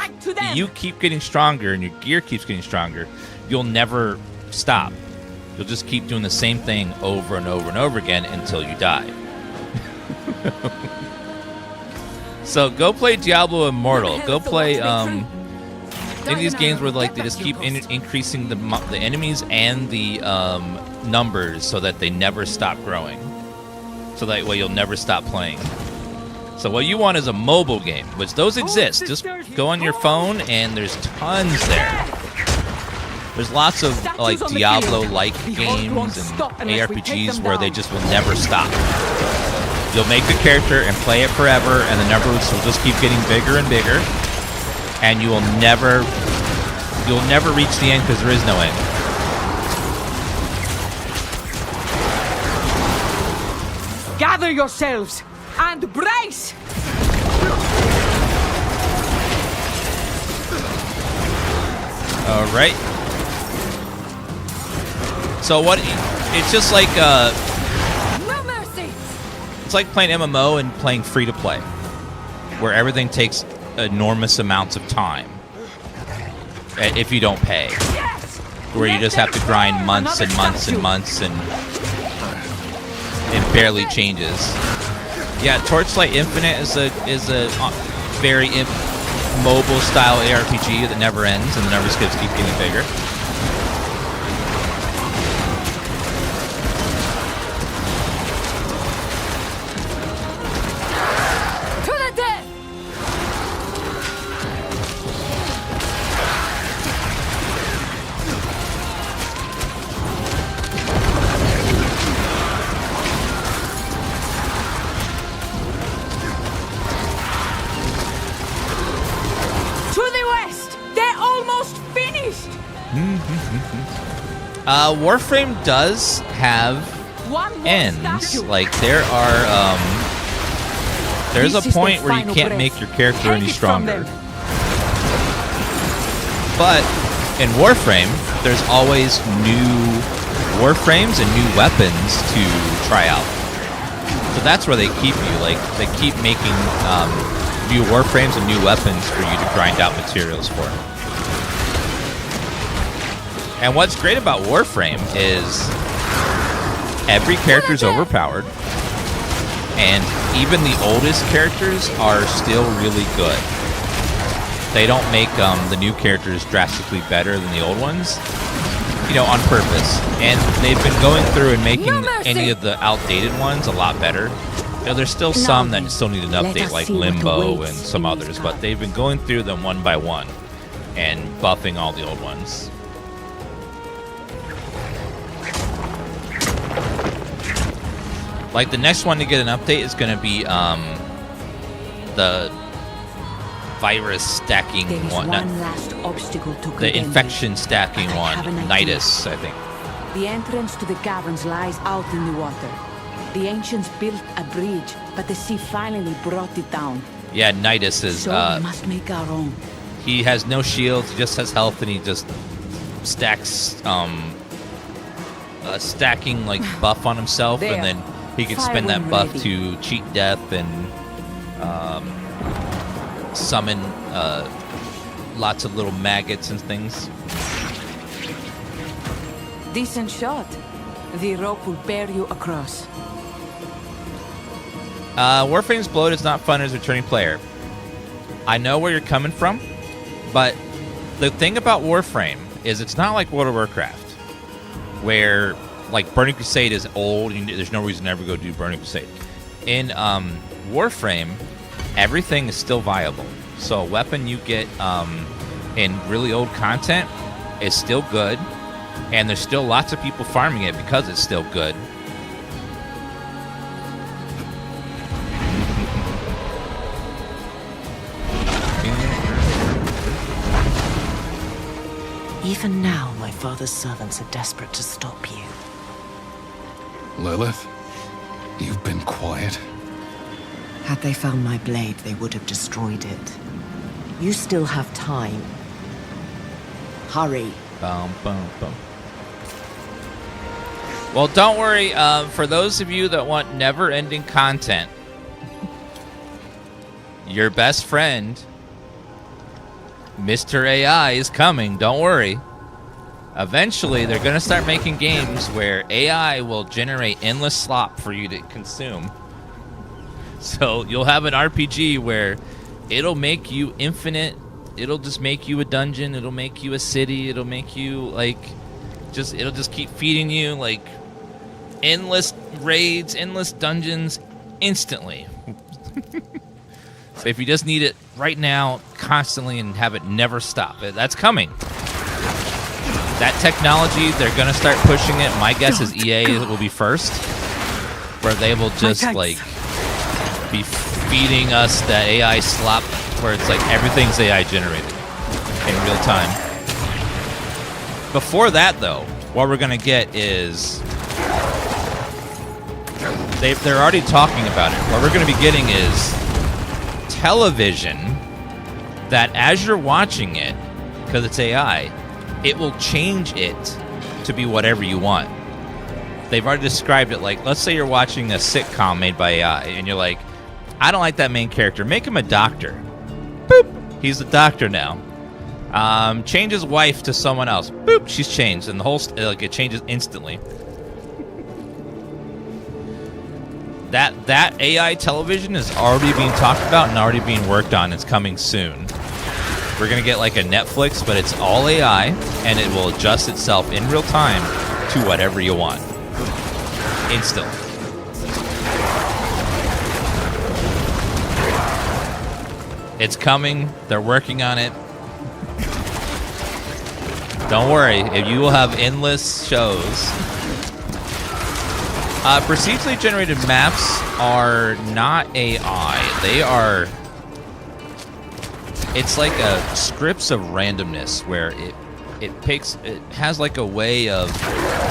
you keep getting stronger and your gear keeps getting stronger, you'll never stop. You'll just keep doing the same thing over and over and over again until you die. So go play Diablo Immortal. Go play any of these games where like they just keep increasing the enemies and the numbers so that they never stop growing. So that way you'll never stop playing. So what you want is a mobile game, which those exist. Just go on your phone and there's tons there. There's lots of like Diablo-like games and ARPGs where they just will never stop. You'll make a character and play it forever, and the numbers will just keep getting bigger and bigger, and you'll never reach the end because there is no end. Gather yourselves and brace! All right. So what? It's just like no mercy. It's like playing MMO and playing free to play, where everything takes enormous amounts of time if you don't pay. Where you just have to grind months and months and months and it barely changes. Yeah, Torchlight Infinite is a very mobile style ARPG that never ends and the numbers keep getting bigger. Warframe does have ends. Like there are there's a point where you can't make your character any stronger. But in Warframe, there's always new Warframes and new weapons to try out. So that's where they keep you. Like they keep making new Warframes and new weapons for you to grind out materials for. And what's great about Warframe is every character is overpowered, and even the oldest characters are still really good. They don't make the new characters drastically better than the old ones, you know, on purpose. And they've been going through and making any of the outdated ones a lot better. You know, there's still some that still need an update, like Limbo and some others, but they've been going through them one by one and buffing all the old ones. Like the next one to get an update is going to be the virus stacking one, the infection stacking one, Nidus, I think. The entrance to the caverns lies out in the water. The ancients built a bridge, but the sea finally brought it down. Yeah, Nidus is. So we must make our own. He has no shield. He just has health, and he just stacks stacking like buff on himself, and then he can spend that buff to cheat death and summon lots of little maggots and things. Decent shot. The rope will bear you across. Warframe's bloat is not fun as a returning player. I know where you're coming from, but the thing about Warframe is it's not like World of Warcraft, where like Burning Crusade is old and there's no reason to ever go do Burning Crusade. In Warframe, everything is still viable. So a weapon you get in really old content is still good, and there's still lots of people farming it because it's still good. Even now, my father's servants are desperate to stop you. Lilith, you've been quiet. Had they found my blade, they would have destroyed it. You still have time. Hurry. Bum, bum, bum. Well, don't worry. For those of you that want never-ending content, your best friend, Mr. AI, is coming. Don't worry. Eventually, they're going to start making games where AI will generate endless slop for you to consume. So you'll have an RPG where it'll make you infinite. It'll just make you a dungeon. It'll make you a city. It'll make you like it'll just keep feeding you like endless raids, endless dungeons instantly. So if you just need it right now, constantly, and have it never stop, that's coming. That technology, they're going to start pushing it. My guess is EA will be first, where they will just like be feeding us that AI slop, where it's like everything's AI generated in real time. Before that, though, what we're going to get is they're already talking about it. What we're going to be getting is television that as you're watching it, because it's AI, it will change it to be whatever you want. They've already described it like, let's say you're watching a sitcom made by AI, and you're like, I don't like that main character. Make him a doctor. Boop. He's a doctor now. Change his wife to someone else. Boop. She's changed, and the whole it changes instantly. That AI television is already being talked about and already being worked on. It's coming soon. We're going to get like a Netflix, but it's all AI, and it will adjust itself in real time to whatever you want. Instantly. It's coming. They're working on it. Don't worry. You will have endless shows. Procedurally generated maps are not AI. They are... It's like a scripts of randomness where it has like a way of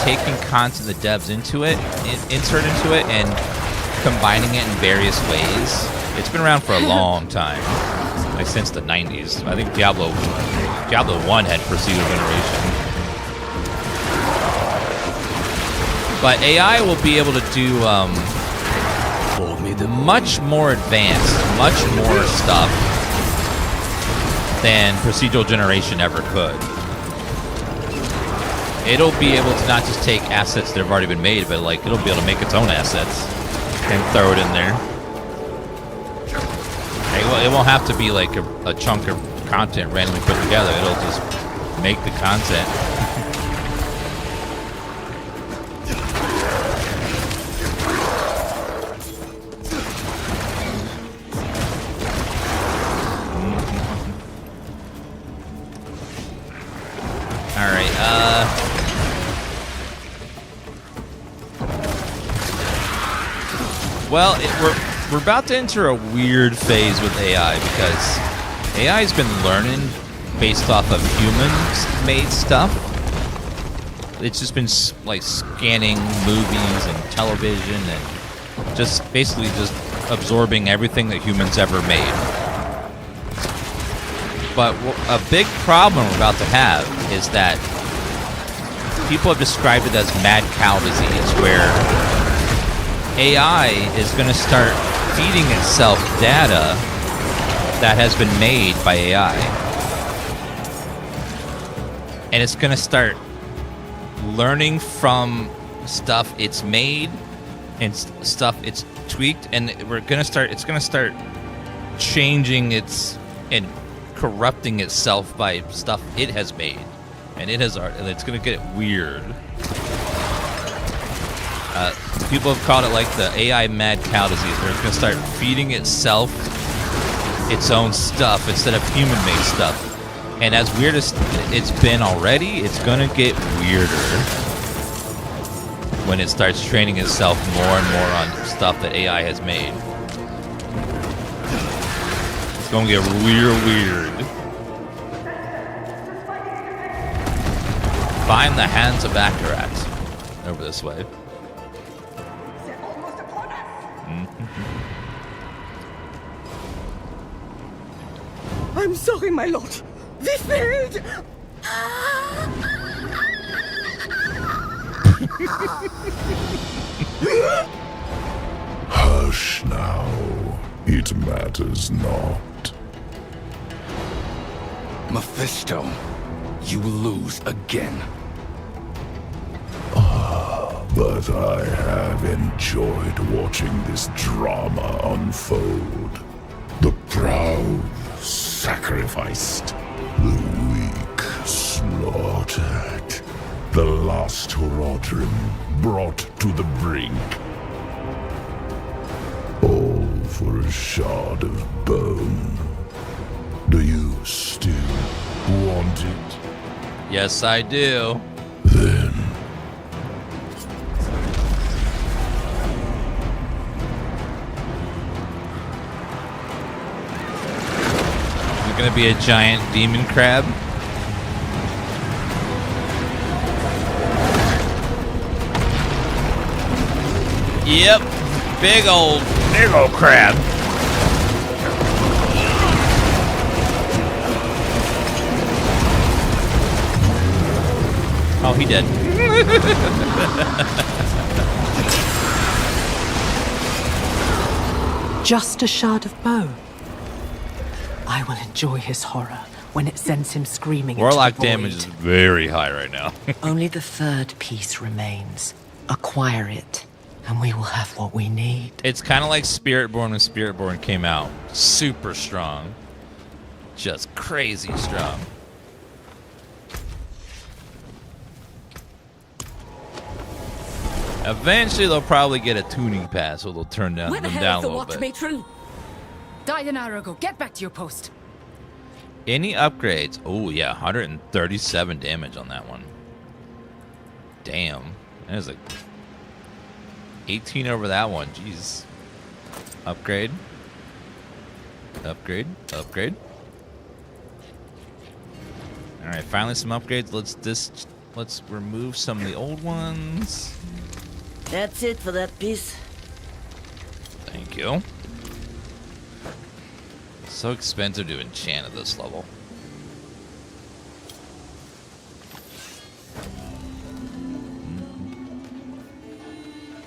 taking content the devs insert into it and combining it in various ways. It's been around for a long time, like since the 90s. I think Diablo 1 had procedural generation. But AI will be able to do much more advanced, much more stuff than procedural generation ever could. It'll be able to not just take assets that have already been made, but like it'll be able to make its own assets and throw it in there. It won't have to be like a chunk of content randomly put together. It'll just make the content. All right. Well, we're about to enter a weird phase with AI because AI's been learning based off of humans-made stuff. It's just been like scanning movies and television and just basically just absorbing everything that humans ever made. But a big problem we're about to have is that people have described it as mad cow disease, where AI is going to start feeding itself data that has been made by AI. And it's going to start learning from stuff it's made and stuff it's tweaked, and it's going to start changing its and corrupting itself by stuff it has made. And it's going to get weird. People have called it like the AI mad cow disease, where it's going to start feeding itself its own stuff instead of human-made stuff. And as weird as it's been already, it's going to get weirder when it starts training itself more and more on stuff that AI has made. It's going to get real weird. Find the hands of Akarat. Over this way. I'm sorry, my lord. We failed. Hush now. It matters not. Mephisto, you lose again. But I have enjoyed watching this drama unfold. The proud sacrificed, the weak slaughtered, the lost Horodrim brought to the brink. All for a shard of bone. Do you still want it? Yes, I do. Then gonna be a giant demon crab. Yep, big old crab. Oh, he dead. Just a shard of bone. I will enjoy his horror when it sends him screaming Warlock into the damage void. is very high right now. Only the third piece remains. Acquire it, and we will have what we need. It's kind of like Spiritborn when Spiritborn came out. Super strong. Just crazy strong. Eventually, they'll probably get a tuning pass, so they'll turn them down a little bit. Matron? Died an hour ago. Get back to your post. Any upgrades? Oh, yeah, 137 damage on that one. Damn. That is like 18 over that one. Jeez. Upgrade. Upgrade. Upgrade. All right, finally some upgrades. Let's remove some of the old ones. That's it for that piece. Thank you. So expensive to enchant at this level.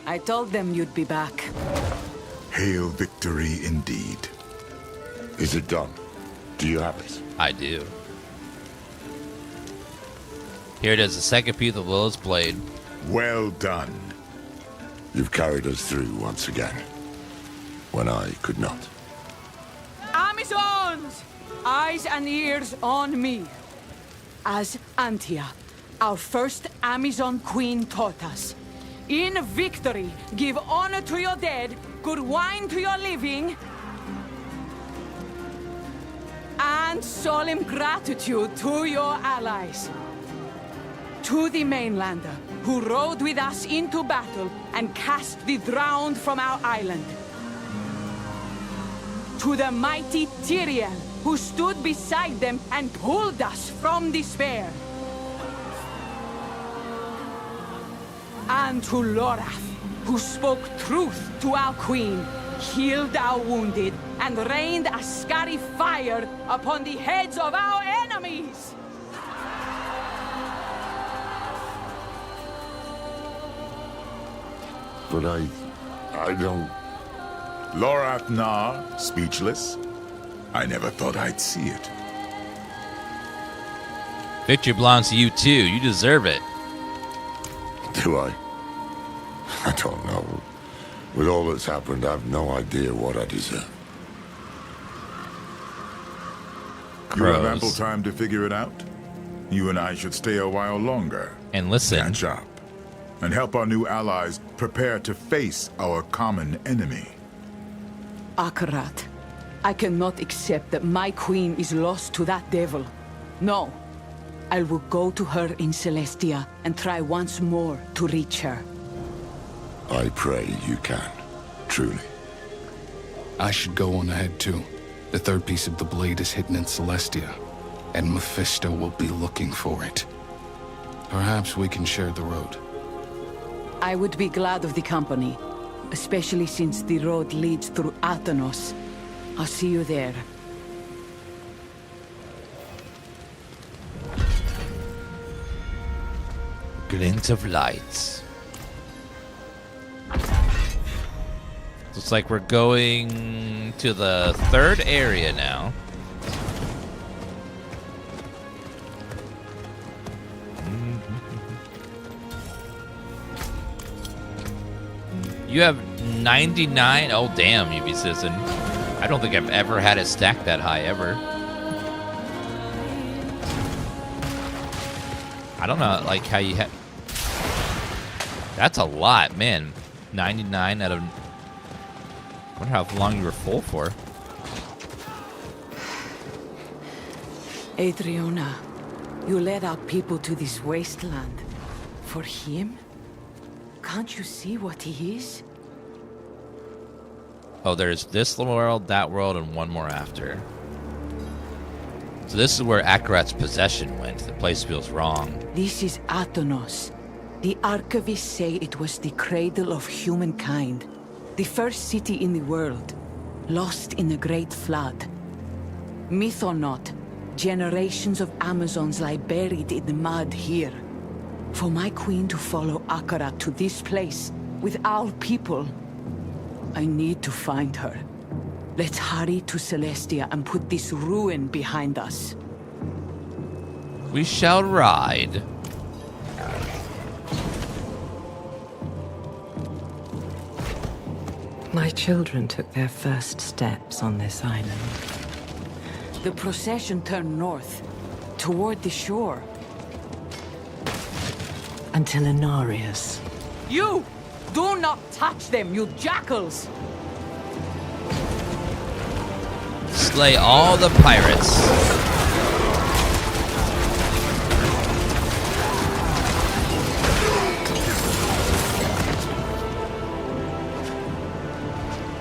I told them you'd be back. Hail victory indeed. Is it done? Do you have it? I do. Here it is, the second piece of Lilith's blade. Well done. You've carried us through once again, when I could not. Amazons! Eyes and ears on me. As Antia, our first Amazon queen taught us. In victory, give honor to your dead, good wine to your living, and solemn gratitude to your allies. To the mainlander, who rode with us into battle and cast the drowned from our island. To the mighty Tyrael, who stood beside them and pulled us from despair. And to Lorath, who spoke truth to our queen, healed our wounded, and rained a scary fire upon the heads of our enemies! But I don't... Lorath Nah, speechless? I never thought I'd see it. Victory belongs to you too. You deserve it. Do I? I don't know. With all that's happened, I've no idea what I deserve. You have ample time to figure it out. You and I should stay a while longer. And listen. Catch up. And help our new allies prepare to face our common enemy. Akarat, I cannot accept that my queen is lost to that devil. No. I will go to her in Celestia and try once more to reach her. I pray you can. Truly. I should go on ahead too. The third piece of the blade is hidden in Celestia, and Mephisto will be looking for it. Perhaps we can share the road. I would be glad of the company, especially since the road leads through Athanos. I'll see you there. Glint of lights. Looks like we're going to the third area now. You have 99. Oh, damn, UV Citizen. I don't think I've ever had it stacked that high, ever. I don't know, like, how you have... That's a lot, man. 99 out of... I wonder how long you were full for. Adriana, you led our people to this wasteland. For him? Can't you see what he is? Oh, there's this world, that world, and one more after. So this is where Akarat's possession went. The place feels wrong. This is Athanos. The archivists say it was the cradle of humankind. The first city in the world, lost in the Great Flood. Myth or not, generations of Amazons lie buried in the mud here. For my queen to follow Akarat to this place, with our people, I need to find her. Let's hurry to Celestia and put this ruin behind us. We shall ride. My children took their first steps on this island. The procession turned north, toward the shore. Until Inarius. You! Do not touch them, you jackals! Slay all the pirates.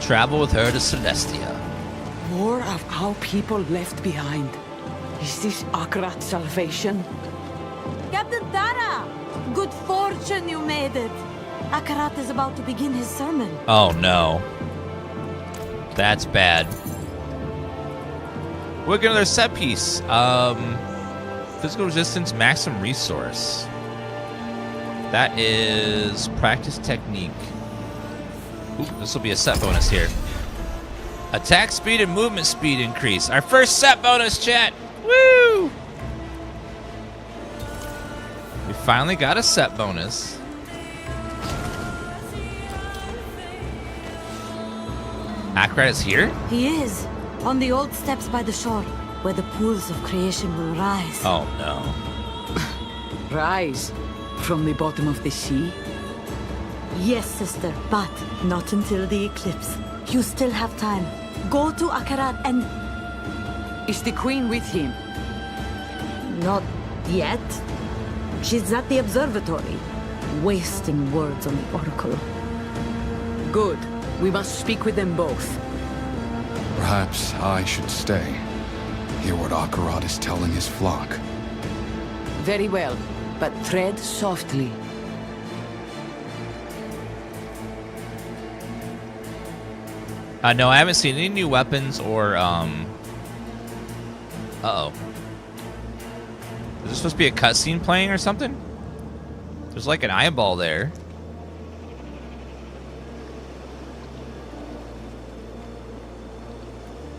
Travel with her to Celestia. More of our people left behind. Is this Akarat's salvation? Captain Tara! Good fortune you made it. Akarat is about to begin his sermon. Oh no. That's bad. We'll get another set piece. Physical resistance, maximum resource. That is practice technique. Ooh, this will be a set bonus here. Attack speed and movement speed increase. Our first set bonus, chat. Woo! We finally got a set bonus. Akarat is here? He is. On the old steps by the shore, where the pools of creation will rise. Oh no. Rise? From the bottom of the sea? Yes, sister, but not until the eclipse. You still have time. Go to Akarat and... Is the queen with him? Not yet. She's at the Observatory, wasting words on the Oracle. Good. We must speak with them both. Perhaps I should stay. Hear what Akarat is telling his flock. Very well, but tread softly. No, I haven't seen any new weapons or, Uh-oh. Is there supposed to be a cutscene playing or something? There's like an eyeball there.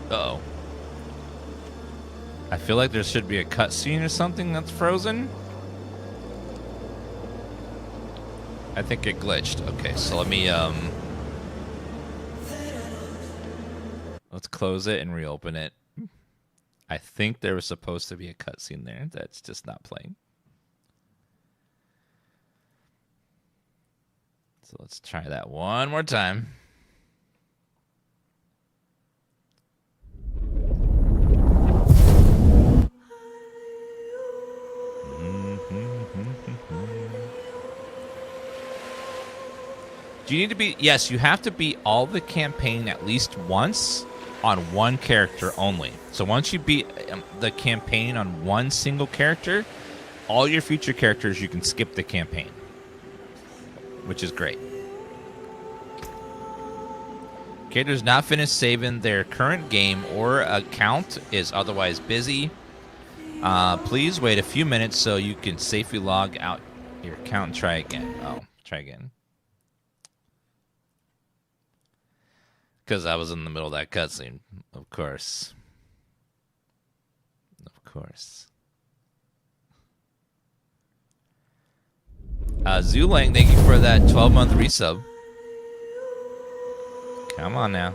Uh-oh. I feel like there should be a cutscene or something that's frozen. I think it glitched. Okay, so let me, let's close it and reopen it. I think there was supposed to be a cutscene there that's just not playing. So let's try that one more time. Do you need to be... Yes, you have to beat all the campaign at least once on one character only. So once you beat the campaign on one single character, all your future characters, you can skip the campaign, which is great. Characters not finished saving their current game or account is otherwise busy. Please wait a few minutes so you can safely log out your account and try again. Oh, try again. Because I was in the middle of that cutscene, of course. Of course. Zulang, thank you for that 12-month resub. Come on now.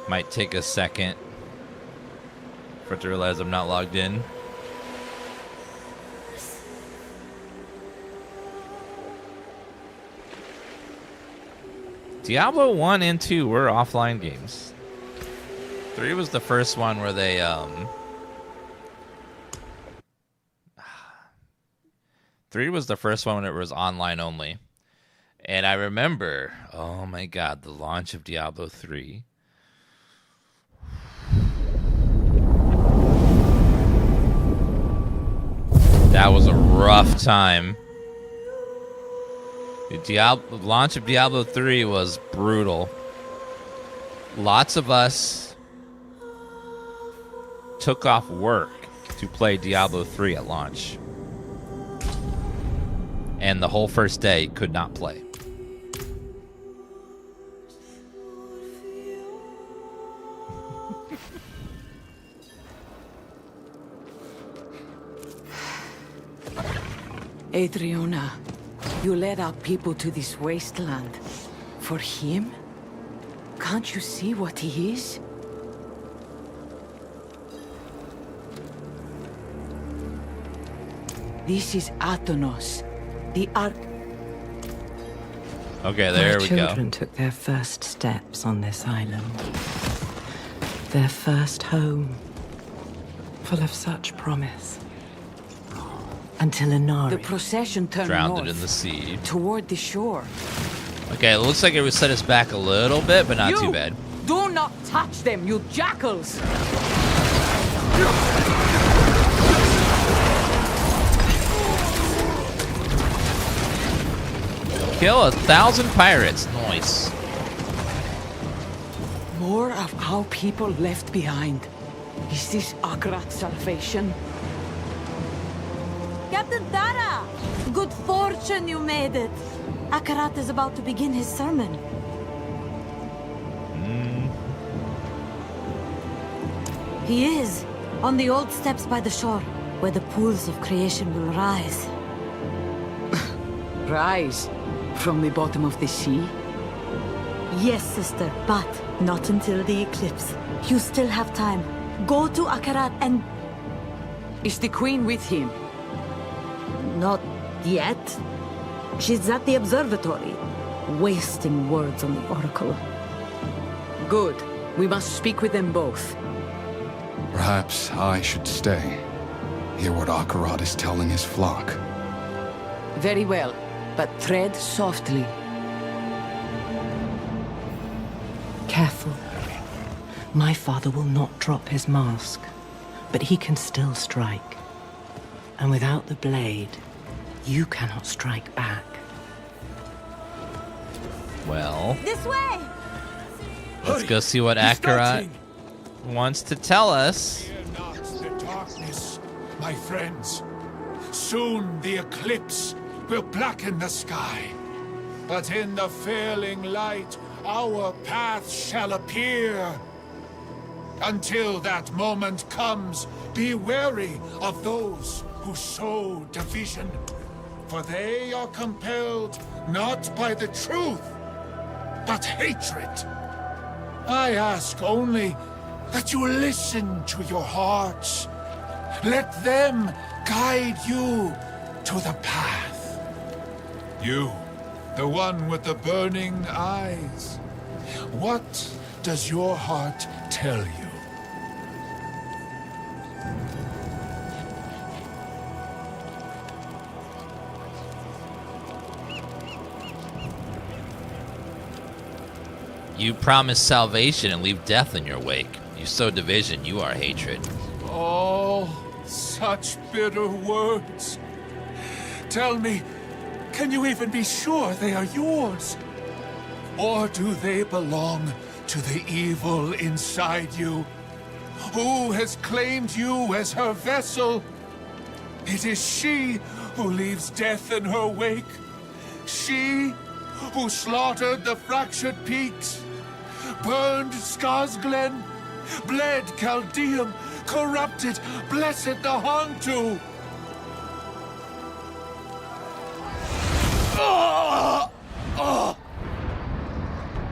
Might take a second for it to realize I'm not logged in. Diablo 1 and 2 were offline games. 3 was the first one where they, 3 was the first one when it was online only. And I remember, oh my god, the launch of Diablo 3. That was a rough time. The launch of Diablo 3 was brutal. Lots of us took off work to play Diablo 3 at launch. And the whole first day could not play. Adriana, you led our people to this wasteland. For him? Can't you see what he is? This is Athenos, the Ark. Okay, there we go. My children took their first steps on this island. Their first home, full of such promise. Until Inarius. The procession turned drowned north, it in the sea. Toward the shore. Okay, it looks like it would set us back a little bit, but not You too bad. Do not touch them, you jackals! Kill 1,000 pirates. Nice. More of our people left behind. Is this Akarat's salvation? Captain Tara! Good fortune you made it. Akarat is about to begin his sermon. He is, on the old steps by the shore, where the pools of creation will rise. Rise? From the bottom of the sea? Yes, sister, but not until the eclipse. You still have time. Go to Akarat and... Is the queen with him? Not yet. She's at the Observatory, wasting words on the Oracle. Good. We must speak with them both. Perhaps I should stay. Hear what Akarat is telling his flock. Very well, but tread softly. Careful. My father will not drop his mask, but he can still strike. And without the blade, you cannot strike back. Well, This way! let's go see what Akarat wants to tell us. Fear not the darkness, my friends. Soon the eclipse will blacken the sky. But in the failing light, our path shall appear. Until that moment comes, be wary of those who sow division. For they are compelled not by the truth, but hatred. I ask only that you listen to your hearts. Let them guide you to the path. You, the one with the burning eyes. What does your heart tell you? You promise salvation and leave death in your wake. You sow division, you are hatred. Oh, such bitter words. Tell me, can you even be sure they are yours? Or do they belong to the evil inside you? Who has claimed you as her vessel? It is she who leaves death in her wake. She who slaughtered the fractured peaks, burned Skarsglen, bled Chaldeum, corrupted Blessed the Hantu.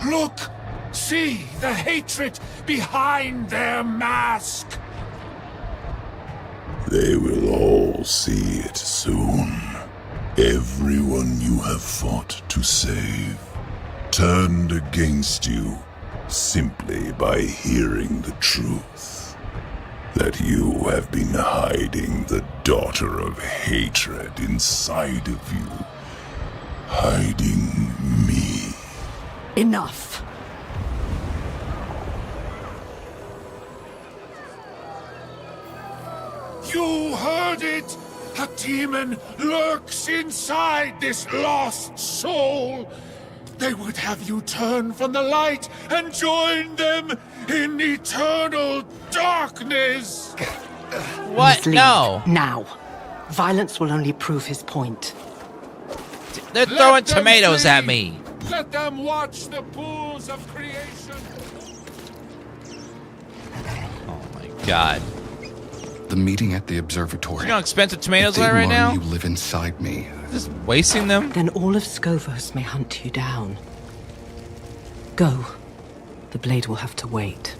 Look! See the hatred behind their mask! They will all see it soon. Everyone you have fought to save turned against you simply by hearing the truth. That you have been hiding the daughter of hatred inside of you. Hiding me. Enough. You heard it! A demon lurks inside this lost soul! They would have you turn from the light and join them in eternal darkness! What? Must leave. No. Now. Violence will only prove his point. They're throwing tomatoes at me. Let them watch the pools of creation! Oh my god. The meeting at the observatory. You know how expensive tomatoes If they are right learn now? You live inside me. Just wasting them? Then all of Skovos may hunt you down. Go. The blade will have to wait.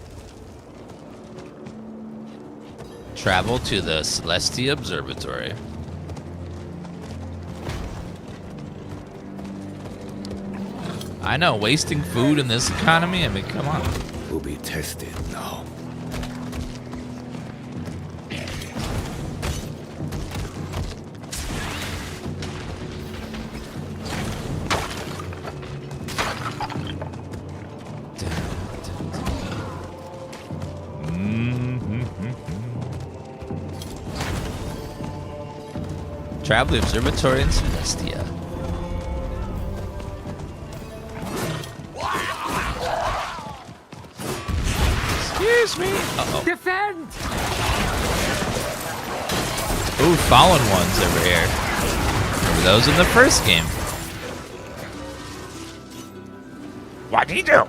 Travel to the Celestia Observatory. I know, wasting food in this economy? I mean, come on. Will be tested now. Travel the Observatory in Celestia. Excuse me. Uh-oh. Defend! Ooh, fallen ones over here. Remember those in the first game. What'd he do?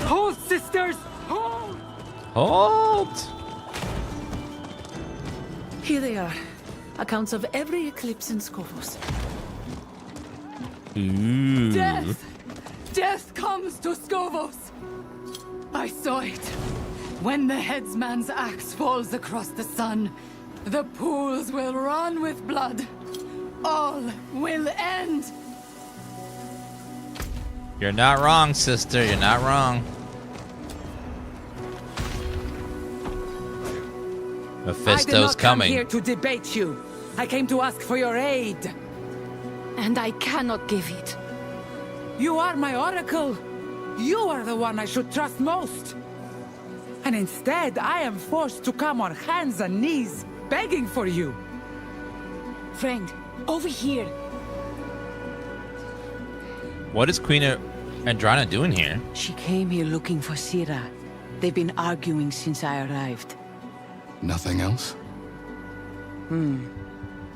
Hold, sisters! Hold! Hold! Here they are. Accounts of every eclipse in Skovos. Ooh. Death! Death comes to Skovos! I saw it. When the headsman's axe falls across the sun, the pools will run with blood. All will end. You're not wrong, sister. You're not wrong. Mephisto's coming. I did not come here to debate you. I came to ask for your aid. And I cannot give it. You are my oracle. You are the one I should trust most. And instead, I am forced to come on hands and knees, begging for you. Friend, over here. What is Queen Andrana doing here? She came here looking for Sira. They've been arguing since I arrived. Nothing else?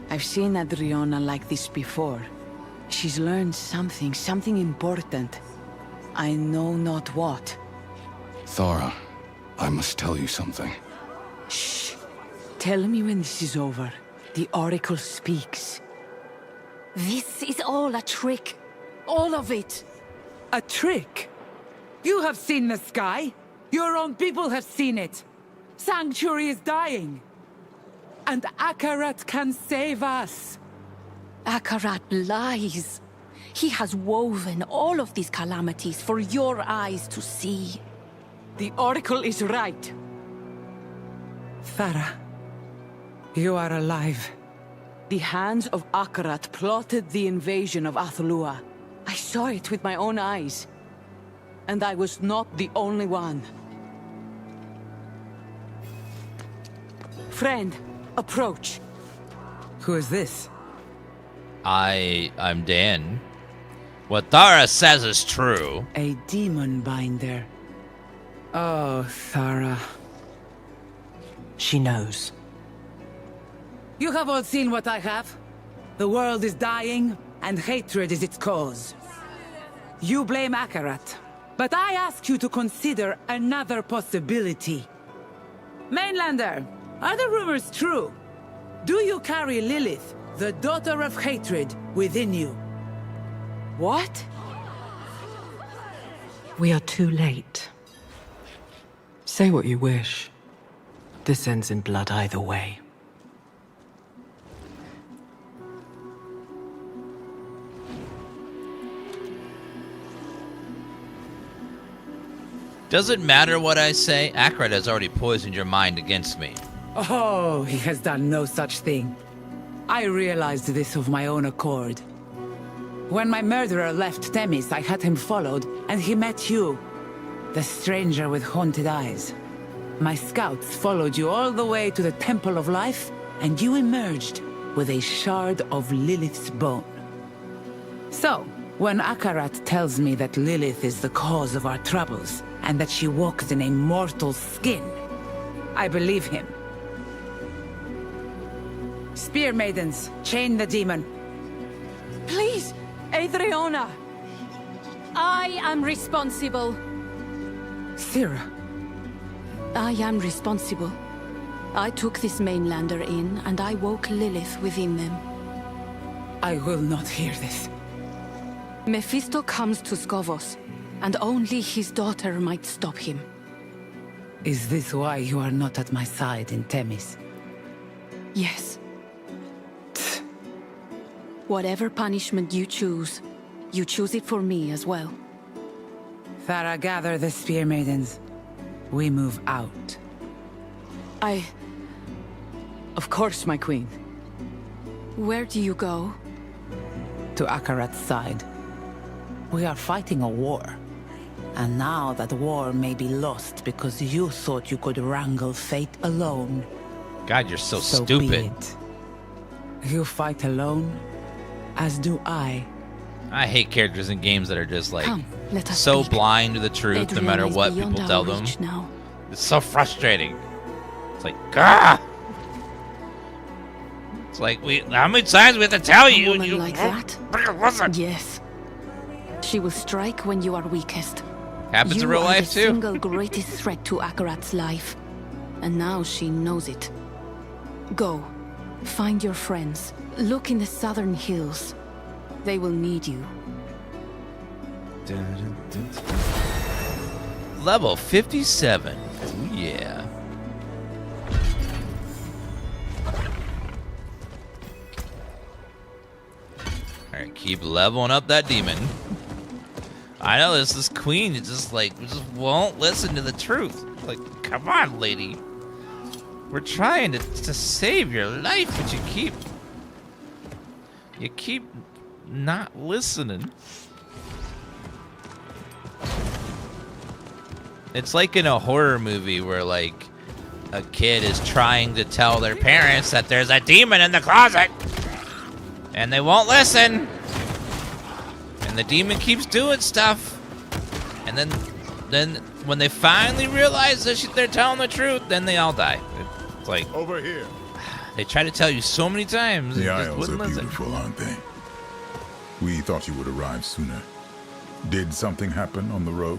I've seen Adriana like this before. She's learned something important. I know not what. Thara, I must tell you something. Shh. Tell me when this is over. The Oracle speaks. This is all a trick. All of it. A trick? You have seen the sky. Your own people have seen it. Sanctuary is dying. And Akarat can save us. Akarat lies. He has woven all of these calamities for your eyes to see. The Oracle is right. Thara, you are alive. The hands of Akarat plotted the invasion of Athalua. I saw it with my own eyes. And I was not the only one. Friend, approach. Who is this? I'm Dan. What Thara says is true. A demon binder. Oh, Thara. She knows. You have all seen what I have. The world is dying, and hatred is its cause. You blame Akarat, but I ask you to consider another possibility. Mainlander, are the rumors true? Do you carry Lilith, the daughter of hatred, within you? What? We are too late. Say what you wish. This ends in blood either way. Doesn't matter what I say, Akarat has already poisoned your mind against me. Oh, he has done no such thing. I realized this of my own accord. When my murderer left Themis, I had him followed, and he met you. The stranger with haunted eyes. My scouts followed you all the way to the Temple of Life, and you emerged with a shard of Lilith's bone. So, when Akarat tells me that Lilith is the cause of our troubles, and that she walks in a mortal skin, I believe him. Spear Maidens, chain the demon. Please, Adriana! I am responsible. Sira. I am responsible. I took this mainlander in, and I woke Lilith within them. I will not hear this. Mephisto comes to Skovos, and only his daughter might stop him. Is this why you are not at my side in Themis? Yes. Whatever punishment you choose it for me as well. Thara, gather the Spear Maidens. We move out. Of course, my queen. Where do you go? to Akarat's side. We are fighting a war. And now that war may be lost because you thought you could wrangle fate alone. God, you're so Be stupid. it. You fight alone, as do I. I hate characters in games that are just like Come, let us so speak. blind to the truth, Adrian no matter is what beyond people our tell them. reach now. It's so frustrating. It's like, ah! It's like, how many times we have to tell you? A woman you like that? Listen. Yes. She will strike when you are weakest. Happens in You real are life, the too. single greatest threat to Akarat's life. And now she knows it. Go. Find your friends. Look in the southern hills. They will need you. Level 57. Ooh, yeah. Alright, keep leveling up that demon. I know this queen is just won't listen to the truth. Like, come on, lady. We're trying to save your life, but you keep not listening. It's like in a horror movie where like a kid is trying to tell their parents that there's a demon in the closet and they won't listen. And the demon keeps doing stuff. And then when they finally realize that they're telling the truth, then they all die. It's like, over here. They try to tell you so many times. The and just Isles wouldn't are listen. beautiful, aren't they? We thought you would arrive sooner. Did something happen on the road?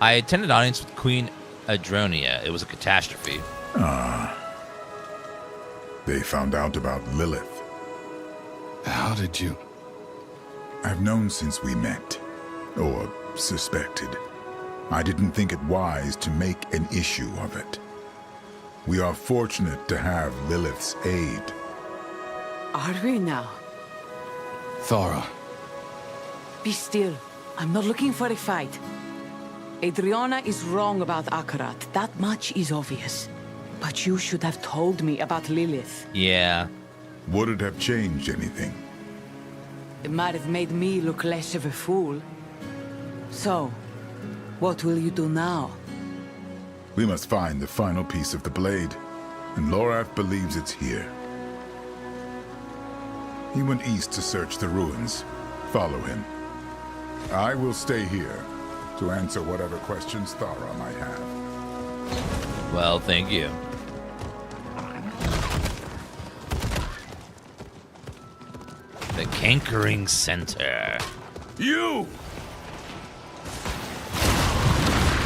I attended audience with Queen Adronia. It was a catastrophe. Ah. They found out about Lilith. How did you? I've known since we met. Or suspected. I didn't think it wise to make an issue of it. We are fortunate to have Lilith's aid. Are we now? Thara. Be still. I'm not looking for a fight. Adriana is wrong about Akarat. That much is obvious. But you should have told me about Lilith. Yeah. Would it have changed anything? It might have made me look less of a fool. So, what will you do now? We must find the final piece of the blade, and Lorath believes it's here. He went east to search the ruins. Follow him. I will stay here to answer whatever questions Thara might have. Well, thank you. The Cankering Center. You!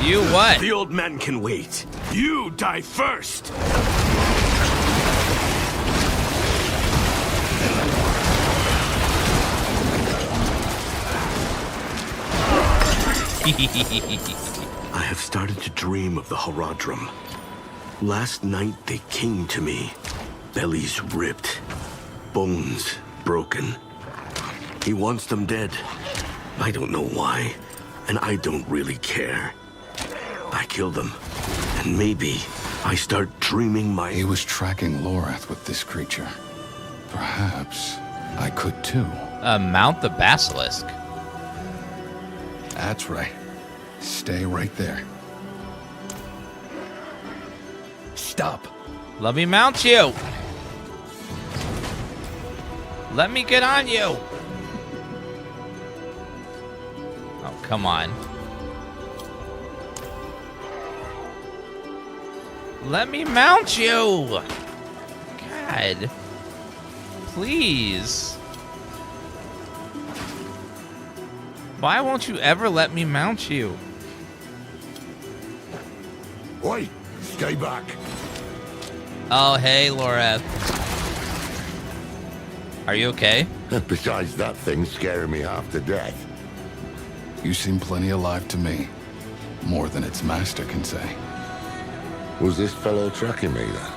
You what? The old man can wait. You die first! I have started to dream of the Horadrim. Last night they came to me. Bellies ripped. Bones broken. He wants them dead. I don't know why, and I don't really care. I kill them, and maybe I start dreaming my... He was tracking Lorath with this creature. Perhaps I could too. Mount the Basilisk. That's right. Stay right there. Stop. Let me mount you. Let me get on you. Oh, come on. Let me mount you. God. Please. Why won't you ever let me mount you? Oi, stay back. Oh, hey, Lorath. Are you okay? Besides that thing scaring me half to death. You seem plenty alive to me. More than its master can say. Was this fellow tracking me then?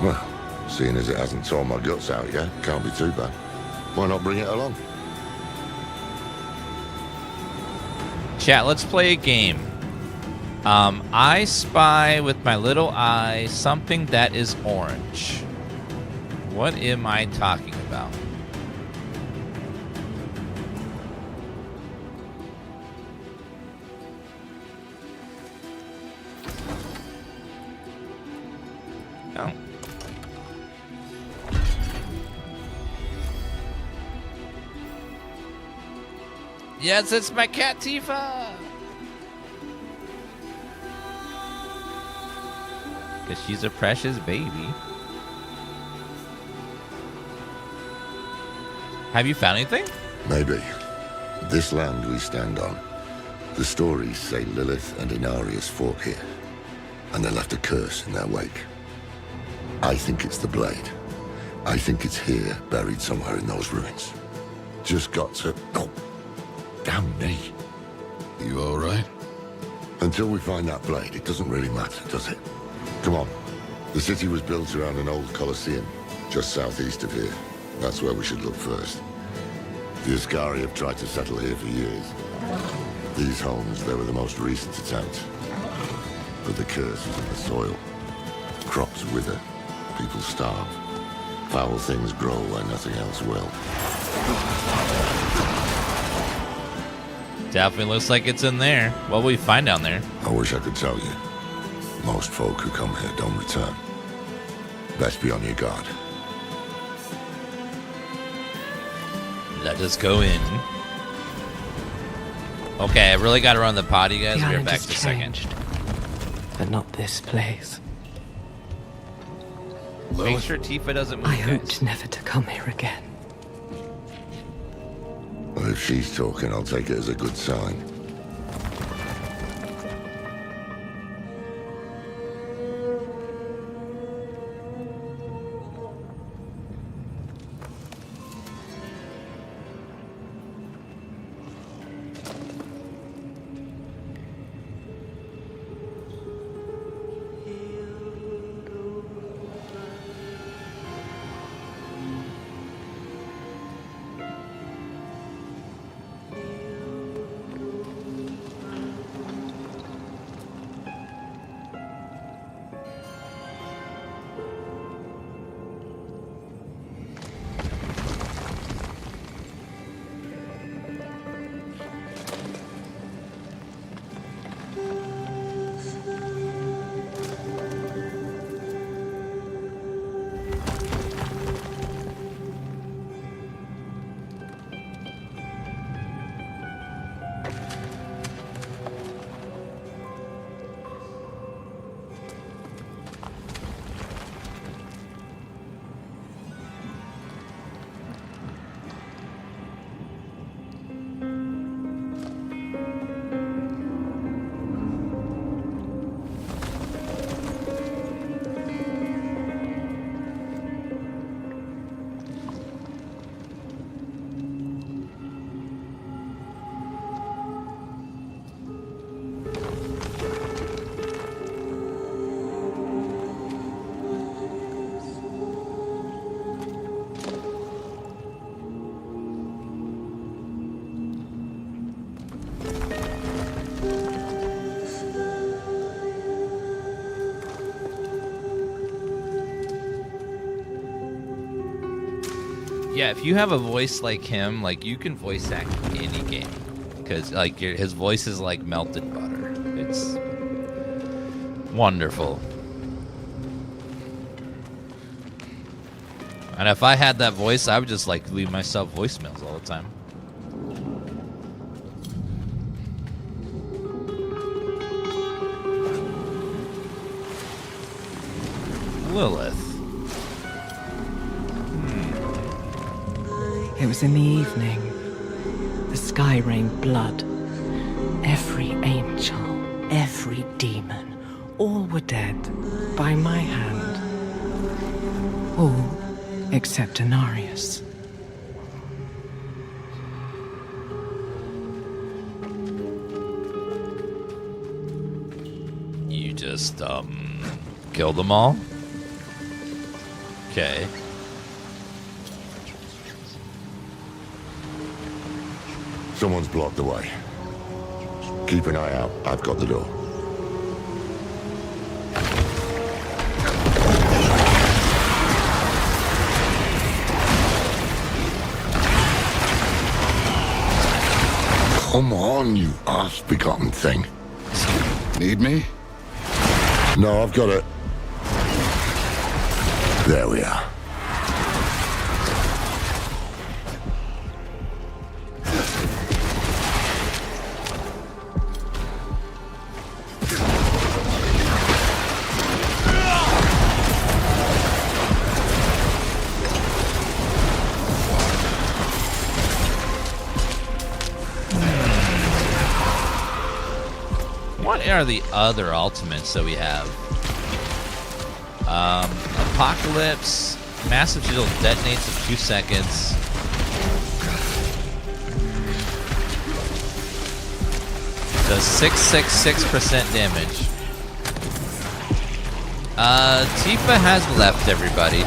Well, seeing as it hasn't torn my guts out yet, can't be too bad. Why not bring it along? Chat, let's play a game. I spy with my little eye something that is orange. What am I talking about? Oh. Yes, it's my cat Tifa. Because she's a precious baby. Have you found anything? Maybe. This land we stand on. The stories say Lilith and Inarius fought here, and they left a curse in their wake. I think it's the blade. I think it's here, buried somewhere in those ruins. Just got to... Oh, damn me. You all right? Until we find that blade, it doesn't really matter, does it? Come on. The city was built around an old Colosseum, just southeast of here. That's where we should look first. The Ascari have tried to settle here for years. These homes, they were the most recent attempt. But the curse is in the soil. Crops wither, people starve. Foul things grow where nothing else will. Definitely looks like it's in there. What will we find down there? I wish I could tell you. Most folk who come here don't return. Best be on your guard. Let us go in. Okay, I really got to run the potty, guys. We'll be back in a second. But not this place. Make sure Tifa doesn't move. I hoped never to come here again. Well, if she's talking, I'll take it as a good sign. Yeah, if you have a voice like him, like you can voice act any game, because like his voice is like melted butter. It's wonderful. And if I had that voice, I would just like leave myself voicemails all the time. Lilith. It was in the evening. The sky rained blood. Every angel, every demon, all were dead by my hand. All except Inarius. You just, kill them all? Okay. Someone's blocked the way. Keep an eye out. I've got the door. Come on, you ass-begotten thing. Need me? No, I've got it. There we are. What are the other ultimates that we have? Apocalypse, massive shield detonates in 2 seconds. Does 666% damage. Tifa has left everybody.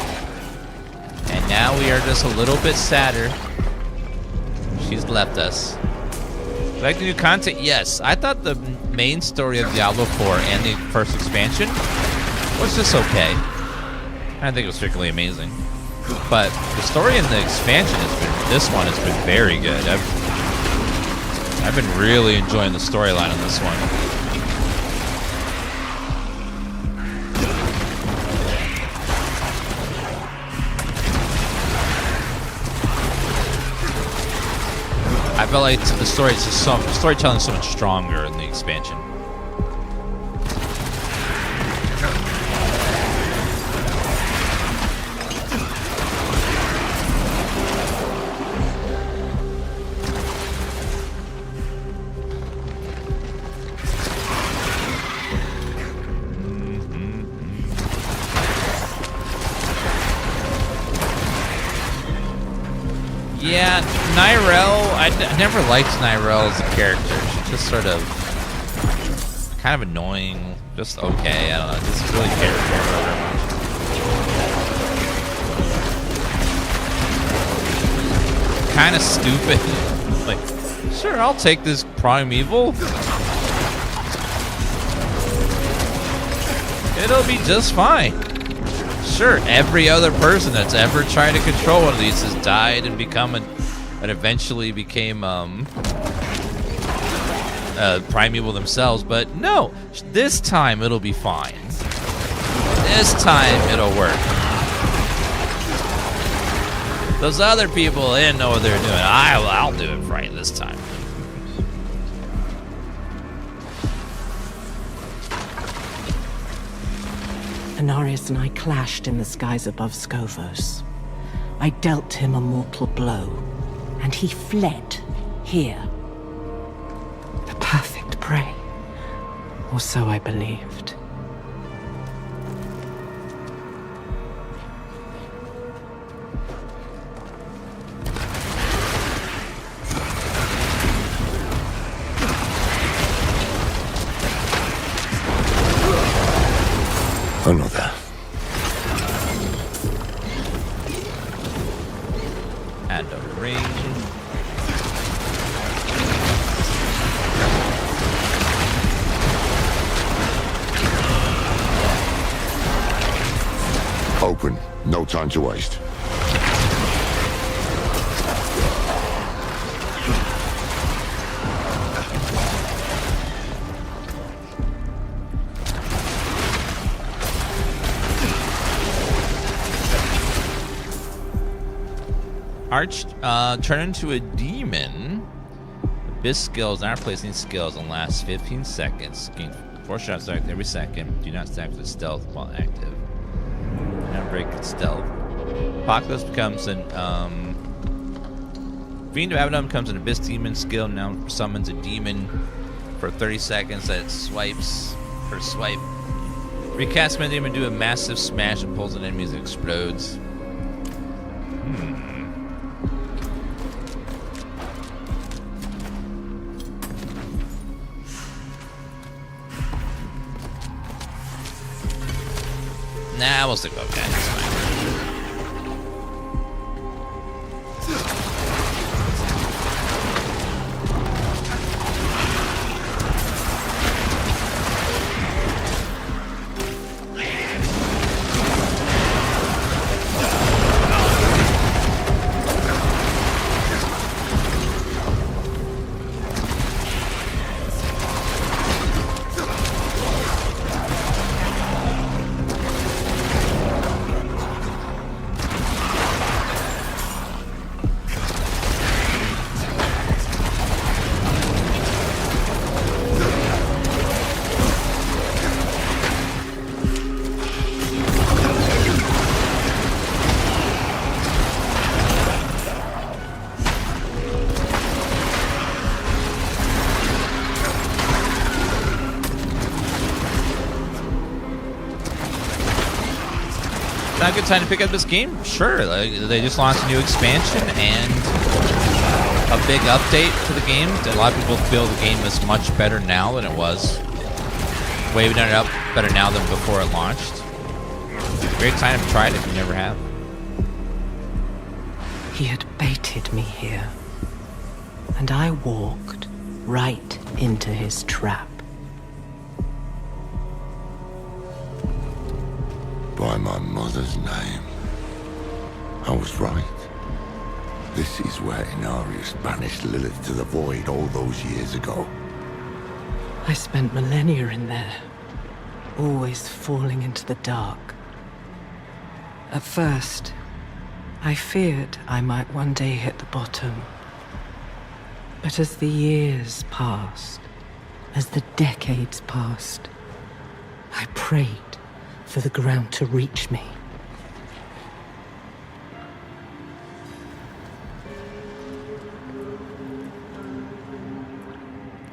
And now we are just a little bit sadder. She's left us. Like the new content? Yes. I thought the main story of Diablo 4 and the first expansion was just okay. I don't think it was particularly amazing. But the story in the expansion this one has been very good. I've been really enjoying the storyline on this one. I felt like the storytelling is so much stronger in the expansion. Yeah, Tyrael, I never liked Tyrael as a character. She's just sort of kind of annoying, just okay. I don't know, just really care for her much. Kind of stupid. Like, sure, I'll take this Prime Evil. It'll be just fine. Sure, every other person that's ever tried to control one of these has died and eventually became Prime Evil themselves, but no, this time it'll be fine. This time it'll work. Those other people, they didn't know what they were doing. I'll do it right this time. Inarius and I clashed in the skies above Skovos. I dealt him a mortal blow, and he fled here. The perfect prey. Or so I believed. Another. And a ring. Open. No time to waste. Turn into a demon. Abyss skills not replacing skills and lasts 15 seconds. Gain 4 shots active every second. Do not stack with stealth while active. Do not break stealth. Apocalypse becomes an Fiend of Abaddon becomes an Abyss demon skill. Now summons a demon for 30 seconds that swipes per swipe. Recast my demon, do a massive smash and pulls an enemy as it explodes. Nah, we'll stick with okay. It's fine. a good time to pick up this game? Sure. Like, they just launched a new expansion and a big update to the game. A lot of people feel the game is much better now than it was. Way better now than before it launched. Great time to try it if you never have. He had baited me here, and I walked right into his trap. By my mother's name. I was right. This is where Inarius banished Lilith to the void all those years ago. I spent millennia in there, always falling into the dark. At first, I feared I might one day hit the bottom. But as the years passed, as the decades passed, I prayed for the ground to reach me.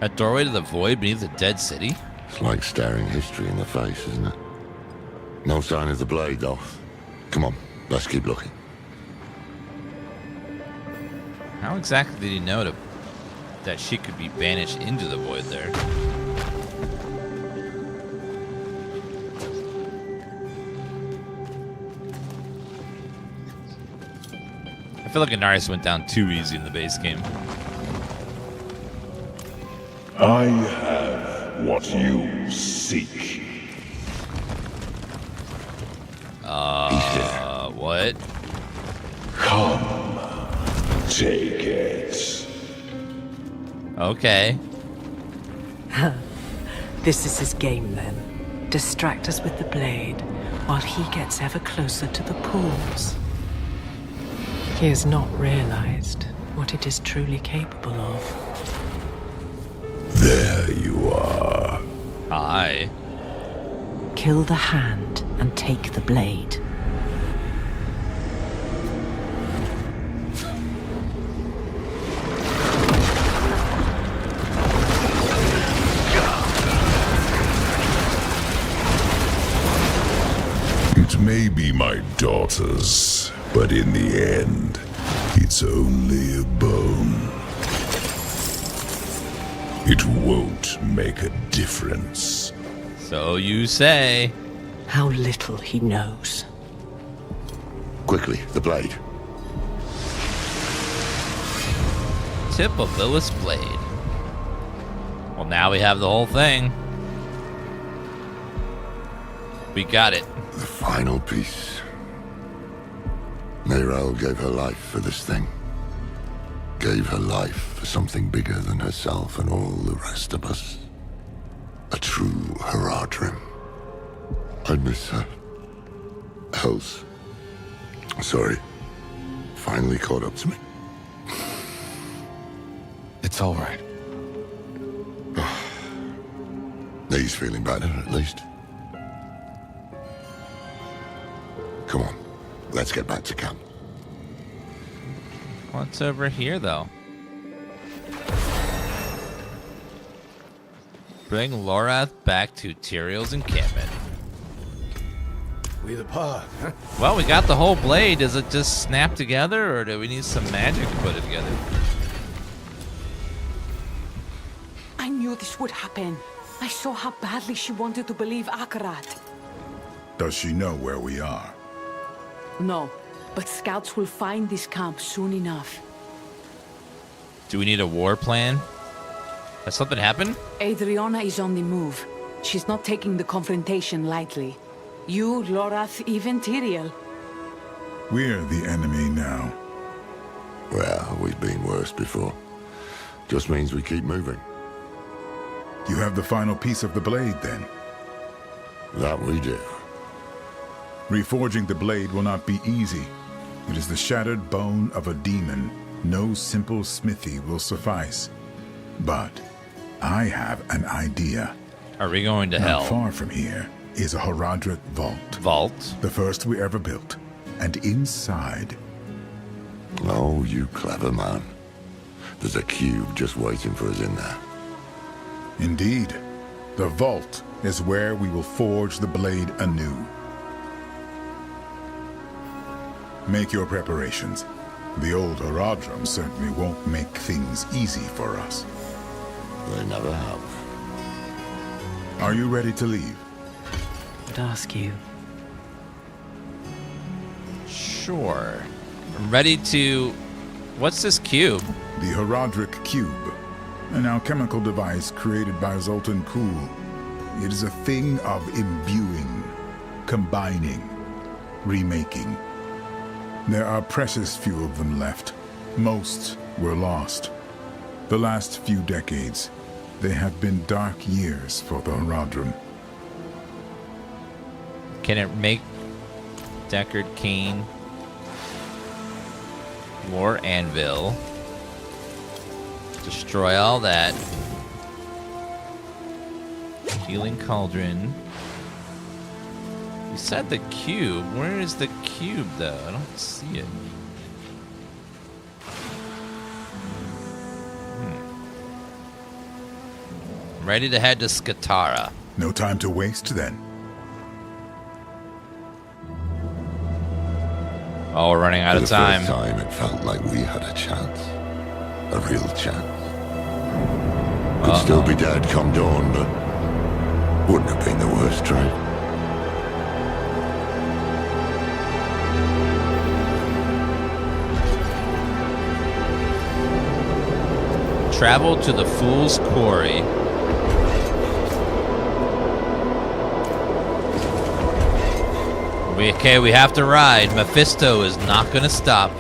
A doorway to the void beneath the dead city? It's like staring history in the face, isn't it? No sign of the blade, though. Come on, let's keep looking. How exactly did he know that she could be banished into the void there? I feel like Inarius went down too easy in the base game. I have what you seek. What? Come, take it. Okay. This is his game then. Distract us with the blade, while he gets ever closer to the pools. He has not realized what it is truly capable of. There you are. Hi. Kill the hand and take the blade. It may be my daughter's, but in the end, it's only a bone. It won't make a difference. So you say. How little he knows. Quickly, the blade. Tip of Lilith's blade. Well, now we have the whole thing. We got it. The final piece. Tyrael gave her life for this thing. Gave her life for something bigger than herself and all the rest of us. A true Haradrim. I miss her. Else. Sorry. Finally caught up to me. It's all right. He's feeling better, at least. Come on. Let's get back to camp. What's over here, though? Bring Lorath back to Tyrael's encampment. We the pod, huh? Well, we got the whole blade. Does it just snap together, or do we need some magic to put it together? I knew this would happen. I saw how badly she wanted to believe Akarat. Does she know where we are? No, but scouts will find this camp soon enough. Do we need a war plan? Has something happened? Adriana is on the move. She's not taking the confrontation lightly. You, Lorath, even Tyrael. We're the enemy now. Well, we've been worse before. Just means we keep moving. You have the final piece of the blade, then? That we do. Reforging the blade will not be easy. It is the shattered bone of a demon. No simple smithy will suffice. But I have an idea. Are we going to Not hell? far from here is a Haradrim vault. Vault? The first we ever built. And inside... Oh, you clever man. There's a cube just waiting for us in there. Indeed. The vault is where we will forge the blade anew. Make your preparations. The old Horadrim certainly won't make things easy for us. They never have. Are you ready to leave? I'd ask you. Sure. I'm ready to... What's this cube? The Horadric Cube, an alchemical device created by Zoltan Kuhl. It is a thing of imbuing, combining, remaking. There are precious few of them left. Most were lost. The last few decades, they have been dark years for the Horadrim. Can it make Deckard Cain? War Anvil. Destroy all that. Healing Cauldron. You said the cube. Where is the cube, though? I don't see it. I'm ready to head to Skatara. No time to waste, then. Oh, we're running out of time. For the first time, it felt like we had a chance. A real chance. Could still be dead come dawn, but wouldn't have been the worst trade. Travel to the Fool's Quarry. We have to ride. Mephisto is not going to stop.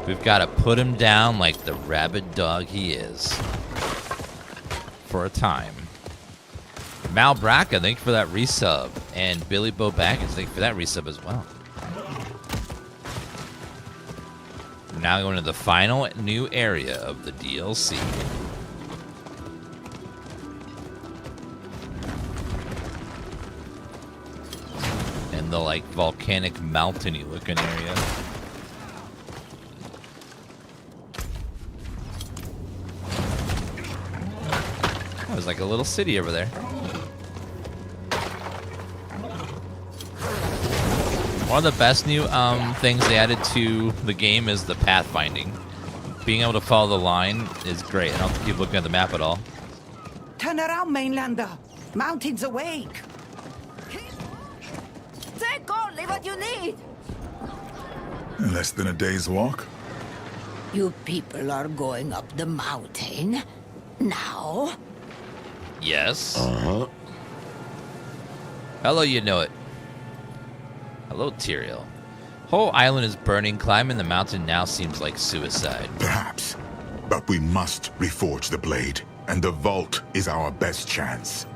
We've got to put him down like the rabid dog he is. For a time. Mal Braca, thank you for that resub. And Billy Bo Baggins, thank you for that resub as well. We're now going to the final new area of the DLC. And the like volcanic mountainy looking area. There's like a little city over there. One of the best new things they added to the game is the pathfinding. Being able to follow the line is great. I don't have to keep looking at the map at all. Turn around, Mainlander. Mountains awake. Take only what you need. Less than a day's walk? You people are going up the mountain now? Yes. Uh-huh. Hello, you know it. Hello, Tyrael. Whole island is burning. Climbing the mountain now seems like suicide. Perhaps. But we must reforge the blade, and the vault is our best chance.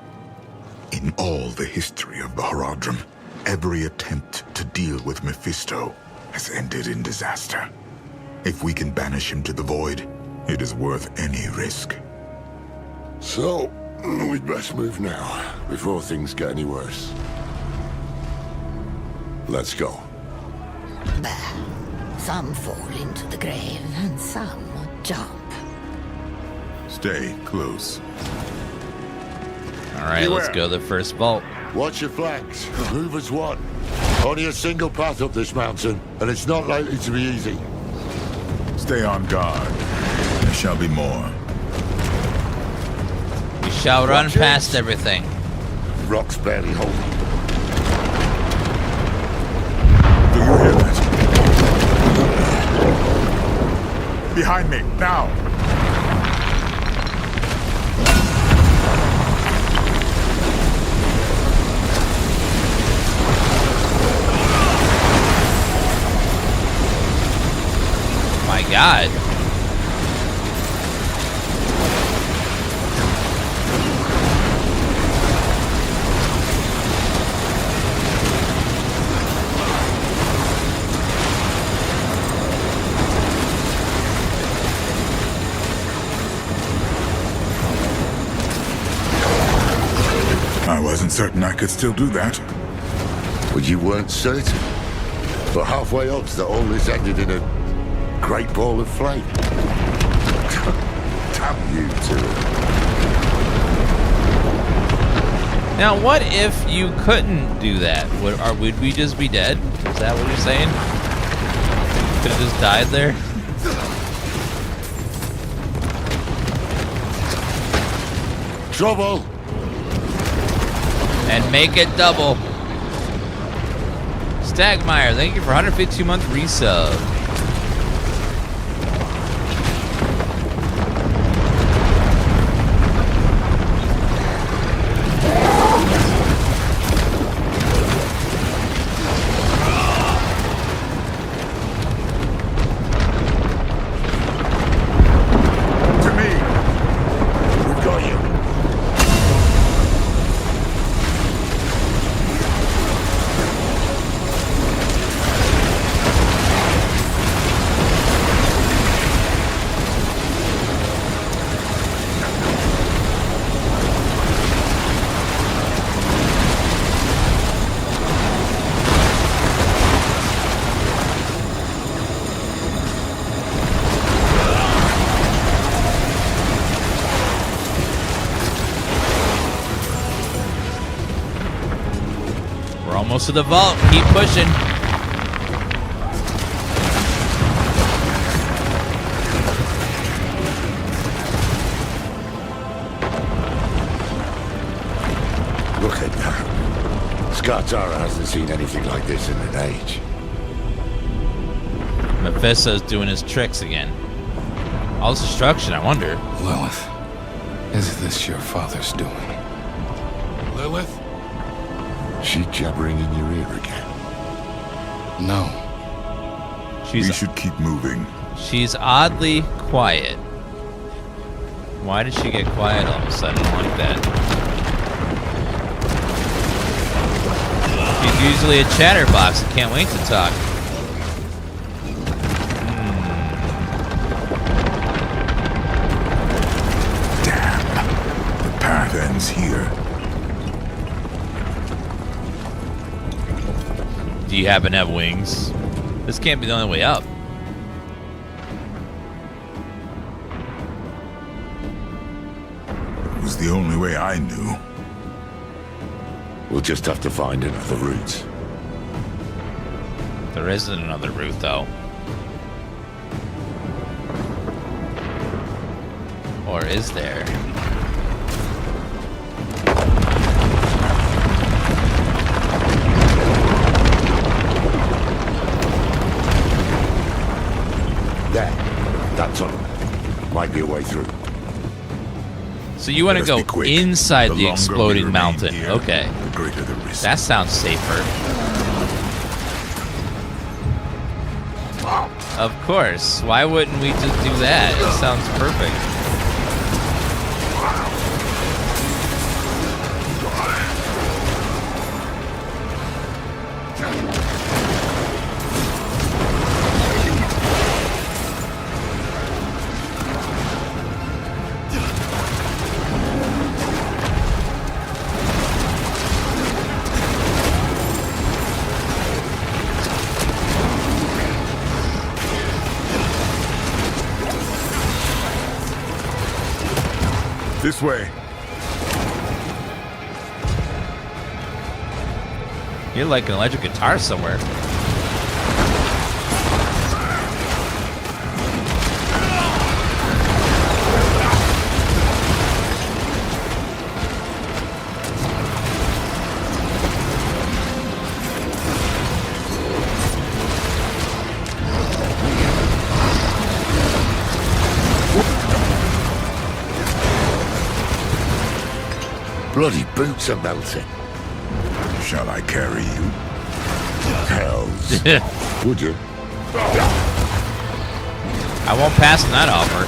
In all the history of the Horadrim, every attempt to deal with Mephisto has ended in disaster. If we can banish him to the void, it is worth any risk. So, we'd best move now, before things get any worse. Let's go. Bah. Some fall into the grave, and some jump. Stay close. Alright, let's go to the first vault. Watch your flanks. Move as one. Only a single path up this mountain, and it's not likely to be easy. Stay on guard. There shall be more. We shall run past everything. Rock's barely holding. Do you hear that? Behind me, now! My God. I wasn't certain I could still do that. But you weren't certain. But halfway up's that all this ended in a great ball of flame. Damn you two. Now, what if you couldn't do that? Would we just be dead? Is that what you're saying? Could have just died there. Trouble! And make it double. Stagmeyer, thank you for 152-month resub. Almost to the vault. Keep pushing. Look at that. Skatara hasn't seen anything like this in an age. Mephisto's doing his tricks again. All this destruction, I wonder. Lilith, is this your father's doing? Lilith? She jabbering in your ear again? No. We should keep moving. She's oddly quiet. Why did she get quiet all of a sudden like that? She's usually a chatterbox and can't wait to talk. Damn. The path ends here. Do you happen to have wings? This can't be the only way up. It was the only way I knew. We'll just have to find another route. There isn't another route, though. Or is there? There. That tunnel. Might be a way through. So you want to go inside the exploding mountain. Here, okay. The greater the risk. That sounds safer. Of course. Why wouldn't we just do that? It sounds perfect. This way. You're like an electric guitar somewhere. Bloody boots are melting. Shall I carry you? Hells. Would you? I won't pass on that offer.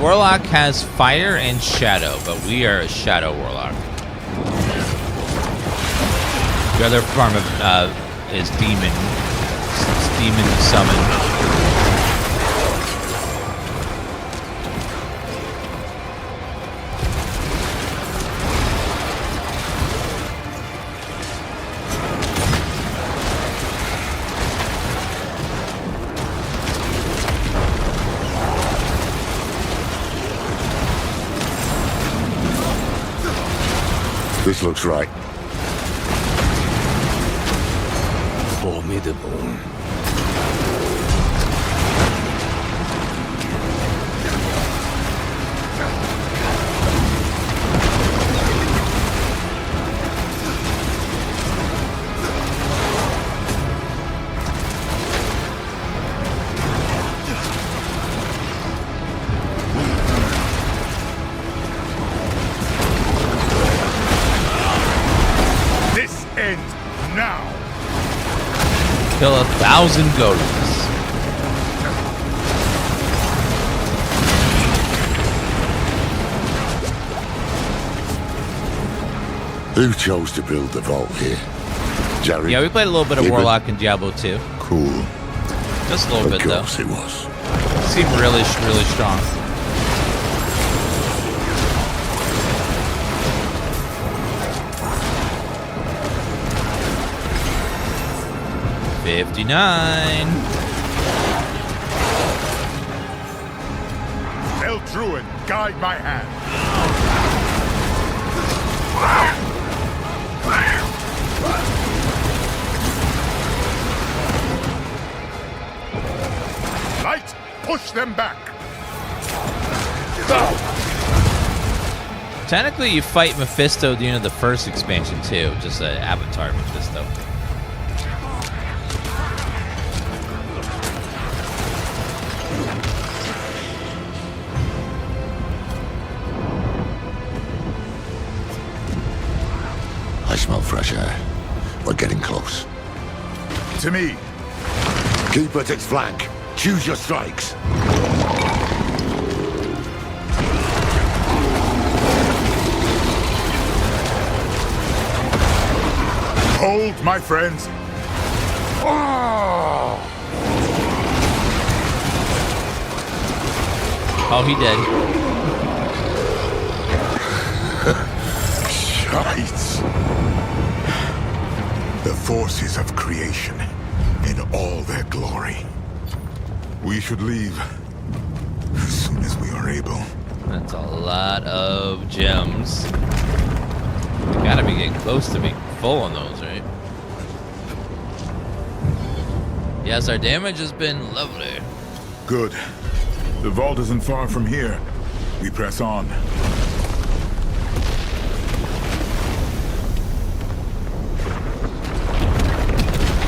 Warlock has fire and shadow, but we are a shadow warlock. The other form of is demon. It's demon summon. The This looks right. Formidable. This ends now. Kill 1,000 golems. Who chose to build the vault here? Jerry? Yeah, we played a little bit of Gibbon? Warlock in Diablo 2. Cool. Just a little bit, though. Of course it was. Seemed really, really strong. $59. El Druid, guide my hand. Light, push them back. Technically, you fight Mephisto at the end of the first expansion, too. Just an avatar Mephisto. I smell fresh air. We're getting close. To me. Keep at its flank. Choose your strikes. Hold, my friends. Oh, he did. Shite. The forces of creation in all their glory. We should leave as soon as we are able. That's a lot of gems. We gotta be getting close to being full on those, right? Yes, our damage has been lovely. Good. The vault isn't far from here. We press on.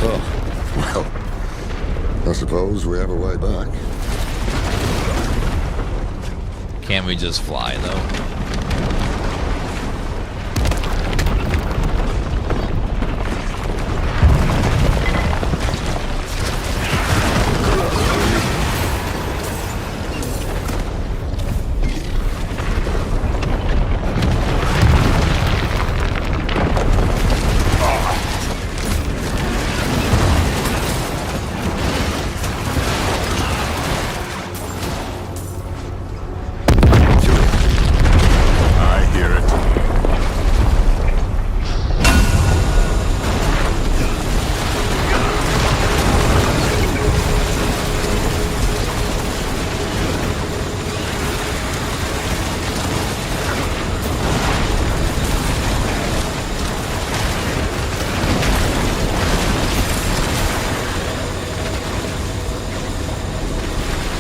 Oh, well. I suppose we have a way back. Can't we just fly, though?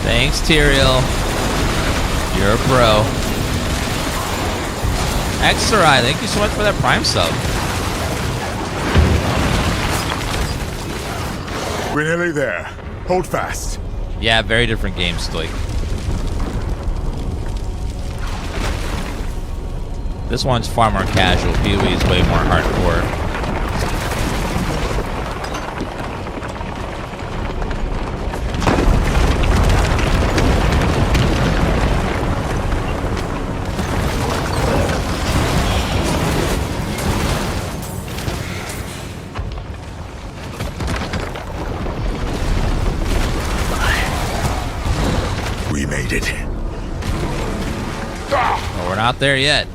Thanks, Tyrael. You're a pro. Xerai, thank you so much for that Prime sub. We're nearly there. Hold fast. Yeah, very different game, Stoik. This one's far more casual. PoE is way more hardcore. Well, we're not there yet.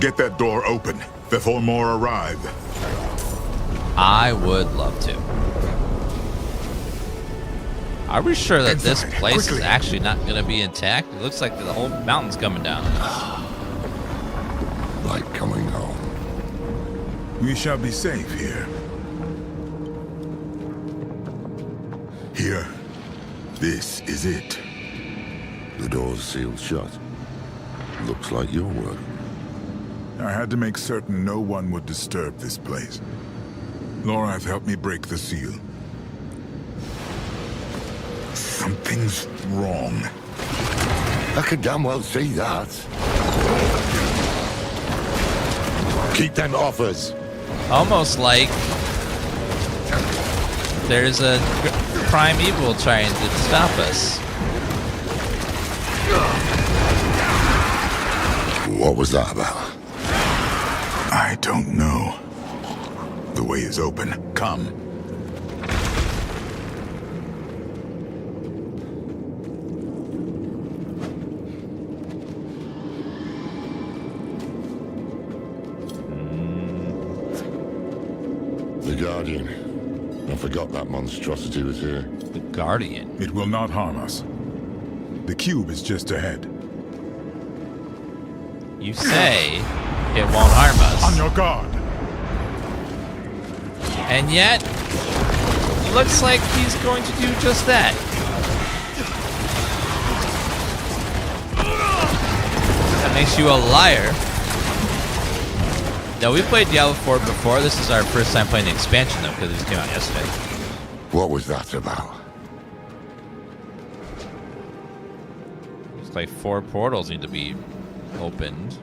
Get that door open before more arrive. I would love to. Are we sure that this place is actually not going to be intact? It looks like the whole mountain's coming down. Like coming home. We shall be safe here. Here. This is it. The door's sealed shut. Looks like your work. I had to make certain no one would disturb this place. Lorath helped me break the seal. Something's wrong. I could damn well see that. Keep them off us. Almost like there's a Prime Evil trying to stop us. What was that about? I don't know. The way is open. Come. The Guardian. I forgot that monstrosity was here. The Guardian? It will not harm us. The cube is just ahead. You say it won't harm us. On your guard. And yet, looks like he's going to do just that. That makes you a liar. Now, we played Diablo 4 before. This is our first time playing the expansion, though, because it just came out yesterday. What was that about? It's like 4 portals need to be opened.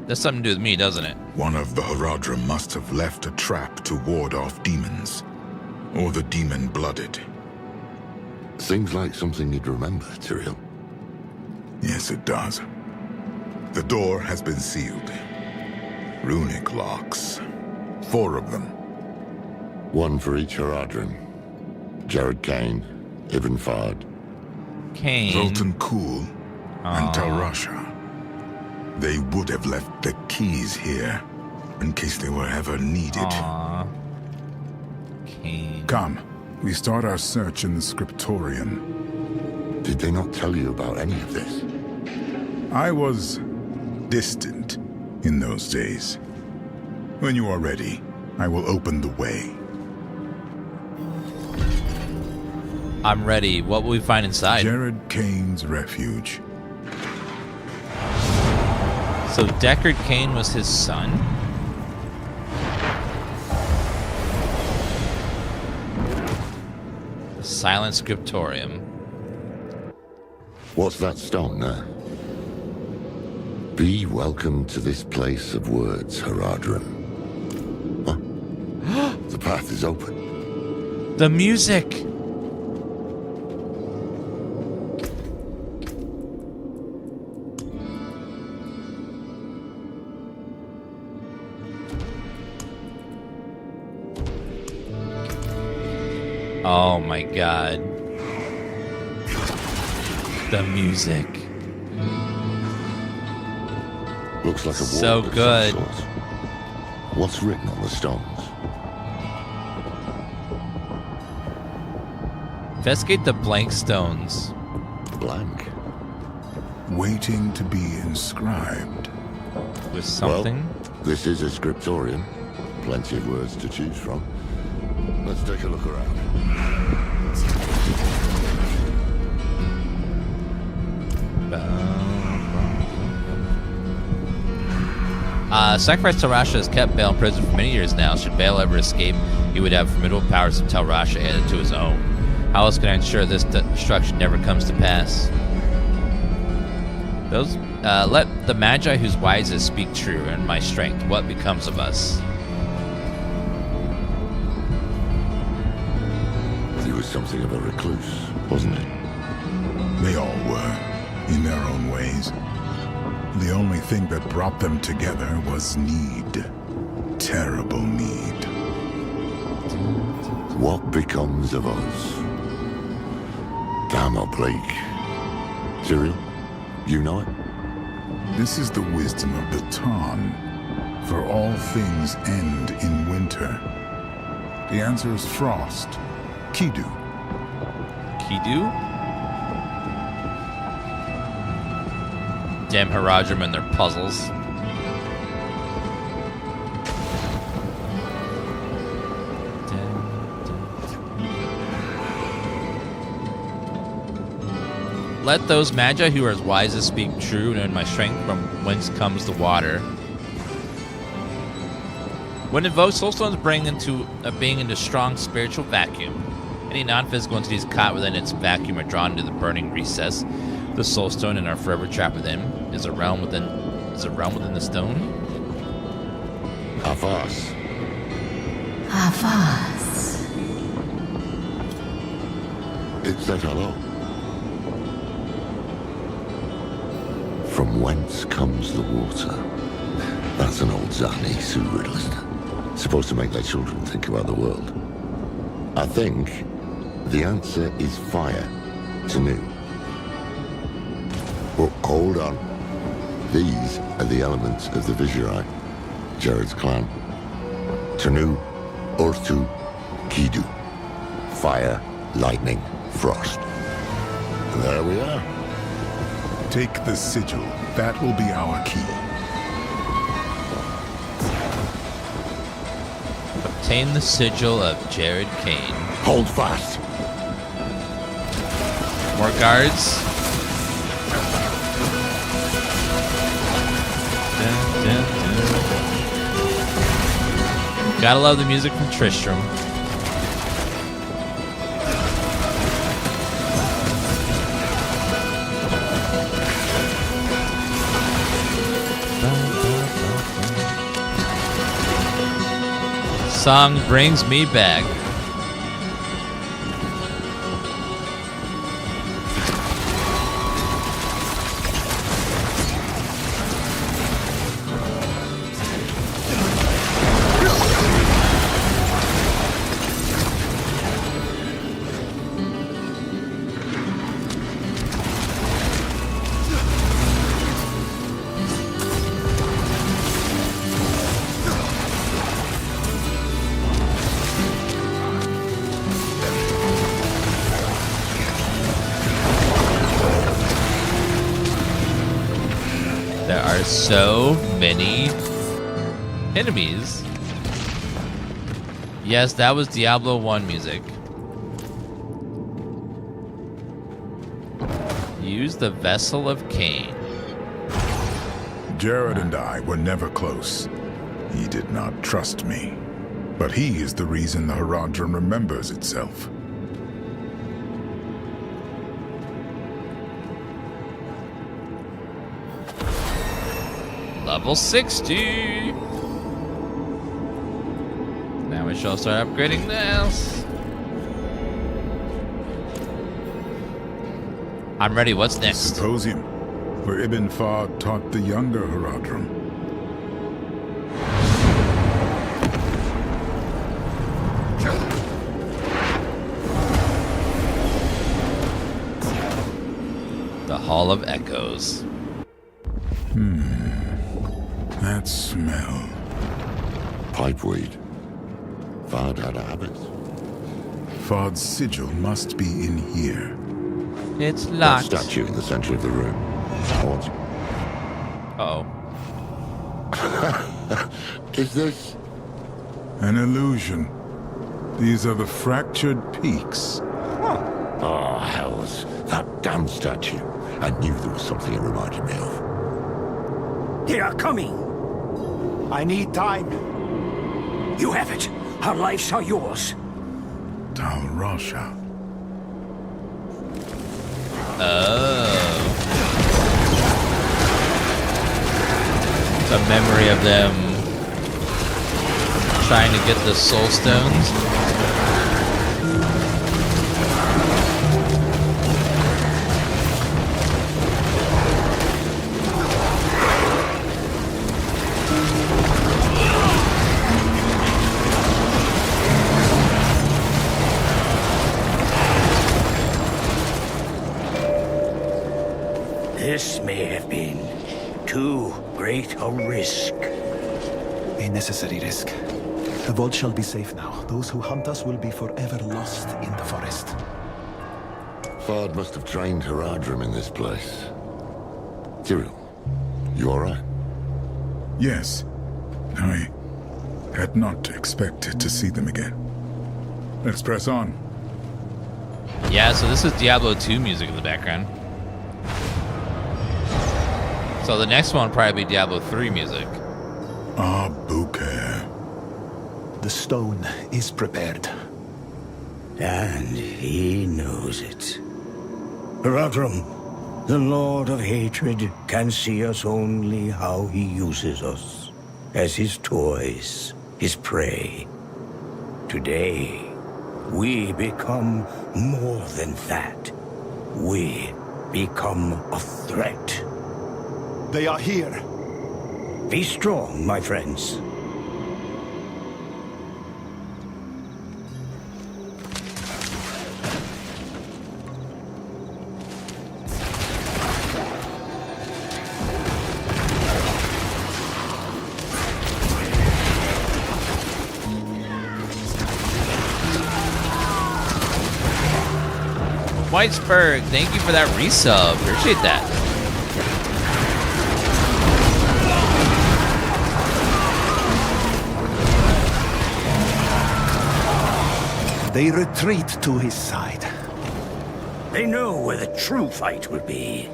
That's something to do with me, doesn't it? One of the Haradrim must have left a trap to ward off demons. Or the demon-blooded. Seems like something you'd remember, Tyrael. Yes, it does. The door has been sealed. Runic locks. 4 of them. One for each Haradrim. Jared Kane, Ibn Fard. Kane. Zoltan Kuhl and Taurasha. They would have left the keys here in case they were ever needed. Kane. Come, we start our search in the scriptorium. Did they not tell you about any of this? I was distant in those days. When you are ready, I will open the way. I'm ready. What will we find inside? Jared Kane's refuge. So Deckard Cain was his son? The Silent Scriptorium. What's that stone there? Be welcome to this place of words, Haradrim. Huh? The path is open. The music! Oh my god. The music. Looks like a wall so of good. some sort. What's written on the stones? Investigate the blank stones. Blank? Waiting to be inscribed. With something? Well, this is a scriptorium. Plenty of words to choose from. Let's take a look around. Sacrifice Taurasha has kept Baal in prison for many years now. Should Baal ever escape, he would have formidable powers of Taurasha added to his own. How else can I ensure this destruction never comes to pass? Let the Magi whose wisest speak true, and my strength. What becomes of us? He was something of a recluse, wasn't he? They all were, in their own ways. The only thing that brought them together was need. Terrible need. What becomes of us? Damn oblique. Tyrael, you know it? This is the wisdom of the Tarn. For all things end in winter. The answer is frost. Kidu. Kidu? Damn Haradrim and their puzzles. Let those magi who are as wise as speak true, and in my strength from whence comes the water. When invoked, soulstones bring into a being into strong spiritual vacuum. Any non-physical entities caught within its vacuum are drawn into the burning recess. The soulstone and are forever trapped within. Is a realm within the stone? Avas. Avas. It said hello. From whence comes the water? That's an old Zani Sioux riddle, isn't it? Supposed to make their children think about the world. I think the answer is fire. Tanu. But hold on. These are the elements of the Vizirai, Jared's clan. Tanu, Urtu, Kidu. Fire, lightning, frost. There we are. Take the sigil. That will be our key. Obtain the sigil of Jared Kane. Hold fast. More guards. Dun, dun, dun. Gotta love the music from Tristram. Song brings me back. So many enemies. Yes, that was Diablo 1 music. Use the Vessel of Cain. Jared and I were never close. He did not trust me. But he is the reason the Haradrim remembers itself. Level 60. Now we shall start upgrading this. I'm ready. What's next? Symposium, where Ibn Fard taught the younger Haradrim. The Hall of Echoes. That smell. Pipeweed. Fard had a habit. Fard's sigil must be in here. It's locked. That statue in the center of the room. Uh-oh. Is this? An illusion. These are the fractured peaks. Oh, hells. That damn statue. I knew there was something it reminded me of. They are coming! I need time. You have it. Our lives are yours. Tal Rasha. Oh. It's a memory of them trying to get the soul stones. This may have been too great a risk. A necessary risk. The vault shall be safe now. Those who hunt us will be forever lost in the forest. Fard must have trained Haradrim in this place. Tyrael, you alright? Yes. I had not expected to see them again. Let's press on. Yeah, so this is Diablo 2 music in the background. So the next one will probably be Diablo 3 music. Bouquet. The stone is prepared. And he knows it. Haradrim, the Lord of Hatred, can see us only how he uses us. As his toys, his prey. Today, we become more than that. We become a threat. They are here. Be strong, my friends. Whitesburg, thank you for that resub. Appreciate that. They retreat to his side. They know where the true fight will be.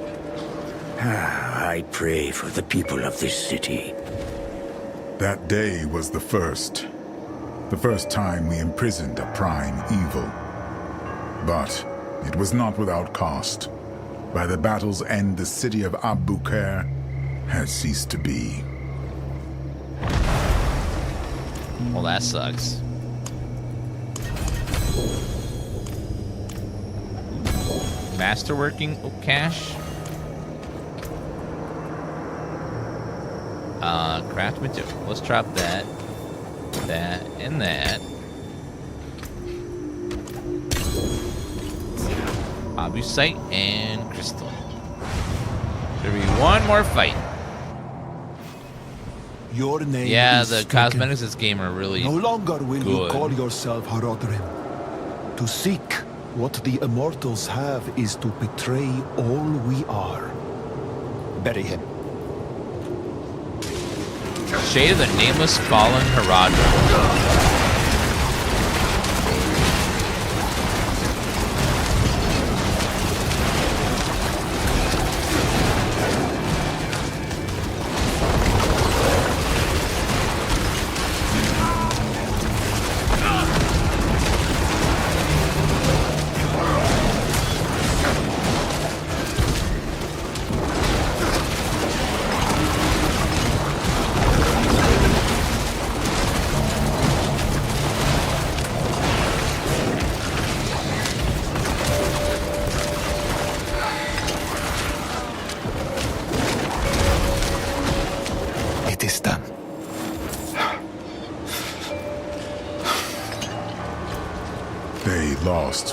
I pray for the people of this city. That day was the first. The first time we imprisoned a Prime Evil. But it was not without cost. By the battle's end, the city of Abu-Kher has ceased to be. Well, that sucks. Masterworking cache. Craft material. Let's drop that, that, and that. Abusite and crystal. There'll be one more fight. Your name yeah, is the stricken. cosmetics in this game are really No longer will good. you call yourself Haradrim. To seek what the immortals have is to betray all we are. Bury him. Shade of the Nameless Fallen Haradrim.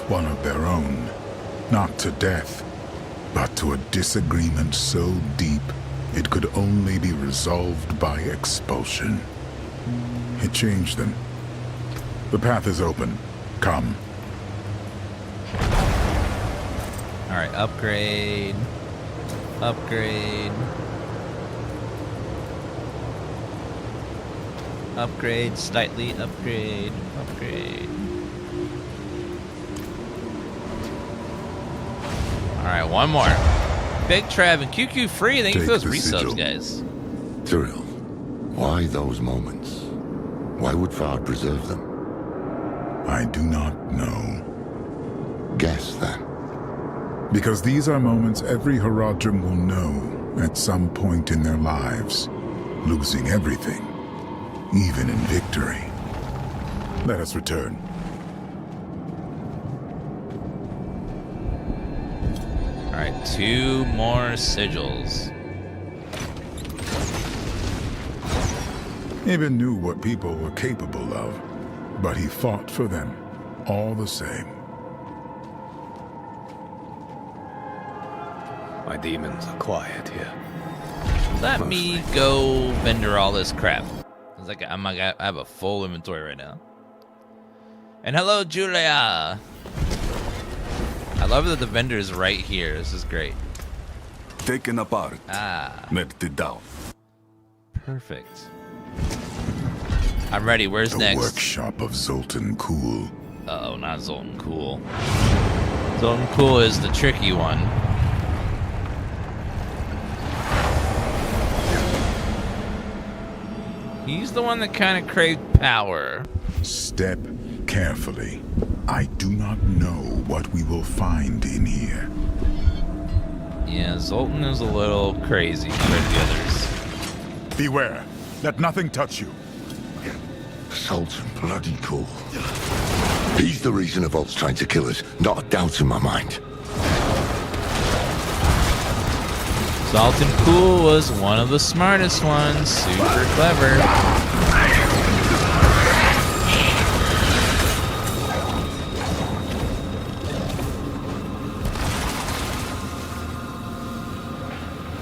One of their own, not to death, but to a disagreement so deep it could only be resolved by expulsion. It changed them. The path is open. Come. All right, upgrade, upgrade, upgrade, slightly upgrade, upgrade. All right, one more. Big Trav and QQ Free. Thank you for those resubs, guys. Tyrael, why those moments? Why would Fard preserve them? I do not know. Guess then. Because these are moments every Haradrim will know at some point in their lives, losing everything, even in victory. Let us return. All right, 2 more sigils. Even knew what people were capable of, but he fought for them all the same. My demons are quiet here. Let me go vendor all this crap. It's like I have a full inventory right now. And hello, Julia. I love that the vendor is right here. This is great. Taken apart. Melted down. Perfect. I'm ready. Where's the next? Workshop of Zoltan Kuhl. Uh-oh, not Zoltan Kuhl. Zoltan Kuhl is the tricky one. He's the one that kind of craved power. Step carefully. I do not know what we will find in here. Yeah, Zoltan is a little crazy compared to the others. Beware. Let nothing touch you. Zoltan bloody cool. He's the reason Evolt's trying to kill us. Not a doubt in my mind. Zoltan Kuhl was one of the smartest ones. Super clever.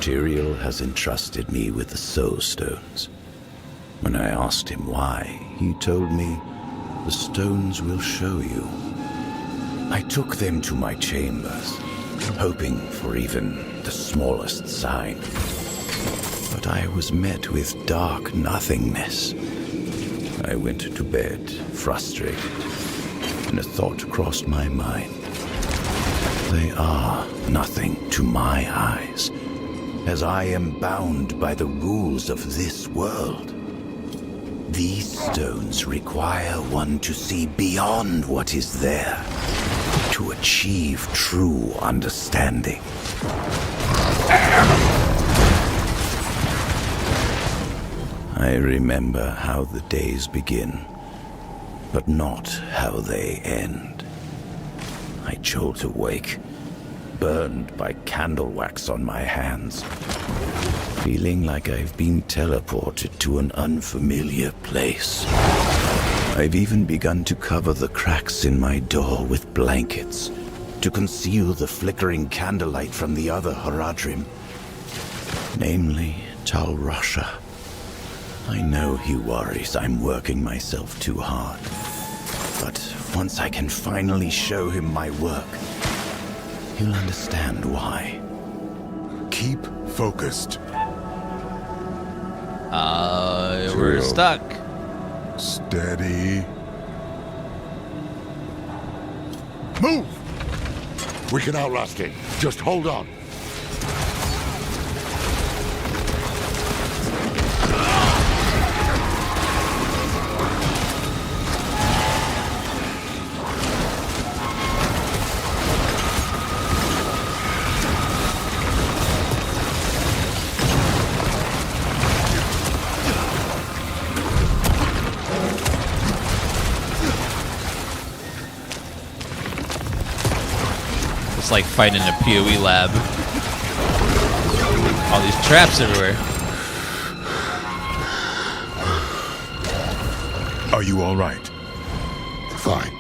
Tyrael has entrusted me with the Soul Stones. When I asked him why, he told me, the stones will show you. I took them to my chambers, hoping for even the smallest sign. But I was met with dark nothingness. I went to bed, frustrated, and a thought crossed my mind. They are nothing to my eyes, as I am bound by the rules of this world. These stones require one to see beyond what is there, to achieve true understanding. I remember how the days begin, but not how they end. I jolt awake, burned by candle wax on my hands, feeling like I've been teleported to an unfamiliar place. I've even begun to cover the cracks in my door with blankets, to conceal the flickering candlelight from the other Haradrim, namely Talrasha. I know he worries I'm working myself too hard, but once I can finally show him my work, he'll understand why. Keep focused. We're stuck. Steady. Move! We can outlast it. Just hold on. It's like fighting in a PoE lab. All these traps everywhere. Are you all right? Fine.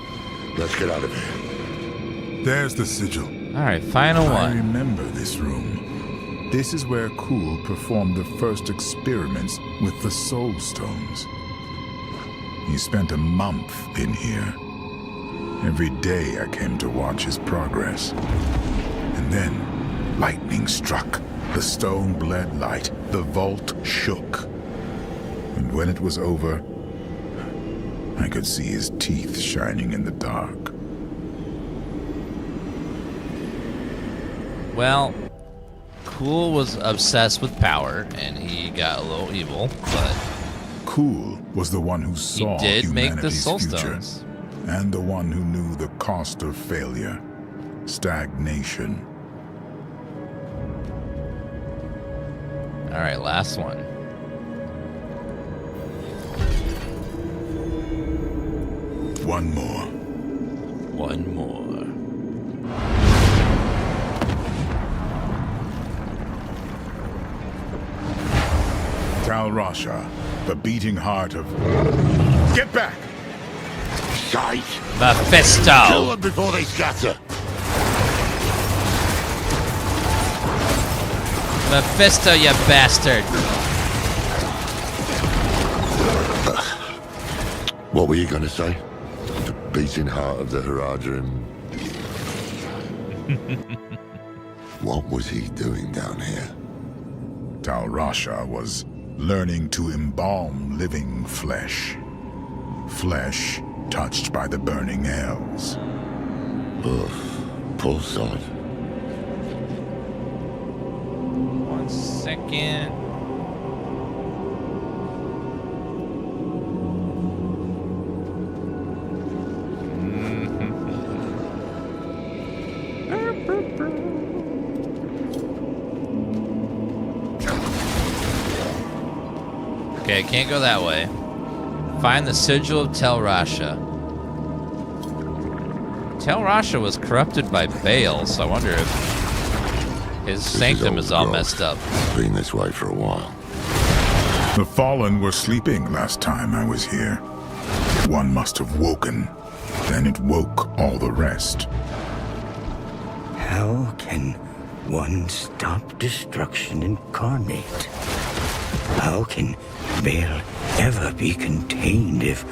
Let's get out of here. There's the sigil. All right, final one. I remember this room. This is where Kuhl performed the first experiments with the Soul Stones. He spent a month in here. Every day I came to watch his progress. And then, lightning struck. The stone bled light. The vault shook. And when it was over, I could see his teeth shining in the dark. Well, Kuhl was obsessed with power, and he got a little evil, but Kuhl was the one who saw he did make the humanity's Soul future, Stones. and the one who knew the cost of failure, stagnation. All right, last one. One more. One more. Talrasha, the beating heart of... Get back! Shite! Mephisto! Kill them before they scatter! Mephisto, you bastard! What were you going to say? The beating heart of the Haradrim. What was he doing down here? Tal Rasha was learning to embalm living flesh. Flesh touched by the burning hells. Ugh, poor sod. 1 second. Okay, can't go that way. Find the sigil of Tel Rasha. Tel Rasha was corrupted by Baal, so I wonder if his sanctum is all messed up. Been this way for a while. The Fallen were sleeping last time I was here. One must have woken. Then it woke all the rest. How can one stop destruction incarnate? How can Baal ever be contained if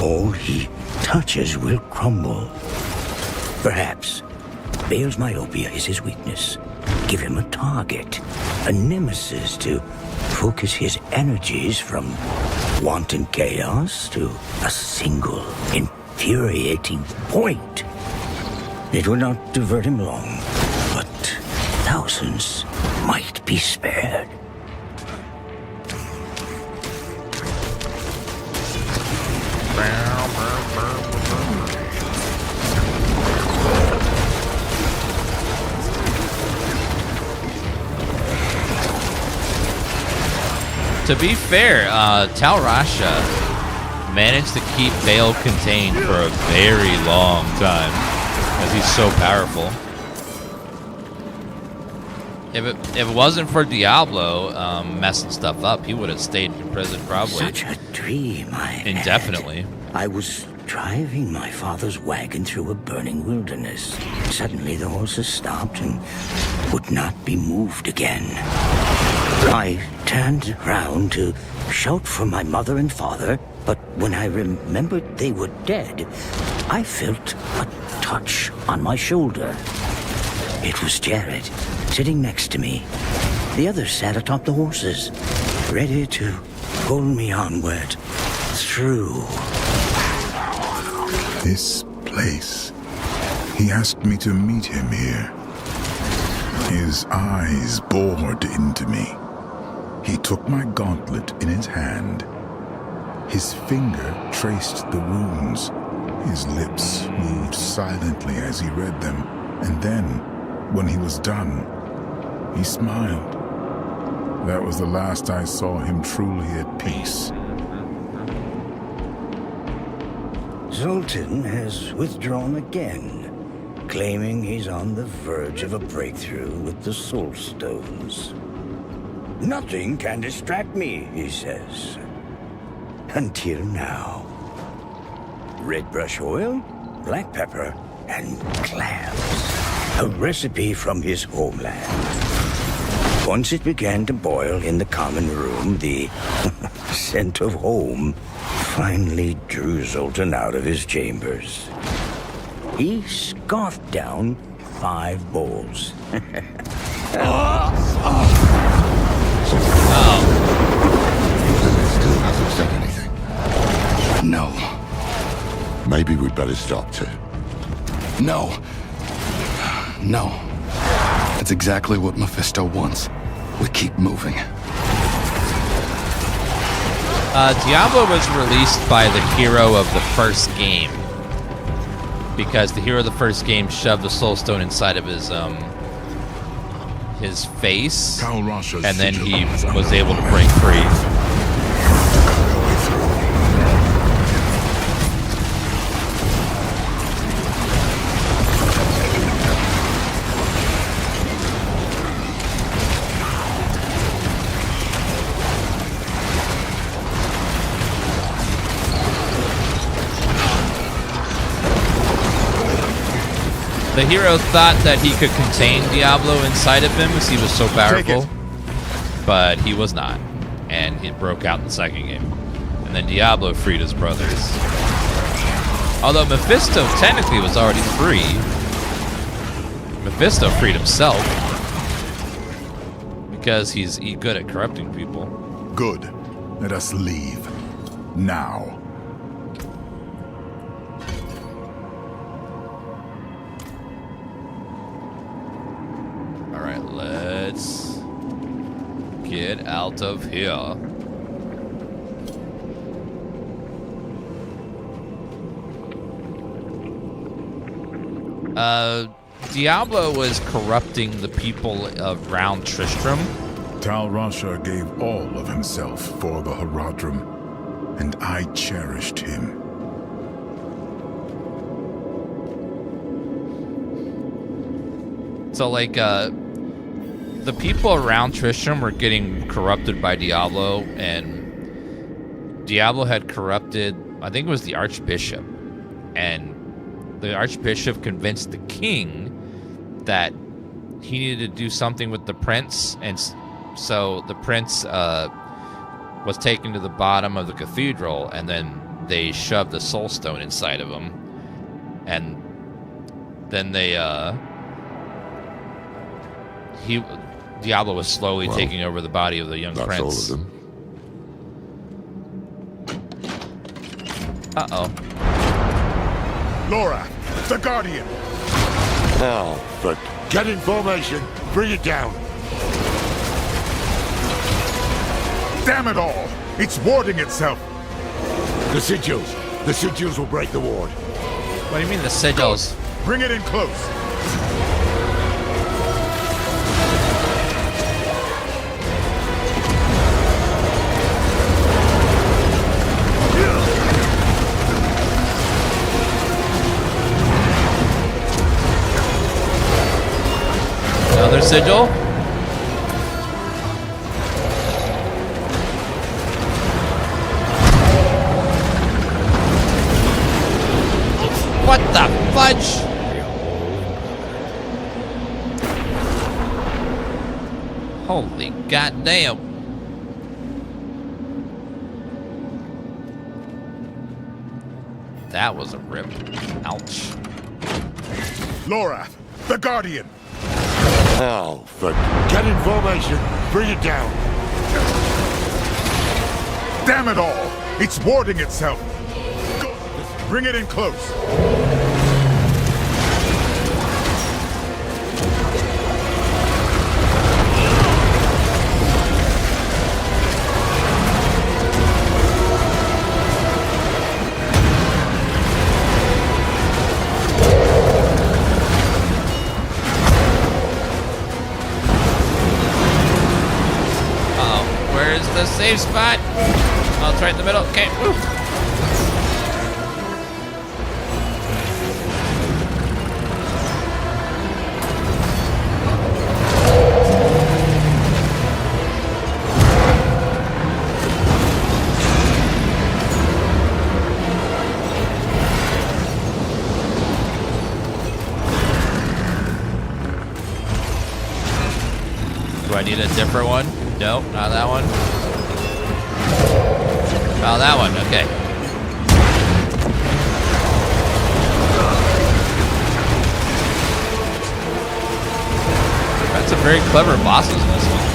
all he touches will crumble? Perhaps Baal's myopia is his weakness. Give him a target, a nemesis to focus his energies from wanton chaos to a single infuriating point. It would not divert him long, but thousands might be spared. To be fair, Tal Rasha managed to keep Baal contained for a very long time, as he's so powerful. If it wasn't for Diablo messing stuff up, he would have stayed in prison probably. Such a dream I indefinitely. had. I was driving my father's wagon through a burning wilderness. Suddenly the horses stopped and would not be moved again. I turned round to shout for my mother and father, but when I remembered they were dead, I felt a touch on my shoulder. It was Jared, sitting next to me. The others sat atop the horses, ready to pull me onward, through. This place. He asked me to meet him here. His eyes bored into me. He took my gauntlet in his hand. His finger traced the runes. His lips moved silently as he read them. And then, when he was done, he smiled. That was the last I saw him truly at peace. Zoltan has withdrawn again, claiming he's on the verge of a breakthrough with the Soul Stones. Nothing can distract me, he says. Until now. Red brush oil, black pepper, and clams. A recipe from his homeland. Once it began to boil in the common room, the scent of home finally drew Zoltan out of his chambers. He scoffed down 5 bowls. Still hasn't said anything. No. Maybe we'd better stop too. No. No. That's exactly what Mephisto wants. We keep moving. Diablo was released by the hero of the first game, because the hero of the first game shoved the Soul Stone inside of his face, and then he was able to break free. The hero thought that he could contain Diablo inside of him because he was so powerful. but he was not, and he broke out in the second game. And then Diablo freed his brothers. Although Mephisto technically was already free. Mephisto freed himself because he's good at corrupting people. Good. Let us leave. Now. Alright, let's get out of here. Diablo was corrupting the people around Tristram. Tal Rasha gave all of himself for the Horadrim, and I cherished him. So, like, the people around Tristram were getting corrupted by Diablo, and Diablo had corrupted, I think it was the Archbishop, and the Archbishop convinced the king that he needed to do something with the prince, and so the prince was taken to the bottom of the cathedral, and then they shoved the soul stone inside of him, and then they Diablo was slowly taking over the body of the young prince. That's all of them. Uh-oh. Lorath, the Guardian! Now, but get in formation. Bring it down. Damn it all! It's warding itself! The sigils. The sigils will break the ward. What do you mean the sigils? Bring it in close. Another sigil. What the fudge? Holy goddamn. That was a rip. Ouch. Lorath, the Guardian! Now, but get in formation. Bring it down. Damn it all! It's warding itself! Bring it in close. The safe spot. Oh, it's right in the middle. Okay. Woo. Do I need a different one? No, not that one. Oh, that one, okay. Got some very clever bosses in this one.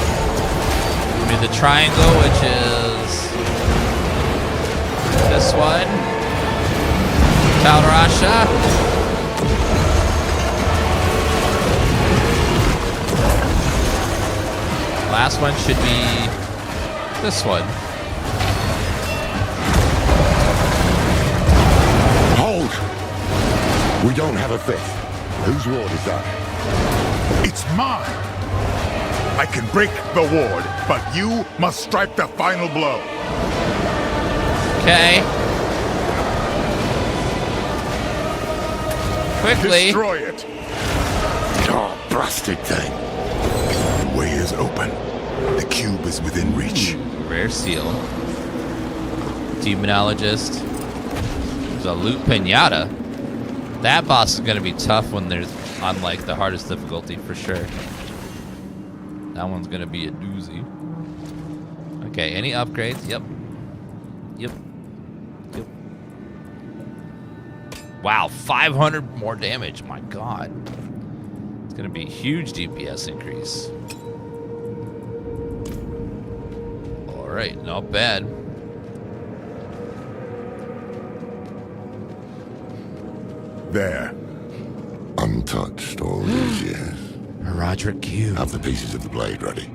I mean, the triangle, which is this one. Tal Rasha. Last one should be this one. Hold! We don't have a fifth. Whose ward is that? It's mine! I can break the ward, but you must strike the final blow. Okay. Quickly. Destroy it. Oh, blasted thing. The way is open. The cube is within reach. Rare seal. Demonologist. There's a loot pinata. That boss is going to be tough when there's on like the hardest difficulty for sure. That one's going to be a doozy. Okay, any upgrades? Yep. Yep. Yep. Wow, 500 more damage. My god. It's going to be a huge DPS increase. Alright, not bad. There. Untouched all these years. Roderick Cube. Have the pieces of the blade ready.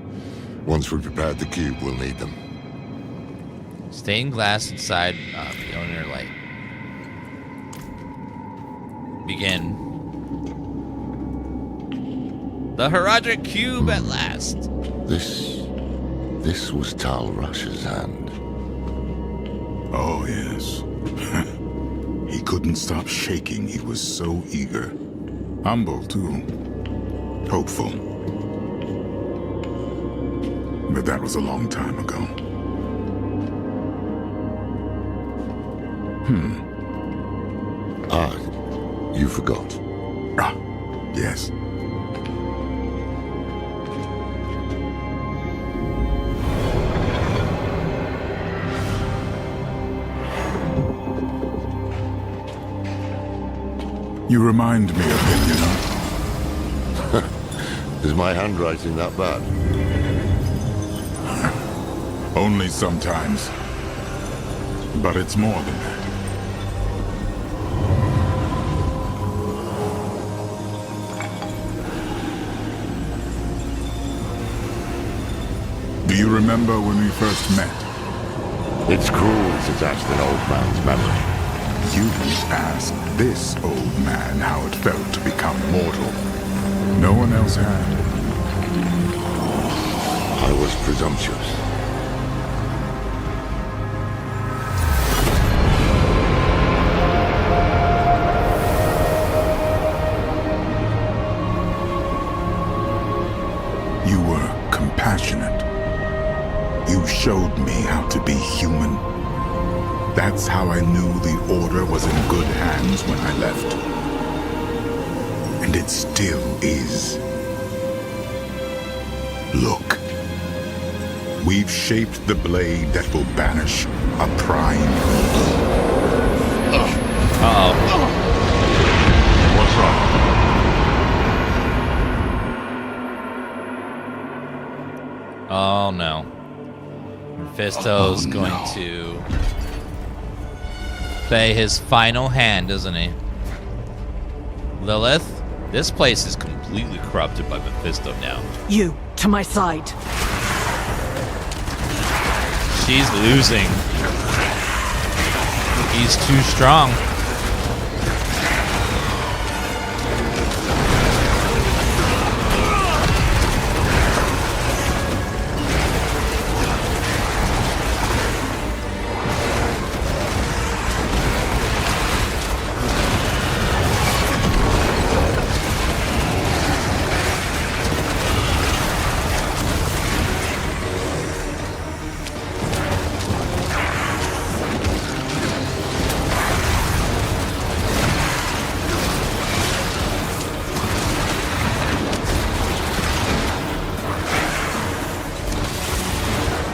Once we've prepared the cube, we'll need them. Stained glass inside the owner light. Begin. The Herodric Cube at last. This was Tal Rush's hand. Oh, yes. He couldn't stop shaking. He was so eager. Humble, too. Hopeful. But that was a long time ago. You forgot. Ah, yes. You remind me of him, you know? Is my handwriting that bad? Only sometimes. But it's more than that. Do you remember when we first met? It's cruel to test an old man's memory. Humans asked this old man how it felt to become mortal. No one else had. I was presumptuous. You were compassionate. You showed me how to be human. That's how I knew the Order was in good hands when I left. And it still is. Look. We've shaped the blade that will banish a prime evil. Uh-oh. What's wrong? Oh, no. Mephisto's going to play his final hand, isn't he? Lilith, this place is completely corrupted by Mephisto now. You, to my side. She's losing. He's too strong.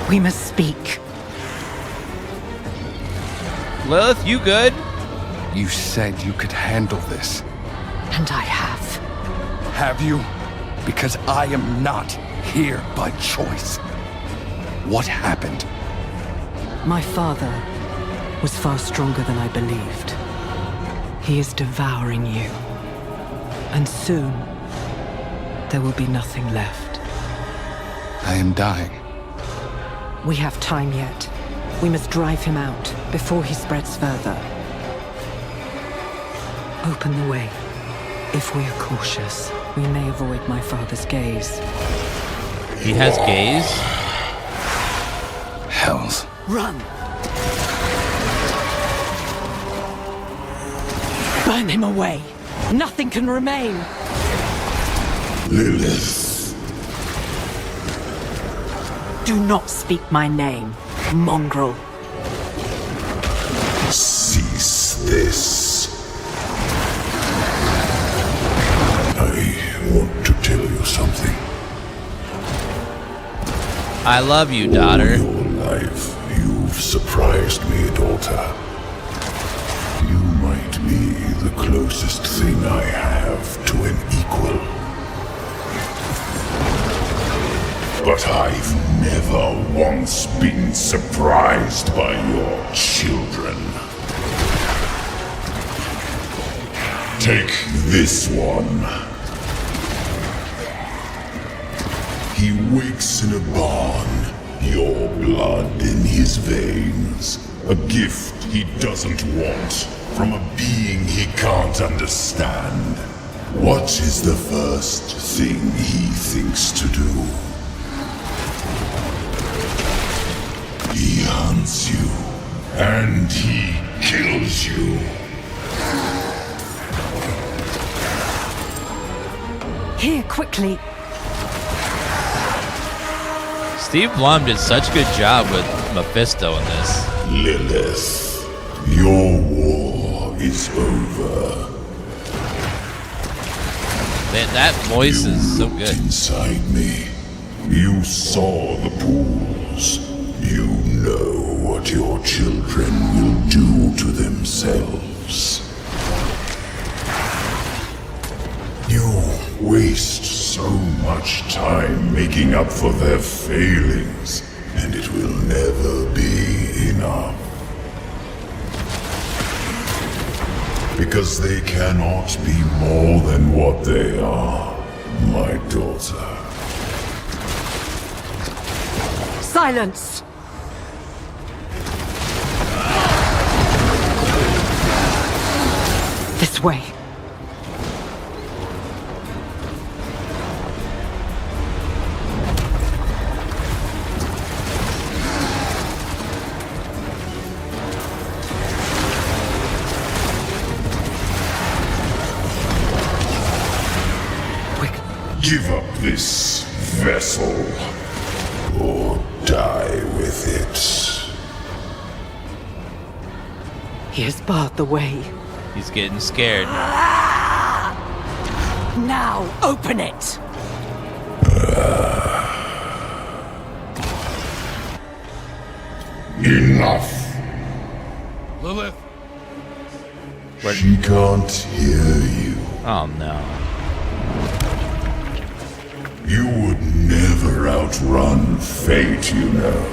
We must speak. Lilith, you good? You said you could handle this. And I have. Have you? Because I am not here by choice. What happened? My father was far stronger than I believed. He is devouring you. And soon, there will be nothing left. I am dying. We have time yet. We must drive him out before he spreads further. Open the way. If we are cautious, we may avoid my father's gaze. He has gaze? Hells. Run! Burn him away! Nothing can remain! Lilith. Do not speak my name, mongrel. Cease this. I want to tell you something. I love you, daughter. All your alive. You've surprised me, daughter. You might be the closest thing I have to an equal. But I've never once been surprised by your children. Take this one. He wakes in a barn, your blood in his veins. A gift he doesn't want from a being he can't understand. What is the first thing he thinks to do? He hunts you, and he kills you. Here, quickly. Steve Blum did such a good job with Mephisto in this. Lilith, your war is over. Man, that voice is so good. Inside me, you saw the pools. You know what your children will do to themselves. You waste so much time making up for their failings, and it will never be enough. Because they cannot be more than what they are, my daughter. Silence! This way. Give up this vessel, or die with it. He has barred the way. He's getting scared. Now, open it! Enough! Lilith! She can't hear you. Oh no. You would never outrun fate, you know.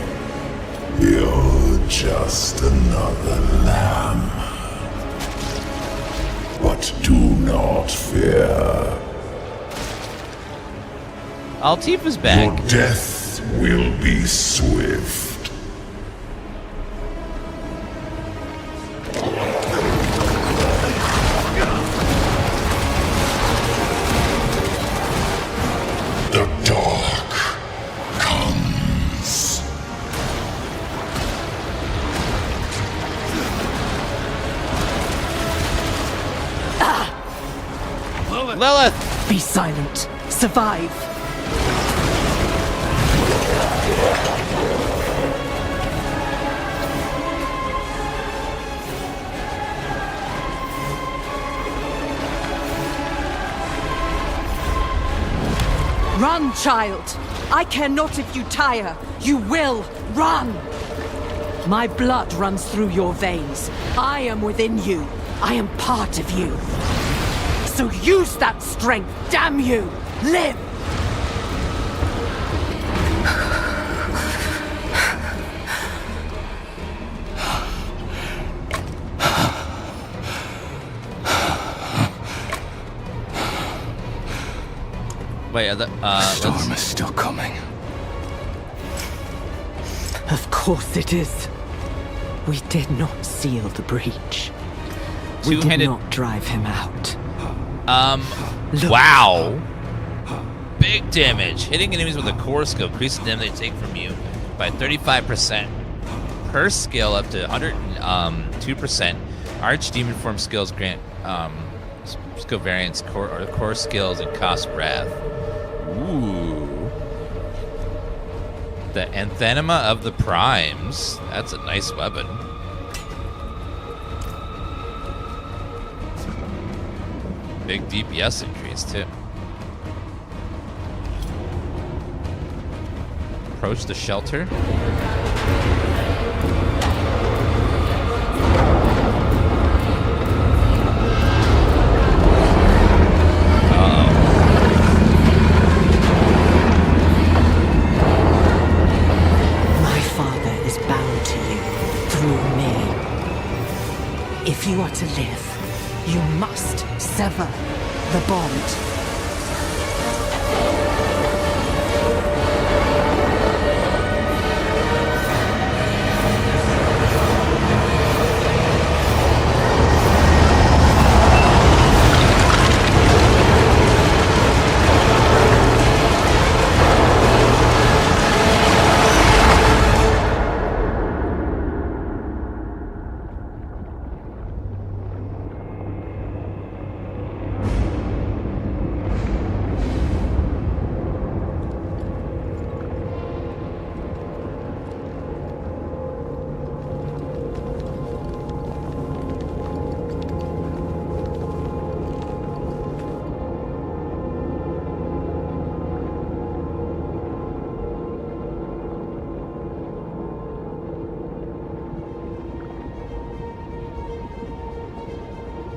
You're just another lamb. But do not fear. Altifa's back. Your death will be swift. The dark comes. Lilith! Be silent. Survive. Run, child! I care not if you tire. You will run! My blood runs through your veins. I am within you. I am part of you. So use that strength, damn you! Live! Wait, the storm is still coming. Of course it is. We did not seal the breach. We did not drive him out. Wow. Big damage. Hitting enemies with a core skill increases the damage they take from you by 35%. Per skill up to 102%. Archdemon form skills grant skill variants, core skills, and cost wrath. Ooh. The Anthenema of the Primes. That's a nice weapon. Big DPS increase, too. Approach the shelter. Sever the bond.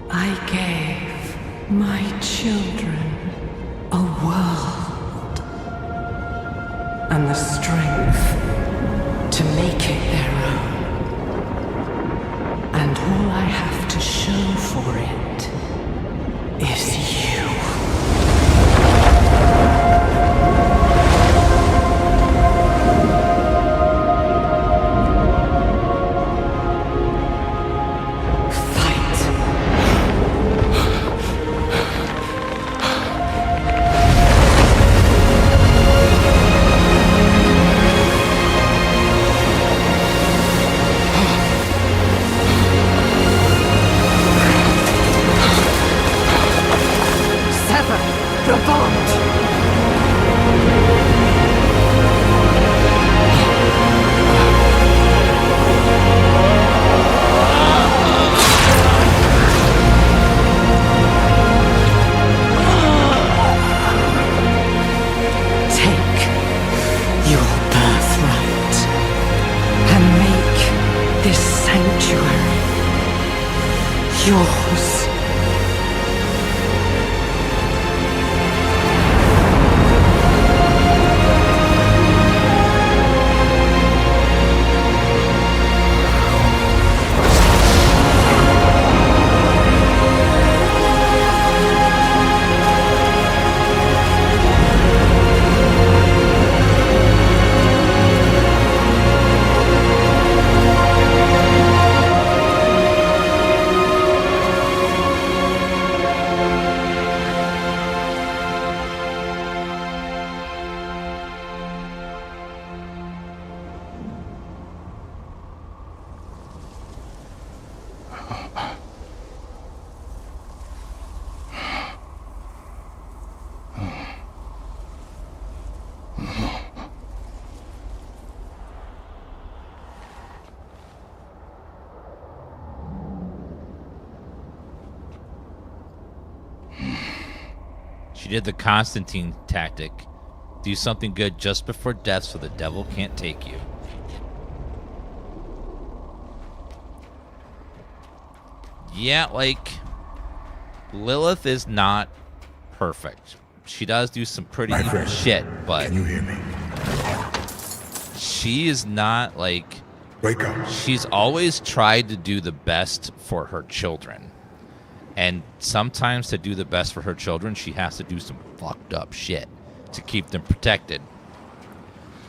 I gave my children a world and the strength to make it their own. And all I have to show for it is you. She did the Constantine tactic. Do something good just before death so the devil can't take you. Yeah, like, Lilith is not perfect. She does do some pretty evil shit, but can you hear me? She is not, like... Wake up. She's always tried to do the best for her children. And sometimes to do the best for her children, she has to do some fucked up shit to keep them protected.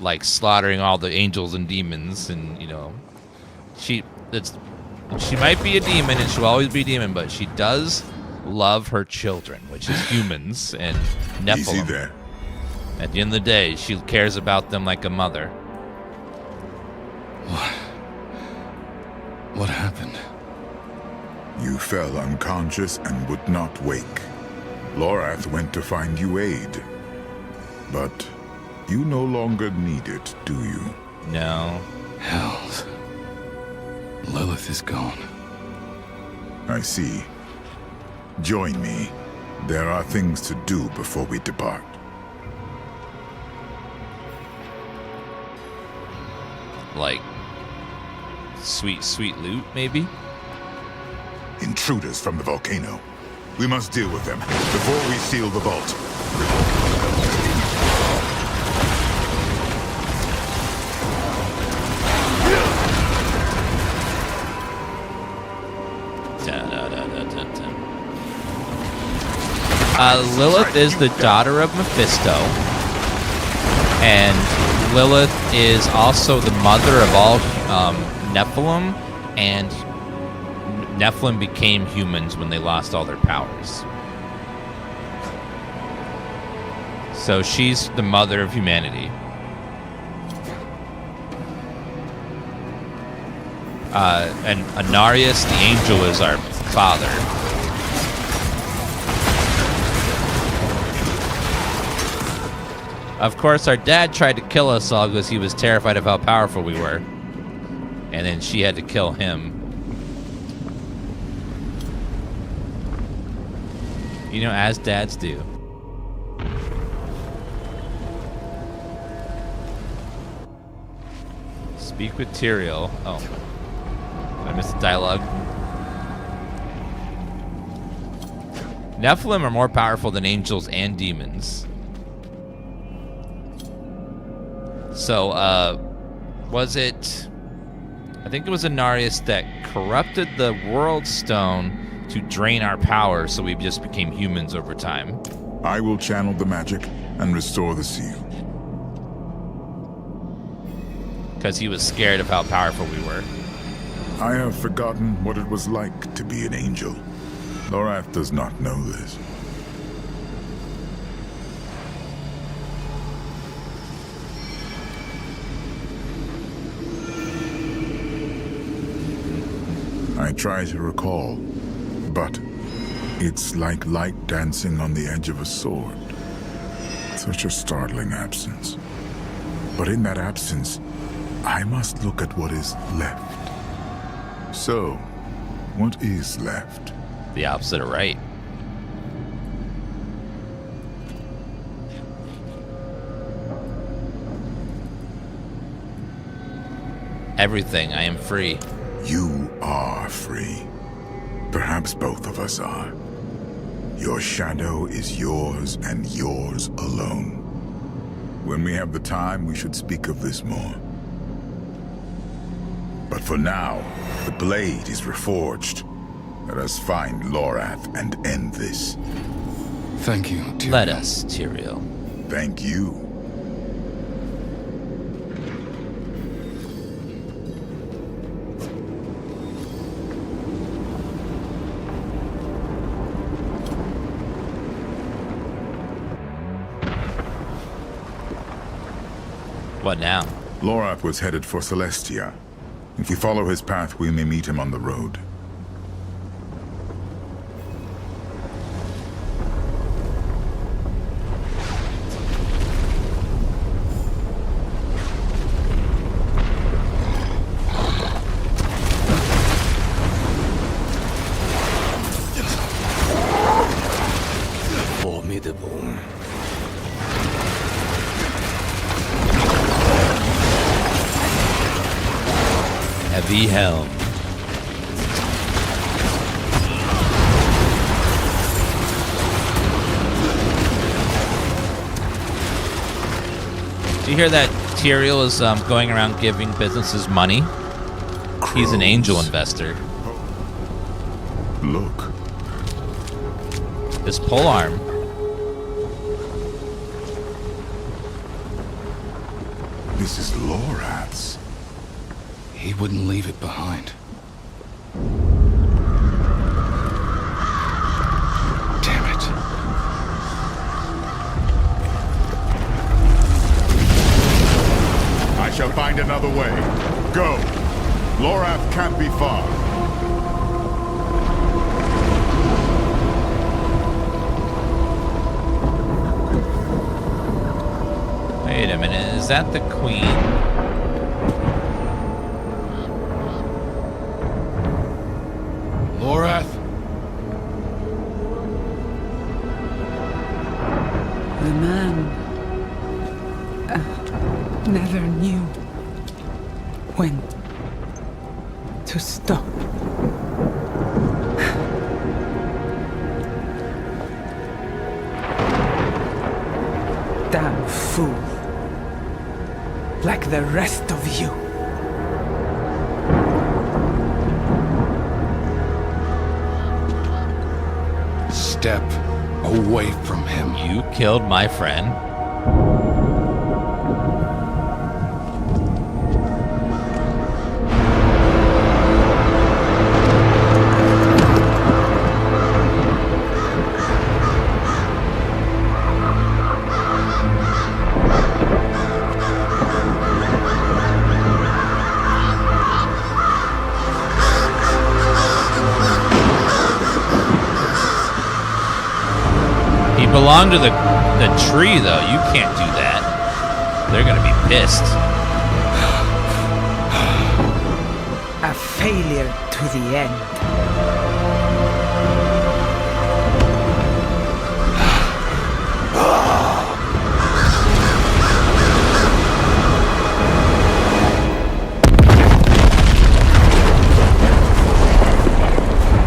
Like slaughtering all the angels and demons and, you know... She might be a demon and she'll always be a demon, but she does love her children, which is humans and Nephilim. Easy there. At the end of the day, she cares about them like a mother. What happened? You fell unconscious and would not wake. Lorath went to find you aid. But you no longer need it, do you? No. Hells. Lilith is gone. I see. Join me. There are things to do before we depart. Like, sweet loot, maybe? Intruders from the volcano. We must deal with them before we seal the vault. Lilith is the daughter of Mephisto, and Lilith is also the mother of all Nephilim, and Nephilim became humans when they lost all their powers. So she's the mother of humanity. And Inarius, the angel, is our father. Of course, our dad tried to kill us all because he was terrified of how powerful we were. And then she had to kill him. You know, as dads do. Speak with Tyrael. Oh. Did I miss the dialogue? Nephilim are more powerful than angels and demons. So, was it... I think it was Inarius that corrupted the World Stone to drain our power, so we just became humans over time. I will channel the magic and restore the seal. Because he was scared of how powerful we were. I have forgotten what it was like to be an angel. Lorath does not know this. I try to recall, but it's like light dancing on the edge of a sword. Such a startling absence. But in that absence, I must look at what is left. So, what is left? The opposite of right. Everything. I am free. You are free. Perhaps both of us are. Your shadow is yours and yours alone. When we have the time, we should speak of this more. But for now, the blade is reforged. Let us find Lorath and end this. Thank you, Tyrael. Let us, Tyrael. Thank you. What now? Lorath was headed for Celestia. If we follow his path, we may meet him on the road. Formidable. Heavy helm. Do you hear that Tyrael is going around giving businesses money? He's an angel investor. Look. This pole arm. This is Lorath's. He wouldn't leave it behind. Damn it. I shall find another way. Go. Lorath can't be far. Wait a minute, is that the queen? Lorath? The man never knew when to stop. Damn fool. Like the rest of you. Step Away from him. You killed my friend. Belong to the tree, though. You can't do that. They're gonna be pissed. A failure to the end.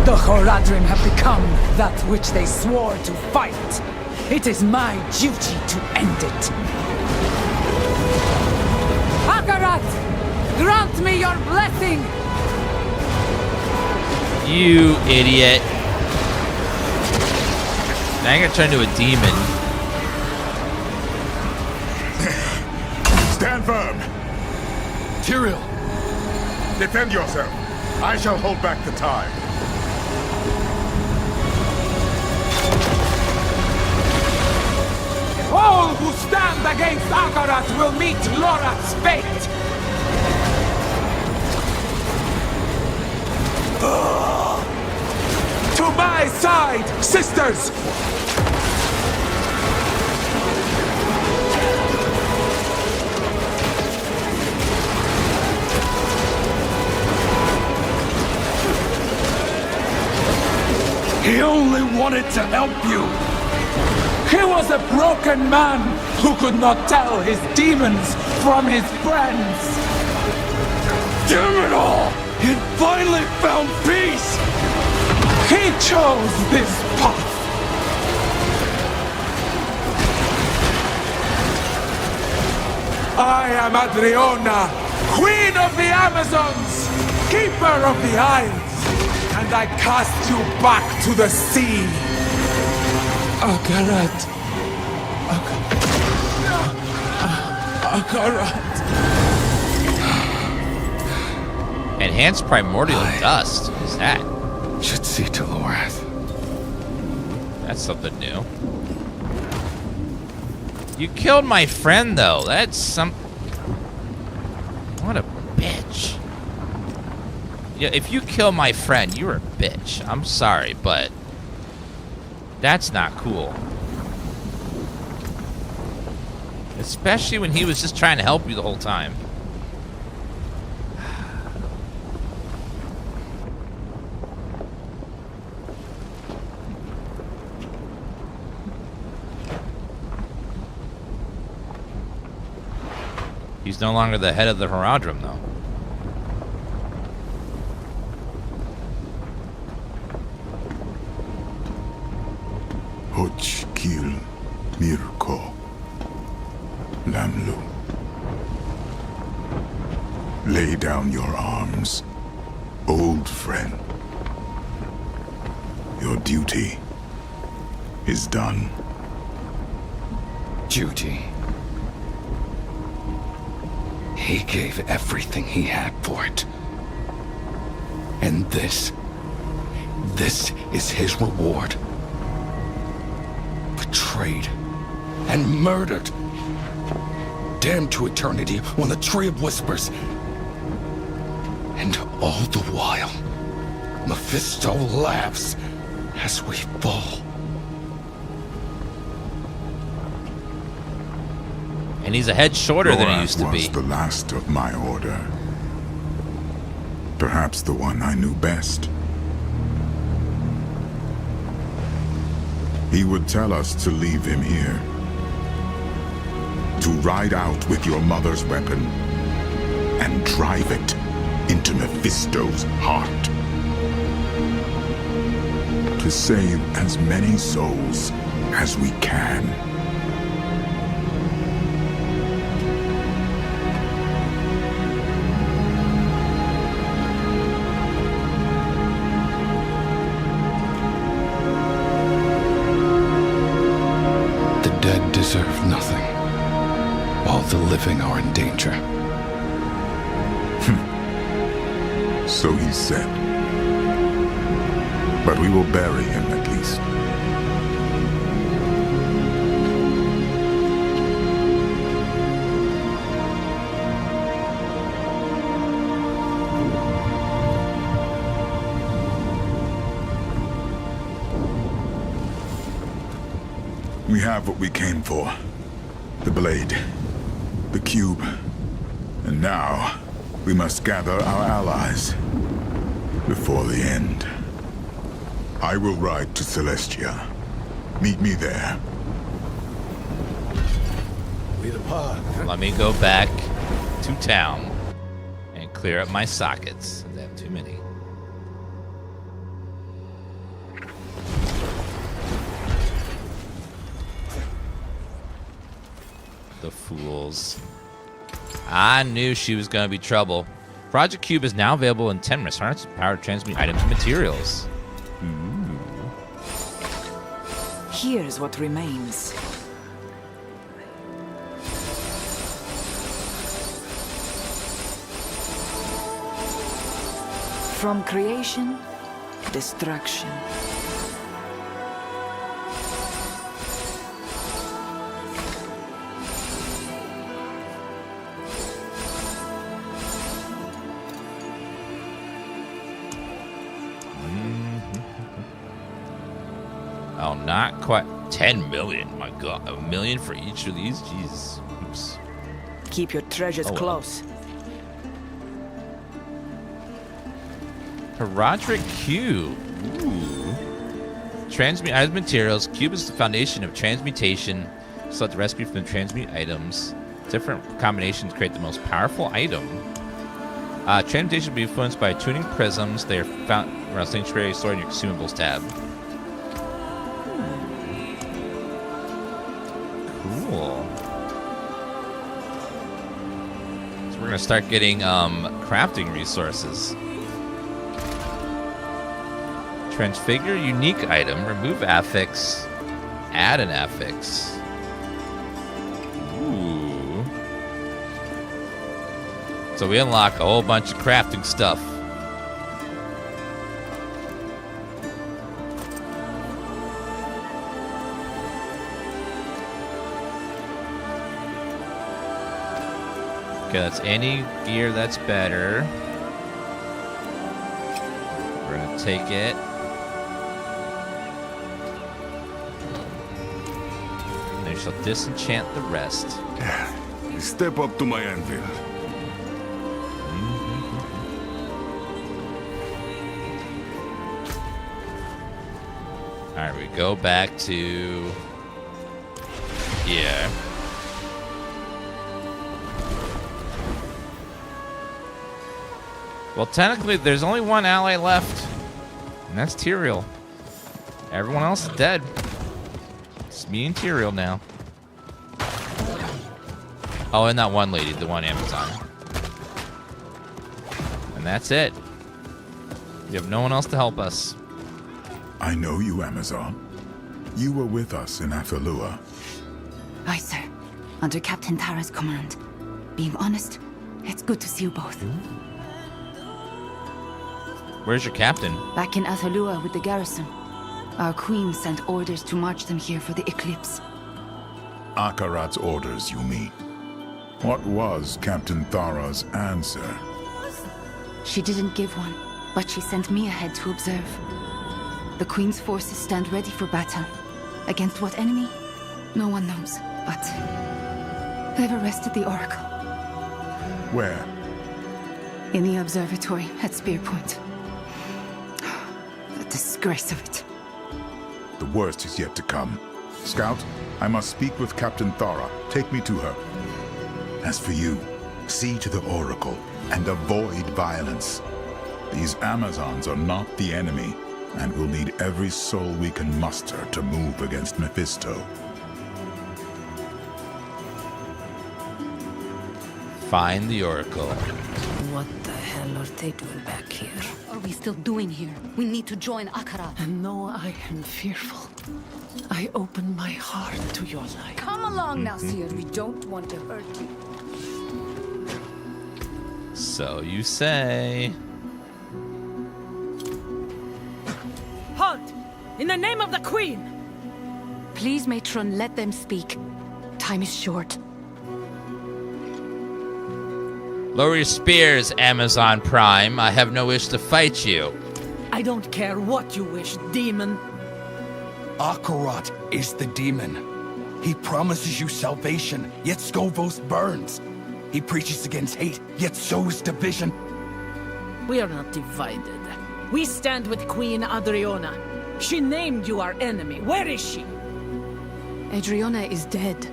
The Horadrim have become that which they swore to fight. It is my duty to end it. Akarat! Grant me your blessing! You idiot. Now I'm gonna turn into a demon. Stand firm! Tyrael! Defend yourself. I shall hold back the tide. All who stand against Akarat will meet Lorath's fate! To my side, sisters! He only wanted to help you. He was a broken man who could not tell his demons from his friends. Damn it all! He finally found peace! He chose this path. I am Adriona, Queen of the Amazons, Keeper of the Isles, and I cast you back to the sea. Akarat. Akarat. Enhanced primordial dust. What is that? Should see to Lorath. That's something new. You killed my friend, though. That's some... What a bitch. Yeah, if you kill my friend, you're a bitch. I'm sorry, but... That's not cool. Especially when he was just trying to help you the whole time. He's no longer the head of the Horadrim, though. Hoch Kil Mirko Lamlu. Lay down your arms, old friend. Your duty is done. Duty. He gave everything he had for it. And this is his reward. Betrayed and murdered. Damned to eternity on the Tree of Whispers. And all the while, Mephisto laughs as we fall. And he's a head shorter than he used to be. Lorath was the last of my order. Perhaps the one I knew best. He would tell us to leave him here. To ride out with your mother's weapon and drive it into Mephisto's heart. To save as many souls as we can. All the living are in danger. So he said. But we will bury him at least. We have what we came for. The blade, the cube, and now we must gather our allies before the end. I will ride to Celestia. Meet me there. Let me go back to town and clear up my sockets. I have too many. The fools. I knew she was going to be trouble. Project Cube is now available in 10 risks. Harness the power to transmute items and materials. Ooh. Here's what remains. From creation, destruction. Oh, not quite. 10 million. My God. $1 million for each of these? Jeez. Oops. Keep your treasures close. Herodric Cube. Ooh. Transmute items materials. Cube is the foundation of transmutation. Select the recipe from the transmute items. Different combinations create the most powerful item. Transmutation will be influenced by tuning prisms. They are found around Sanctuary, stored in your consumables tab. Cool. So we're gonna start getting crafting resources. Transfigure unique item. Remove affix. Add an affix. Ooh. So we unlock a whole bunch of crafting stuff. Okay, that's any gear that's better. We're gonna take it. They shall disenchant the rest. Step up to my anvil. Alright, we go back to here. Well, technically, there's only one ally left, and that's Tyrael. Everyone else is dead. It's me and Tyrael now. Oh, and that one lady, the one Amazon. And that's it. We have no one else to help us. I know you, Amazon. You were with us in Athalua. Aye, sir. Under Captain Tara's command. Being honest, it's good to see you both. Where's your captain? Back in Athalua with the garrison. Our queen sent orders to march them here for the eclipse. Akarat's orders, you mean? What was Captain Thara's answer? She didn't give one, but she sent me ahead to observe. The queen's forces stand ready for battle. Against what enemy? No one knows, but they've arrested the Oracle. Where? In the Observatory at Spear Point. The disgrace of it. The worst is yet to come. Scout, I must speak with Captain Thara. Take me to her. As for you, see to the Oracle and avoid violence. These Amazons are not the enemy, and we'll need every soul we can muster to move against Mephisto. Find the Oracle. What the hell are they doing back here? What are we still doing here? We need to join Akarat. And no, I am fearful. I open my heart to your life. Come along now, Seer. We don't want to hurt you. So you say. Halt! In the name of the Queen! Please, Matron, let them speak. Time is short. Lower your spears, Amazon Prime. I have no wish to fight you. I don't care what you wish, demon. Akarat is the demon. He promises you salvation, yet Skovos burns. He preaches against hate, yet sows division. We are not divided. We stand with Queen Adriona. She named you our enemy. Where is she? Adriona is dead.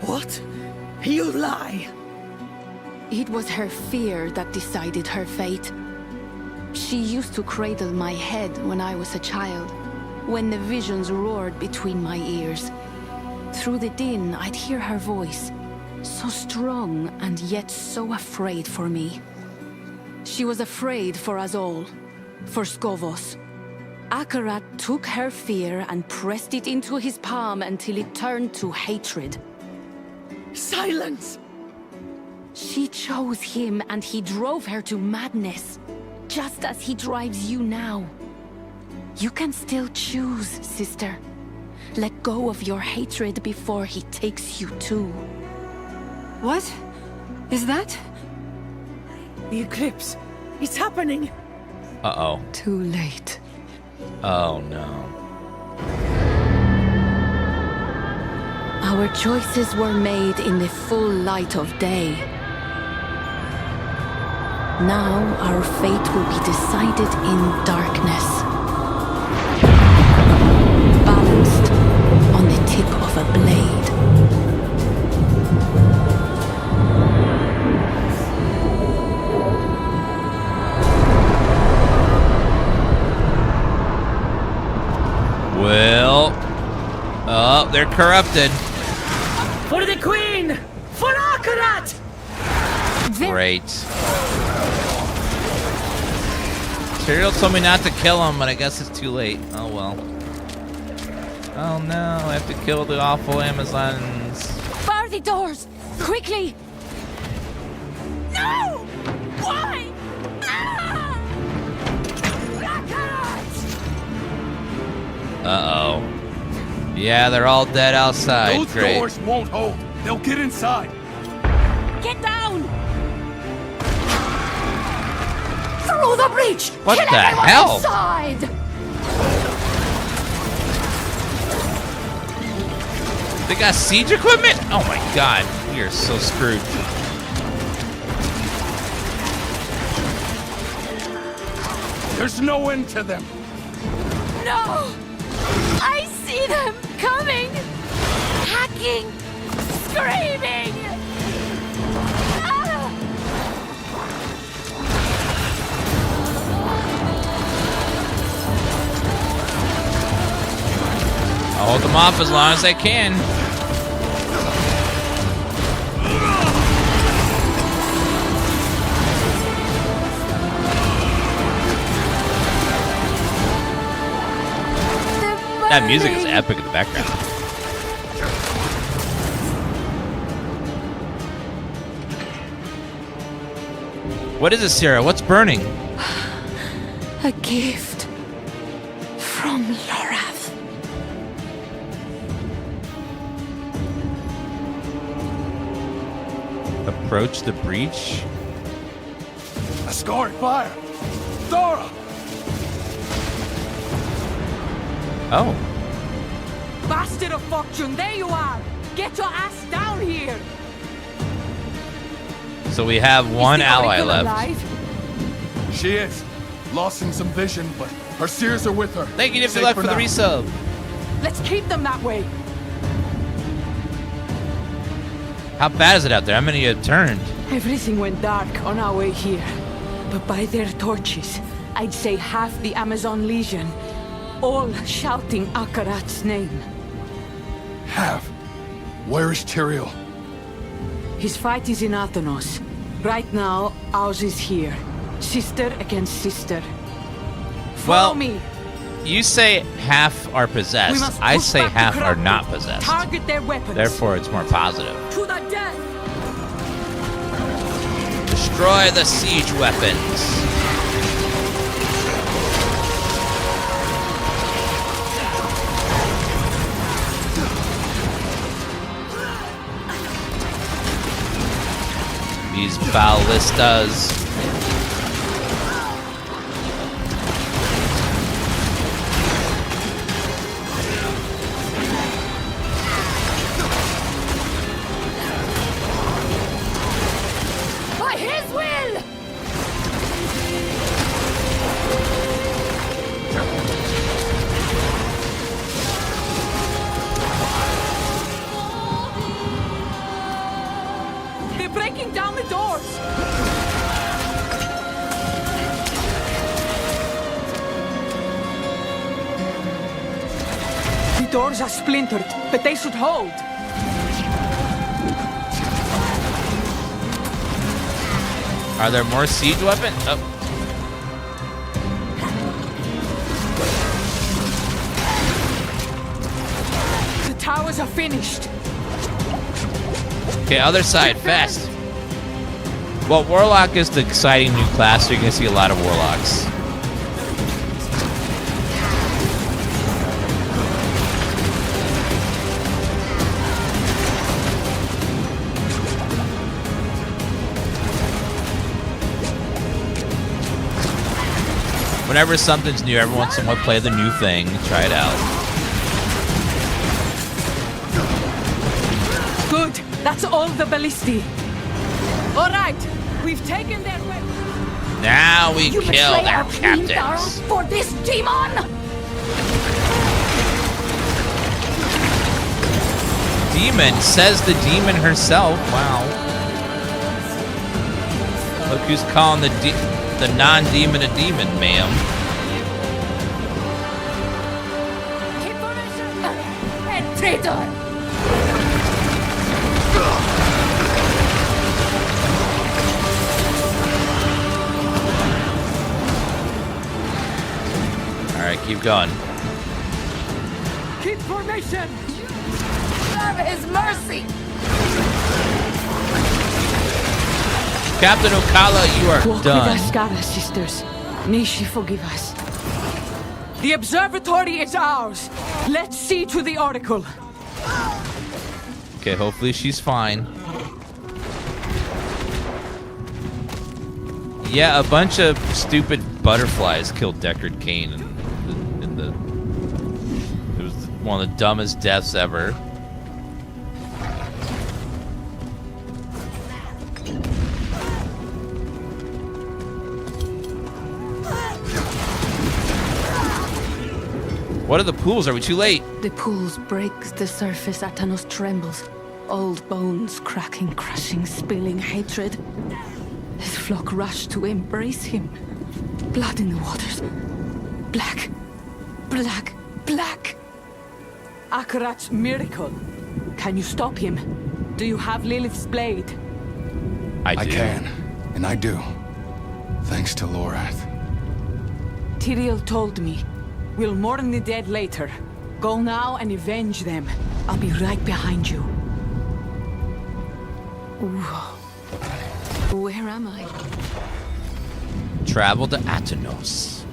What? You lie! It was her fear that decided her fate. She used to cradle my head when I was a child, when the visions roared between my ears. Through the din, I'd hear her voice, so strong and yet so afraid for me. She was afraid for us all, for Skovos. Akarat took her fear and pressed it into his palm until it turned to hatred. Silence! She chose him and he drove her to madness, just as he drives you now. You can still choose, sister. Let go of your hatred before he takes you too. What? Is that? The eclipse. It's happening. Uh-oh. Too late. Oh, no. Our choices were made in the full light of day. Now our fate will be decided in darkness. Balanced on the tip of a blade. Well, oh, they're corrupted. For the Queen! For Akarat! Great. Tyrael told me not to kill him, but I guess it's too late. Oh well. Oh no, I have to kill the awful Amazons. Bar the doors! Quickly! No! Why? Ah! Uh-oh. Yeah, they're all dead outside. Those Great. doors won't hold. They'll get inside. Get down! Through the breach! What Kill the everyone hell? Inside! They got siege equipment? Oh my god, we are so screwed. There's no end to them. No! I see them coming! Hacking! Screaming! Ah! I'll hold them off as long as I can. That music is epic in the background. What is it, Sarah? What's burning? A gift from Lorath. Approach the breach? A scarred fire. Thora! Oh. Bastard of fortune, there you are! Get your ass down here! So we have one ally left. Alive? She is. Lost in some vision, but her seers are with her. Thank you, Nifty Safe Luck, for the now. resub. Let's keep them that way. How bad is it out there? How many have turned? Everything went dark on our way here. But by their torches, I'd say half the Amazon Legion, all shouting Akarat's name. Have. Where is Tyrael? His fight is in Athanos. Right now, ours is here. Sister against sister. Follow me. You say half are possessed. I say half are not possessed. Target their weapons. Therefore, it's more positive. To the death. Destroy the siege weapons. These ballistas. By his will! They're breaking down the doors. The doors are splintered, but they should hold. Are there more siege weapons? Oh. The towers are finished. Okay, other side, fast. Well, Warlock is the exciting new class, so you're going to see a lot of Warlocks. Whenever something's new, everyone somewhat play the new thing, try it out. Good. That's all the ballisti. All right. We've taken their weapons. Now we You kill betray their our queen, captains. Tyrael, for this demon! Demon says the demon herself. Wow. Look who's calling the non-demon a demon, ma'am. And traitor! All right, keep going. Keep formation. Serve his mercy! Captain Okala, you are Walk done. with us, Skara, sisters. May she forgive us. The observatory is ours. Let's see to the oracle. Okay, hopefully she's fine. Yeah, a bunch of stupid butterflies killed Deckard Cain in the it was one of the dumbest deaths ever. What are the pools? Are we too late? The pools break, the surface Atanos trembles. Old bones cracking, crushing, spilling hatred. His flock rush to embrace him. Blood in the waters. Black. Black. Black. Akarat's miracle. Can you stop him? Do you have Lilith's blade? I can, and I do. Thanks to Lorath. Tyrael told me. We'll mourn the dead later. Go now and avenge them. I'll be right behind you. Where am I? Travel to Atanos.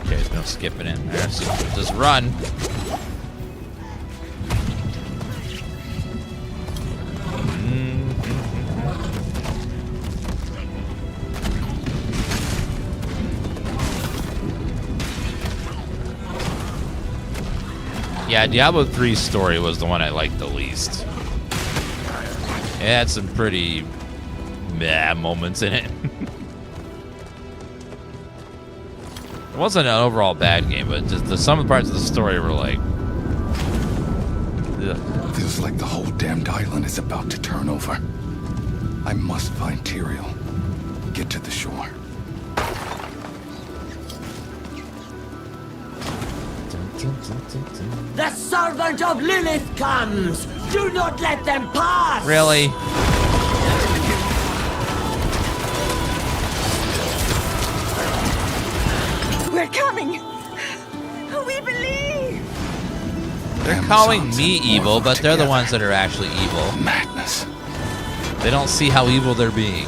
Okay, there's no skipping in there, so just run. Yeah, Diablo 3's story was the one I liked the least. It had some pretty meh moments in it. It wasn't an overall bad game, but just some of the parts of the story were like... ugh. Feels like the whole damned island is about to turn over. I must find Tyrael. Get to the shore. The servant of Lilith comes! Do not let them pass! Really? We're coming! We believe! They're calling me evil, but they're the ones that are actually evil. Madness. They don't see how evil they're being.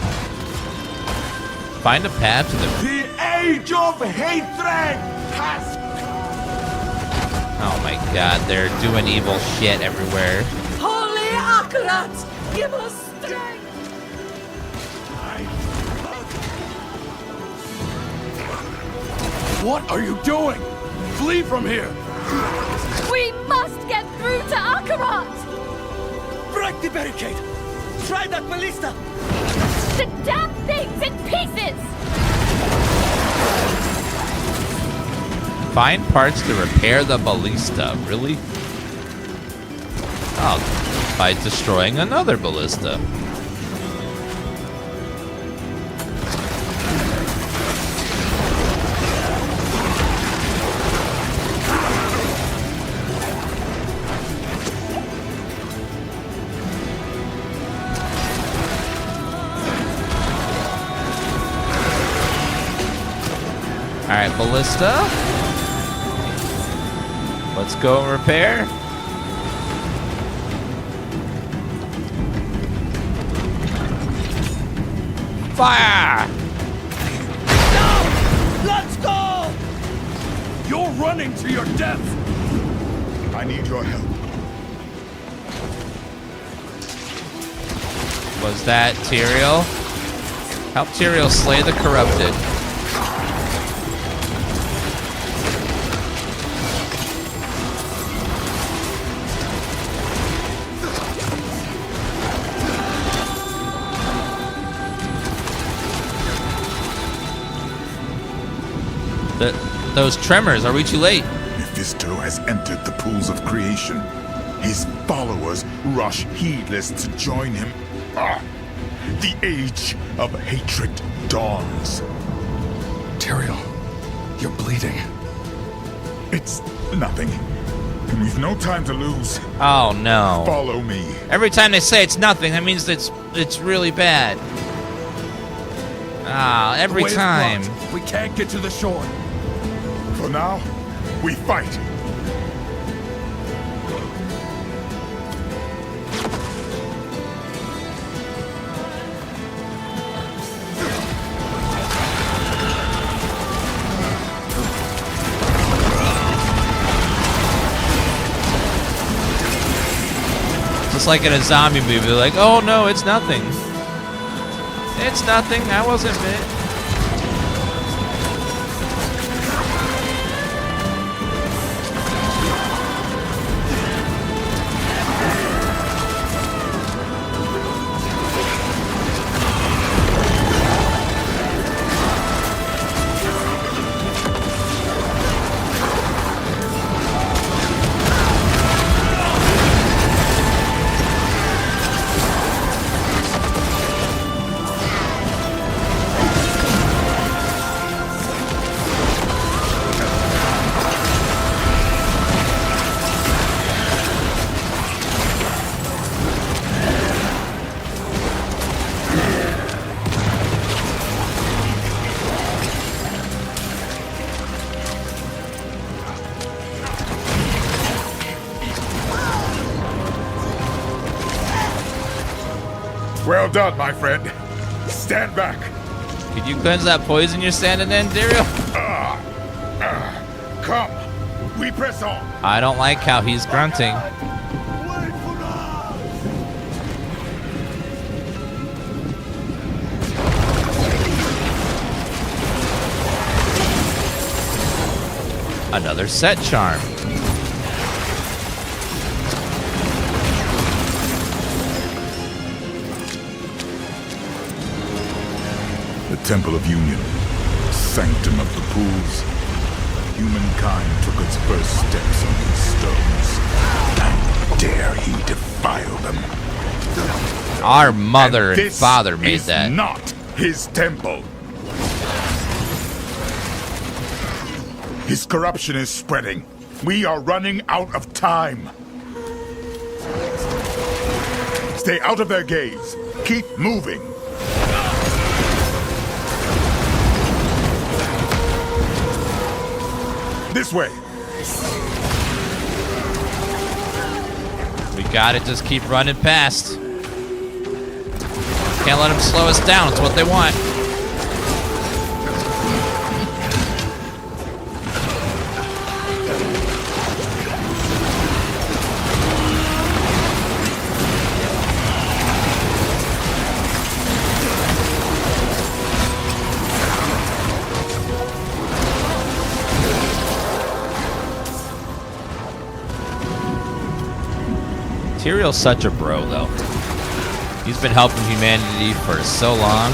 Find a path to the... The age of hatred has... Oh my god, they're doing evil shit everywhere. Holy Akarat, give us strength! What are you doing? Flee from here! We must get through to Akarat! Break the barricade! Try that ballista! The damn thing's in pieces! Find parts to repair the ballista. Really? Oh, by destroying another ballista. Alright, ballista. Let's go and repair. Fire! No! Let's go! You're running to your death! I need your help. Was that Tyrael? Help Tyrael slay the corrupted. Those tremors, are we too late? Mephisto has entered the pools of creation. His followers rush heedless to join him. The age of hatred dawns. Tyrael, you're bleeding. It's nothing. We've no time to lose. Oh no. Follow me. Every time they say it's nothing, that means it's really bad. Ah, every time. We can't get to the shore. For now, we fight. Just like in a zombie movie, they're like, oh no, it's nothing. It's nothing, I wasn't bit. Well done, my friend. Stand back. Could you cleanse that poison you're standing in, Tyrael? Come, we press on. I don't like how he's grunting. Another set charm. The Temple of Union, sanctum of the pools. Humankind took its first steps on these stones. How dare he defile them? Our mother and this father made is that. Not his temple. His corruption is spreading. We are running out of time. Stay out of their gaze. Keep moving. This way. We gotta just keep running past. Can't let them slow us down. It's what they want. Tyrael's such a bro, though. He's been helping humanity for so long.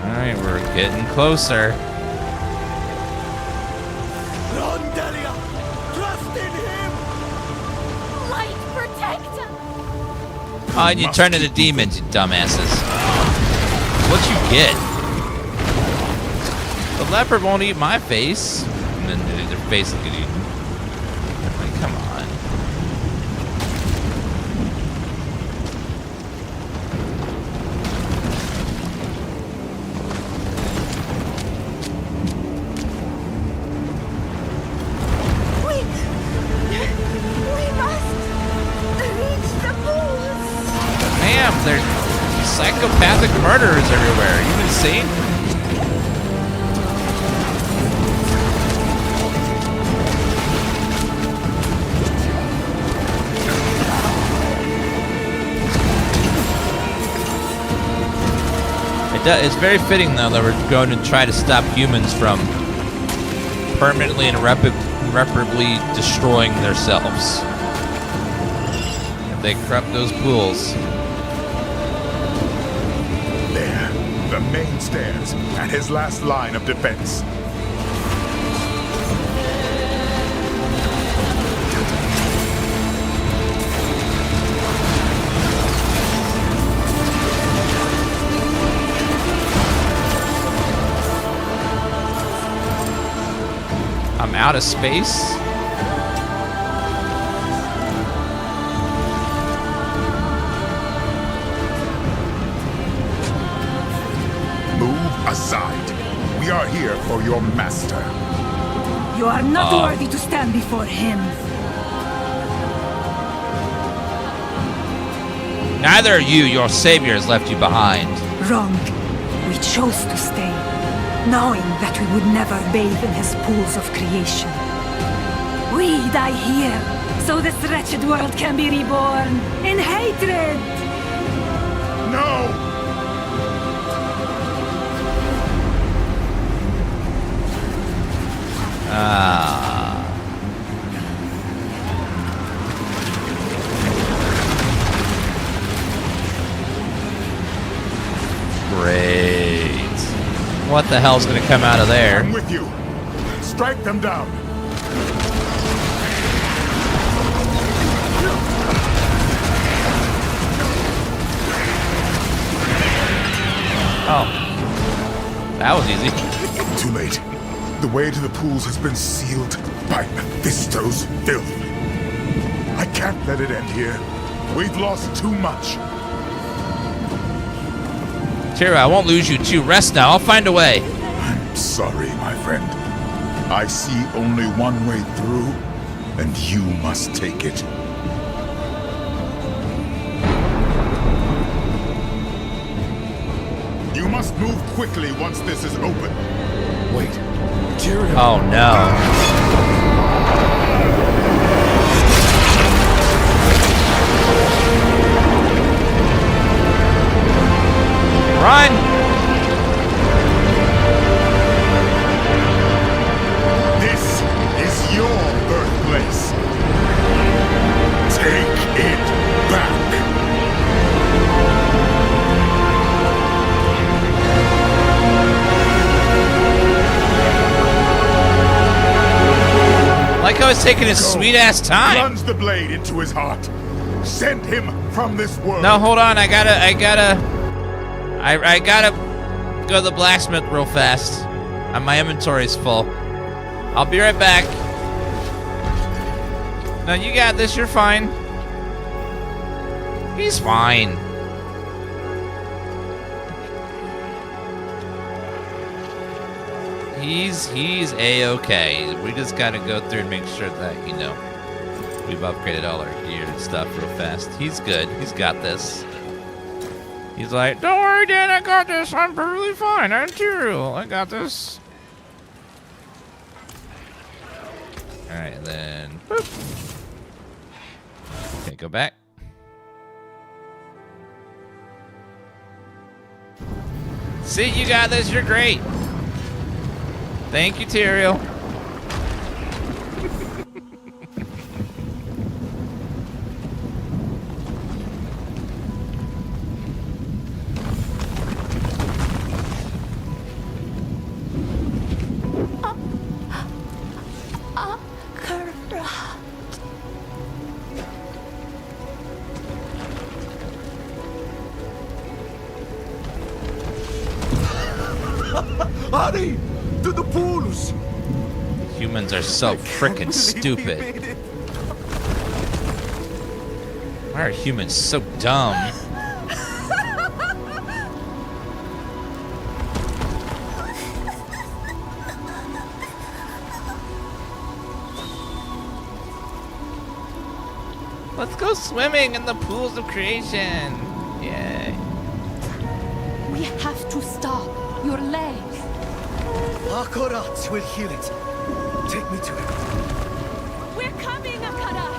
Alright, we're getting closer. Oh, and you turn into demons, you dumbasses. What you get? The leopard won't eat my face. And then their face will get eaten. Like, come on. They're psychopathic murderers everywhere. Are you insane? It's very fitting, though, that we're going to try to stop humans from permanently and irreparably destroying themselves. If they corrupt those pools. The main stairs and his last line of defense. I'm out of space. Aside. We are here for your master. You are not worthy to stand before him. Neither are you. Your savior has left you behind. Wrong. We chose to stay, knowing that we would never bathe in his pools of creation. We die here, so this wretched world can be reborn in hatred. No! Great. What the hell's gonna come out of there? I'm with you. Strike them down. Oh. That was easy. Too late. The way to the pools has been sealed by Mephisto's filth. I can't let it end here. We've lost too much. Tyrael, I won't lose you too. Rest now. I'll find a way. I'm sorry, my friend. I see only one way through, and you must take it. You must move quickly once this is open. Wait. Tyrael. Oh no. Run! This is your birthplace. Take it back. Like how it's taking his sweet ass time. Plunge the blade into his heart. Send him from this world. No, hold on. I gotta. I gotta go to the blacksmith real fast. My inventory's full. I'll be right back. No, you got this. You're fine. He's fine. He's A-okay. We just gotta go through and make sure that, you know, we've upgraded all our gear and stuff real fast. He's good. He's got this. He's like, don't worry, Dad, I got this. I'm perfectly fine. I'm Tyrael. I got this. Alright, and then boop. Okay, go back. See, you got this. You're great. Thank you, Tyrael. Hurry! To the pools! Humans are so frickin' stupid. Why are humans so dumb? Let's go swimming in the pools of creation. Yay. We have to stop. Your leg. Akarat will heal it. Take me to him. We're coming, Akarat.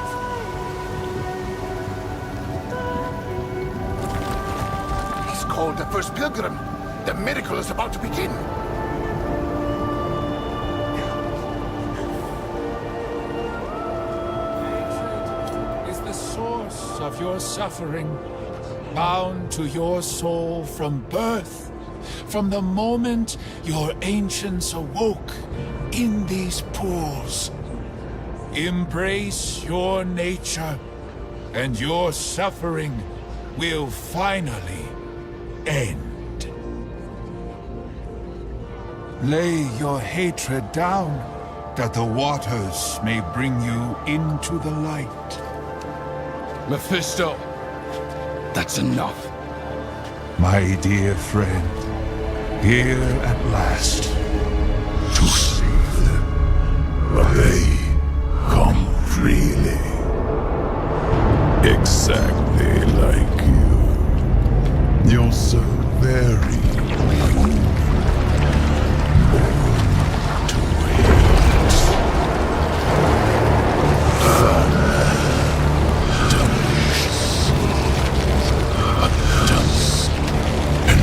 He's called the first pilgrim. The miracle is about to begin. Hatred is the source of your suffering, bound to your soul from birth. From the moment your ancients awoke in these pools. Embrace your nature, and your suffering will finally end. Lay your hatred down, that the waters may bring you into the light. Mephisto, that's enough. My dear friend, here at last to save them. They come freely. Exactly like you. You're so very beautiful. To hate. Delicious. Dust. And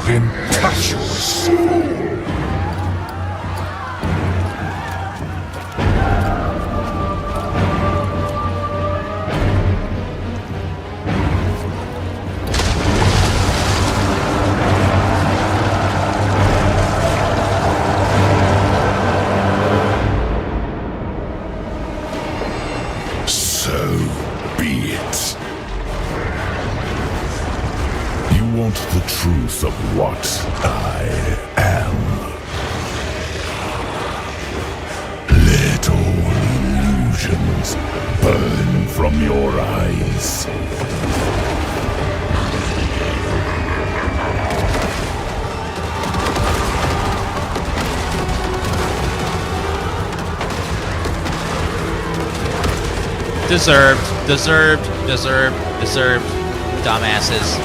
impetuous fool. so be it. You want the truth of what I am. Let all illusions burn from your eyes. Deserved, deserved, deserved, deserved. Dumbasses.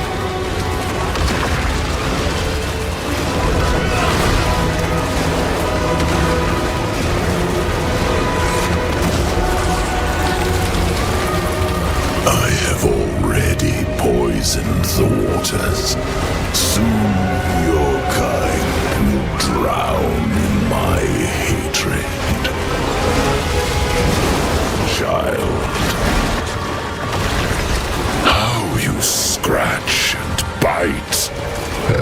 I have already poisoned the waters. Soon your kind will drown in my hatred. child. How you scratch and bite,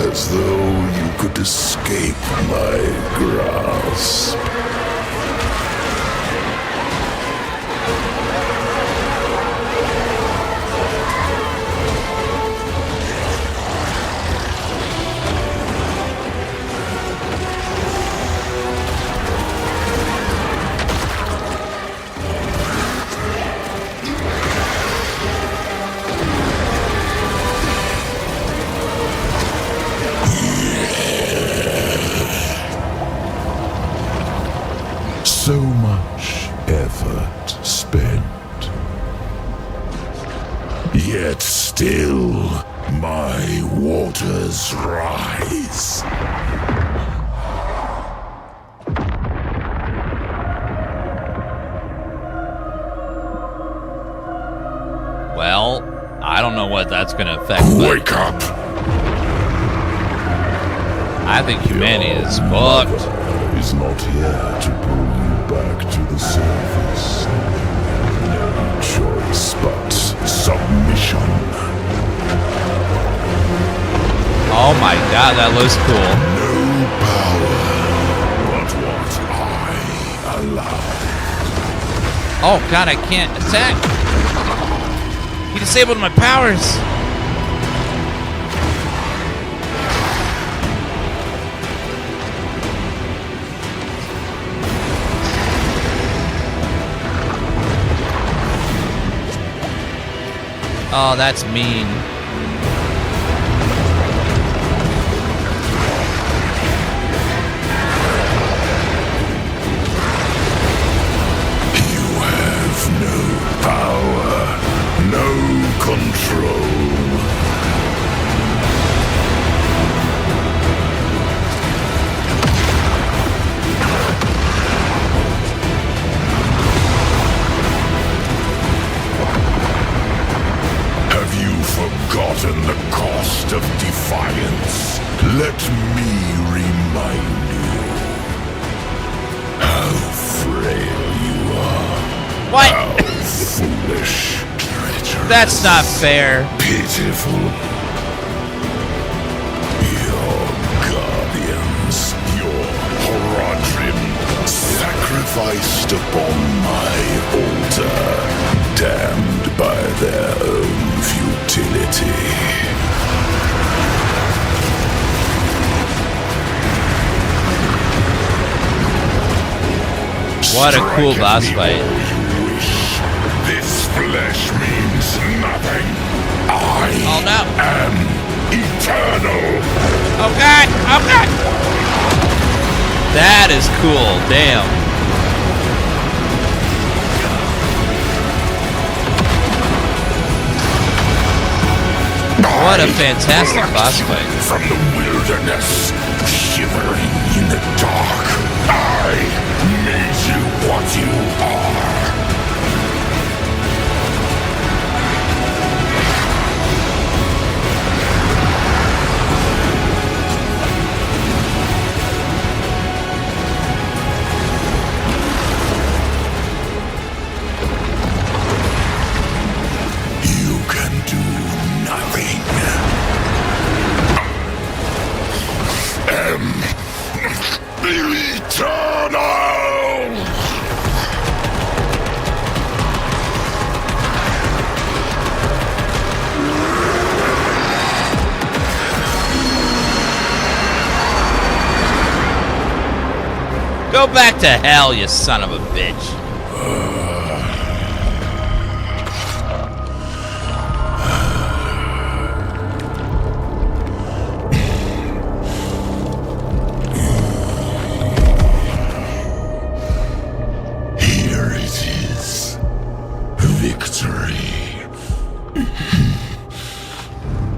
as though you could escape my grasp. So much effort spent. Yet still my waters rise. Well, I don't know what that's going to affect. Wake up! I think humanity is fucked. Is not here to pull you back to the surface. No choice but submission. Oh my god, that looks cool. No power but what I allow. Oh god, I can't attack. He disabled my powers. Oh, that's mean. You have no power, no control. Forgotten the cost of defiance. Let me remind you how frail you are. What? How foolish, treacherous. That's not fair. Pitiful. Your guardians, your Horadrim, sacrificed upon my altar, damned by their own futility. What a cool boss fight. This flesh means nothing. I am eternal. Oh god! Oh god! That is cool. Damn. What a fantastic boss fight. From the wilderness, shivering in the dark, I made you what you are. You can do nothing. Eternal! Go back to hell, you son of a bitch.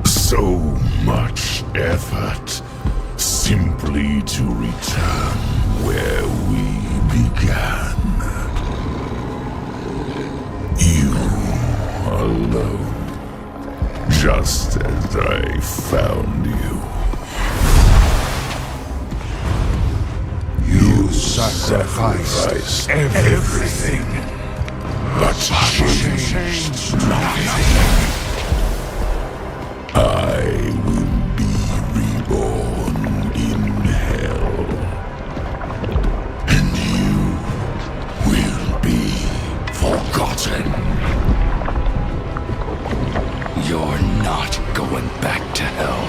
So much effort simply to return where we began. You alone, just as I found you. You sacrificed everything, but change nothing. I will be reborn in hell. And you will be forgotten. You're not going back to hell.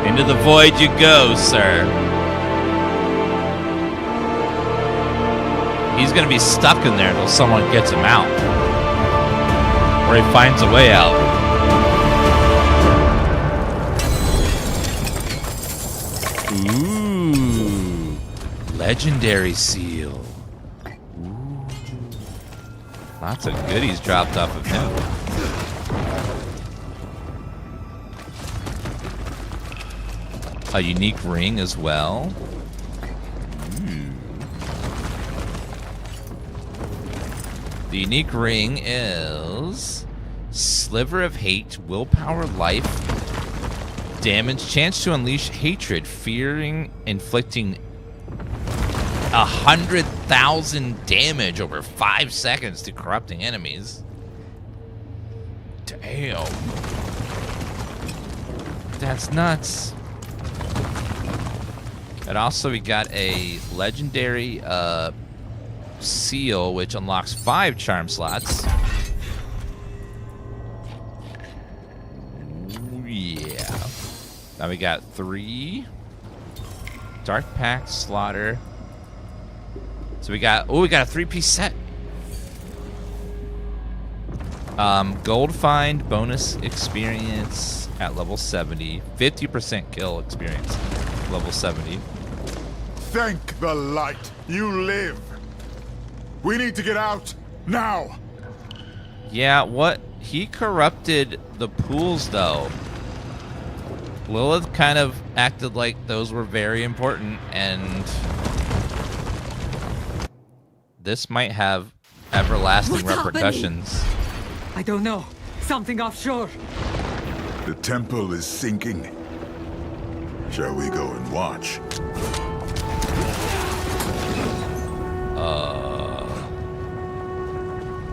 Into the void you go, sir. He's gonna be stuck in there until someone gets him out. Or he finds a way out. Ooh. Legendary seal. Ooh. Lots of goodies dropped off of him. A unique ring as well. The unique ring is Sliver of Hate, Willpower, Life, Damage, chance to unleash hatred, fearing, inflicting 100,000 damage over 5 seconds to corrupting enemies. Damn. That's nuts. And also we got a legendary seal, which unlocks 5 charm slots. Ooh, yeah. Now we got 3. Dark Pact, Slaughter. So we got, we got a 3-piece set. Gold Find, bonus experience at level 70. 50% kill experience, level 70. Thank the light. You live. We need to get out now. Yeah, what? He corrupted the pools, though. Lilith kind of acted like those were very important, and this might have everlasting repercussions. I don't know. Something offshore. The temple is sinking. Shall we go and watch?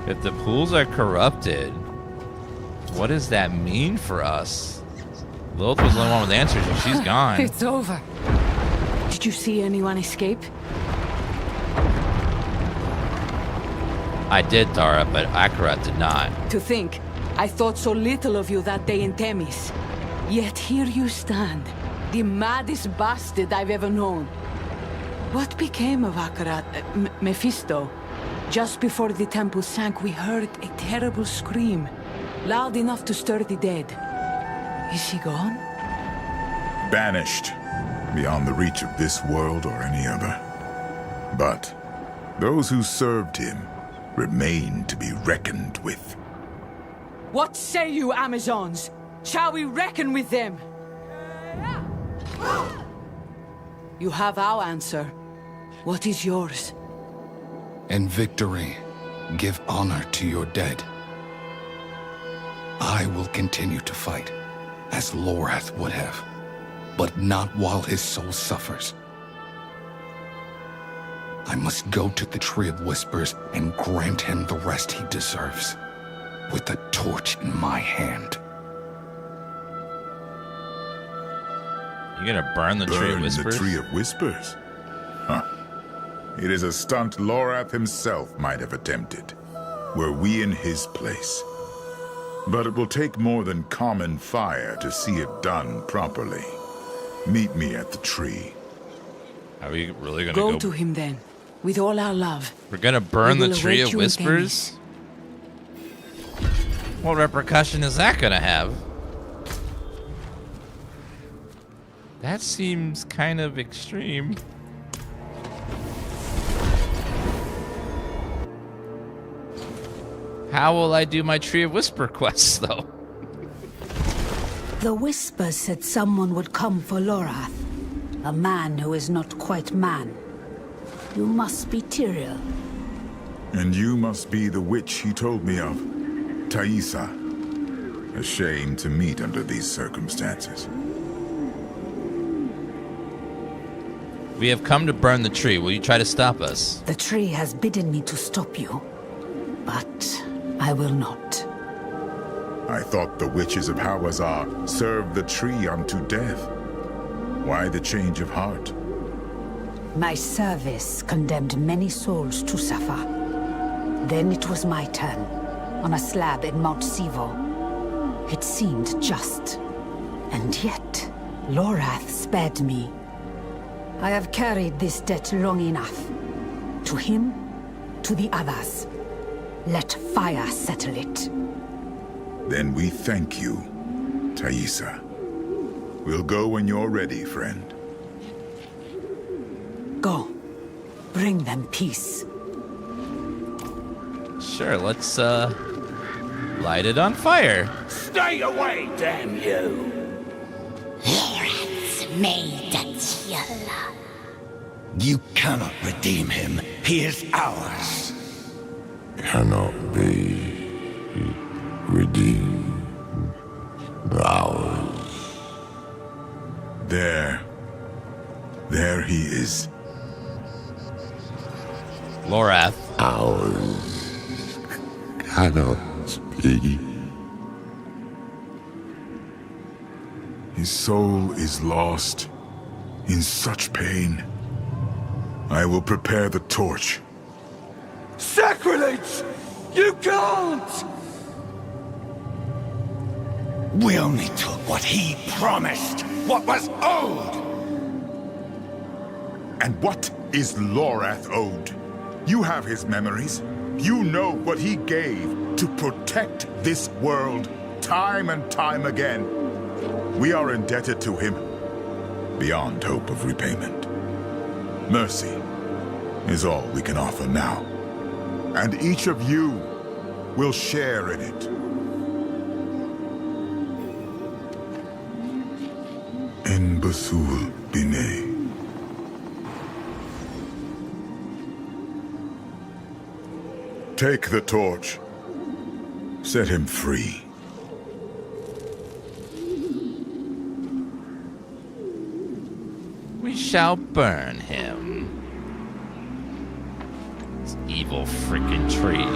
If the pools are corrupted, what does that mean for us? Lilith was the only one with answers, and she's gone. It's over. Did you see anyone escape? I did, Tara, but Akarat did not. To think, I thought so little of you that day in Themis. Yet here you stand, the maddest bastard I've ever known. What became of Akarat, Mephisto? Just before the temple sank, we heard a terrible scream, loud enough to stir the dead. Is he gone? Banished, beyond the reach of this world or any other. But those who served him remain to be reckoned with. What say you, Amazons? Shall we reckon with them? You have our answer. What is yours? In victory, give honor to your dead. I will continue to fight, as Lorath would have, but not while his soul suffers. I must go to the Tree of Whispers and grant him the rest he deserves, with a torch in my hand. You're gonna burn the Tree of Whispers? The Tree of Whispers? Huh. It is a stunt Lorath himself might have attempted, were we in his place. But it will take more than common fire to see it done properly. Meet me at the tree. Are we really gonna Go to him then, with all our love. We're gonna burn We the will Tree await of you in Whispers? What repercussion is that gonna have? That seems kind of extreme. How will I do my Tree of Whisper quests, though? The Whispers said someone would come for Lorath. A man who is not quite man. You must be Tyrael. And you must be the witch he told me of, Thaisa. A shame to meet under these circumstances. We have come to burn the tree. Will you try to stop us? The tree has bidden me to stop you, but I will not. I thought the witches of Hawazar served the tree unto death. Why the change of heart? My service condemned many souls to suffer. Then it was my turn, on a slab in Mount Sivo. It seemed just. And yet, Lorath spared me. I have carried this debt long enough. To him, to the others. Let fire settle it. Then we thank you, Thaisa. We'll go when you're ready, friend. Go. Bring them peace. Sure, let's, light it on fire. Stay away, damn you! Lorath's made a Athalua. You cannot redeem him. He is ours. Cannot be redeemed. Ours. There he is. Lorath. Ours cannot be. His soul is lost, in such pain. I will prepare the torch. Sacrilege! You can't! We only took what he promised, what was owed! And what is Lorath owed? You have his memories. You know what he gave to protect this world, time and time again. We are indebted to him, beyond hope of repayment. Mercy is all we can offer now. And each of you will share in it. En Basul Bine. Take the torch. Set him free. We shall burn him. This evil freaking tree.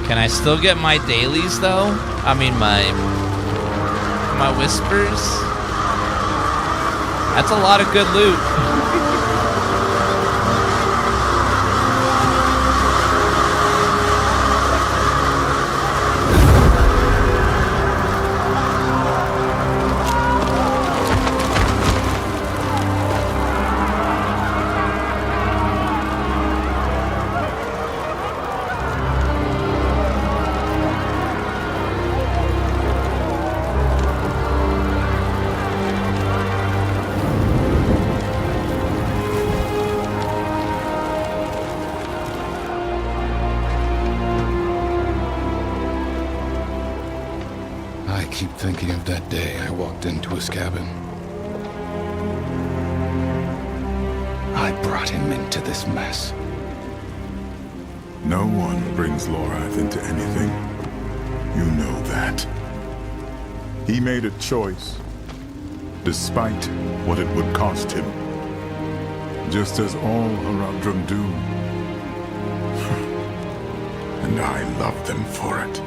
Can I still get my dailies though? I mean my whispers? That's a lot of good loot. I keep thinking of that day I walked into his cabin. I brought him into this mess. No one brings Lorath into anything. You know that. He made a choice, despite what it would cost him. Just as all Haradrim do. And I love them for it.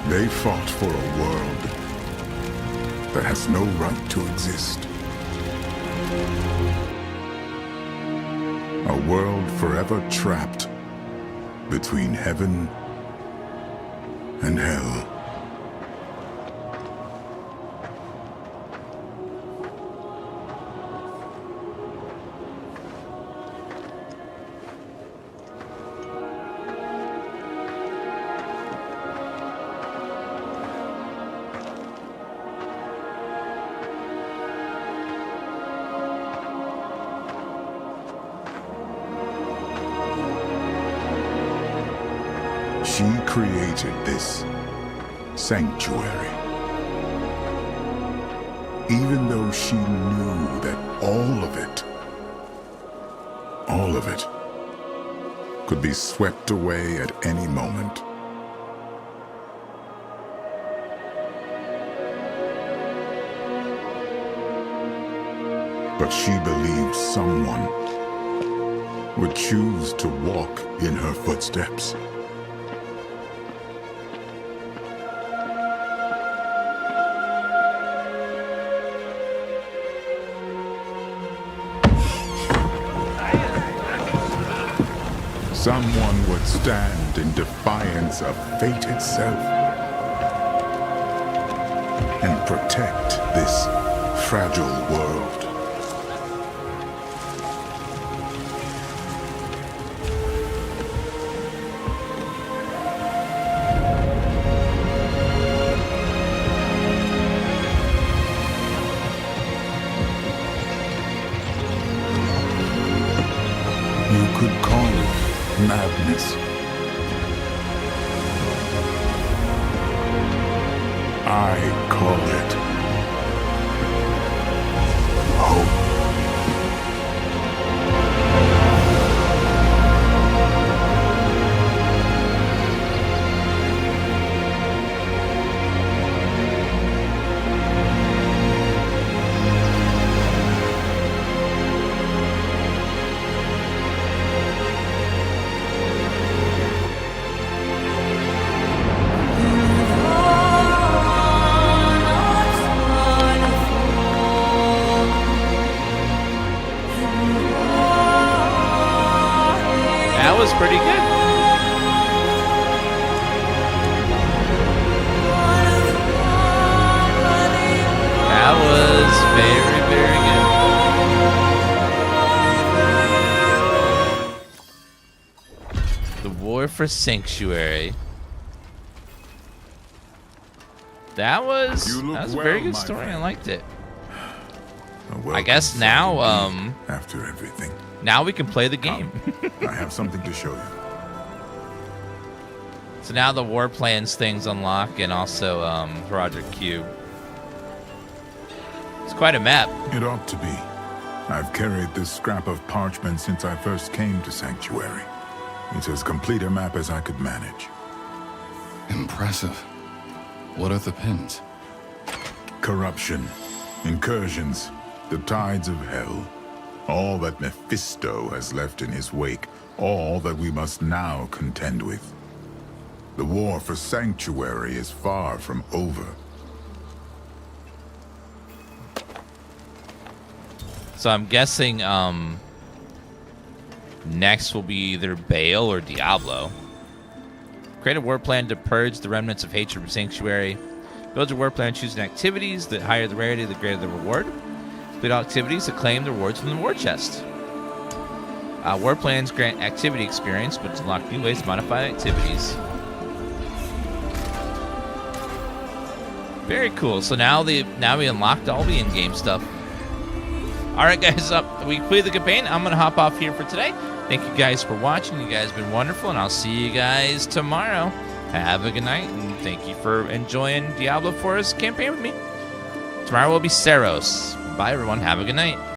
They fought for a world that has no right to exist. A world forever trapped between heaven and hell. She created this sanctuary. Even though she knew that all of it, could be swept away at any moment. But she believed someone would choose to walk in her footsteps. Someone would stand in defiance of fate itself and protect this fragile world. You could call it madness. I call it hope. That was pretty good. That was very, very good. The War for Sanctuary. That was a very good story. I liked it. I guess now, after everything, now we can play the game. I have something to show you. So now the war plans things unlock, and also Project Q. It's quite a map. It ought to be. I've carried this scrap of parchment since I first came to Sanctuary. It's as complete a map as I could manage. Impressive. What are the pins? Corruption, incursions, the tides of hell. All that Mephisto has left in his wake, all that we must now contend with. The war for Sanctuary is far from over. So I'm guessing next will be either Baal or Diablo. Create a war plan to purge the remnants of hatred from Sanctuary. Build your war plan choosing activities. The higher the rarity, the greater the reward. Complete all activities to claim the rewards from the war chest. War plans grant activity experience, but unlock new ways to modify activities. Very cool. So now we unlocked all the in-game stuff. All right, guys, we completed the campaign. I'm gonna hop off here for today. Thank you guys for watching. You guys have been wonderful, and I'll see you guys tomorrow. Have a good night, and thank you for enjoying Diablo 4's campaign with me. Tomorrow will be Saros. Bye, everyone. Have a good night.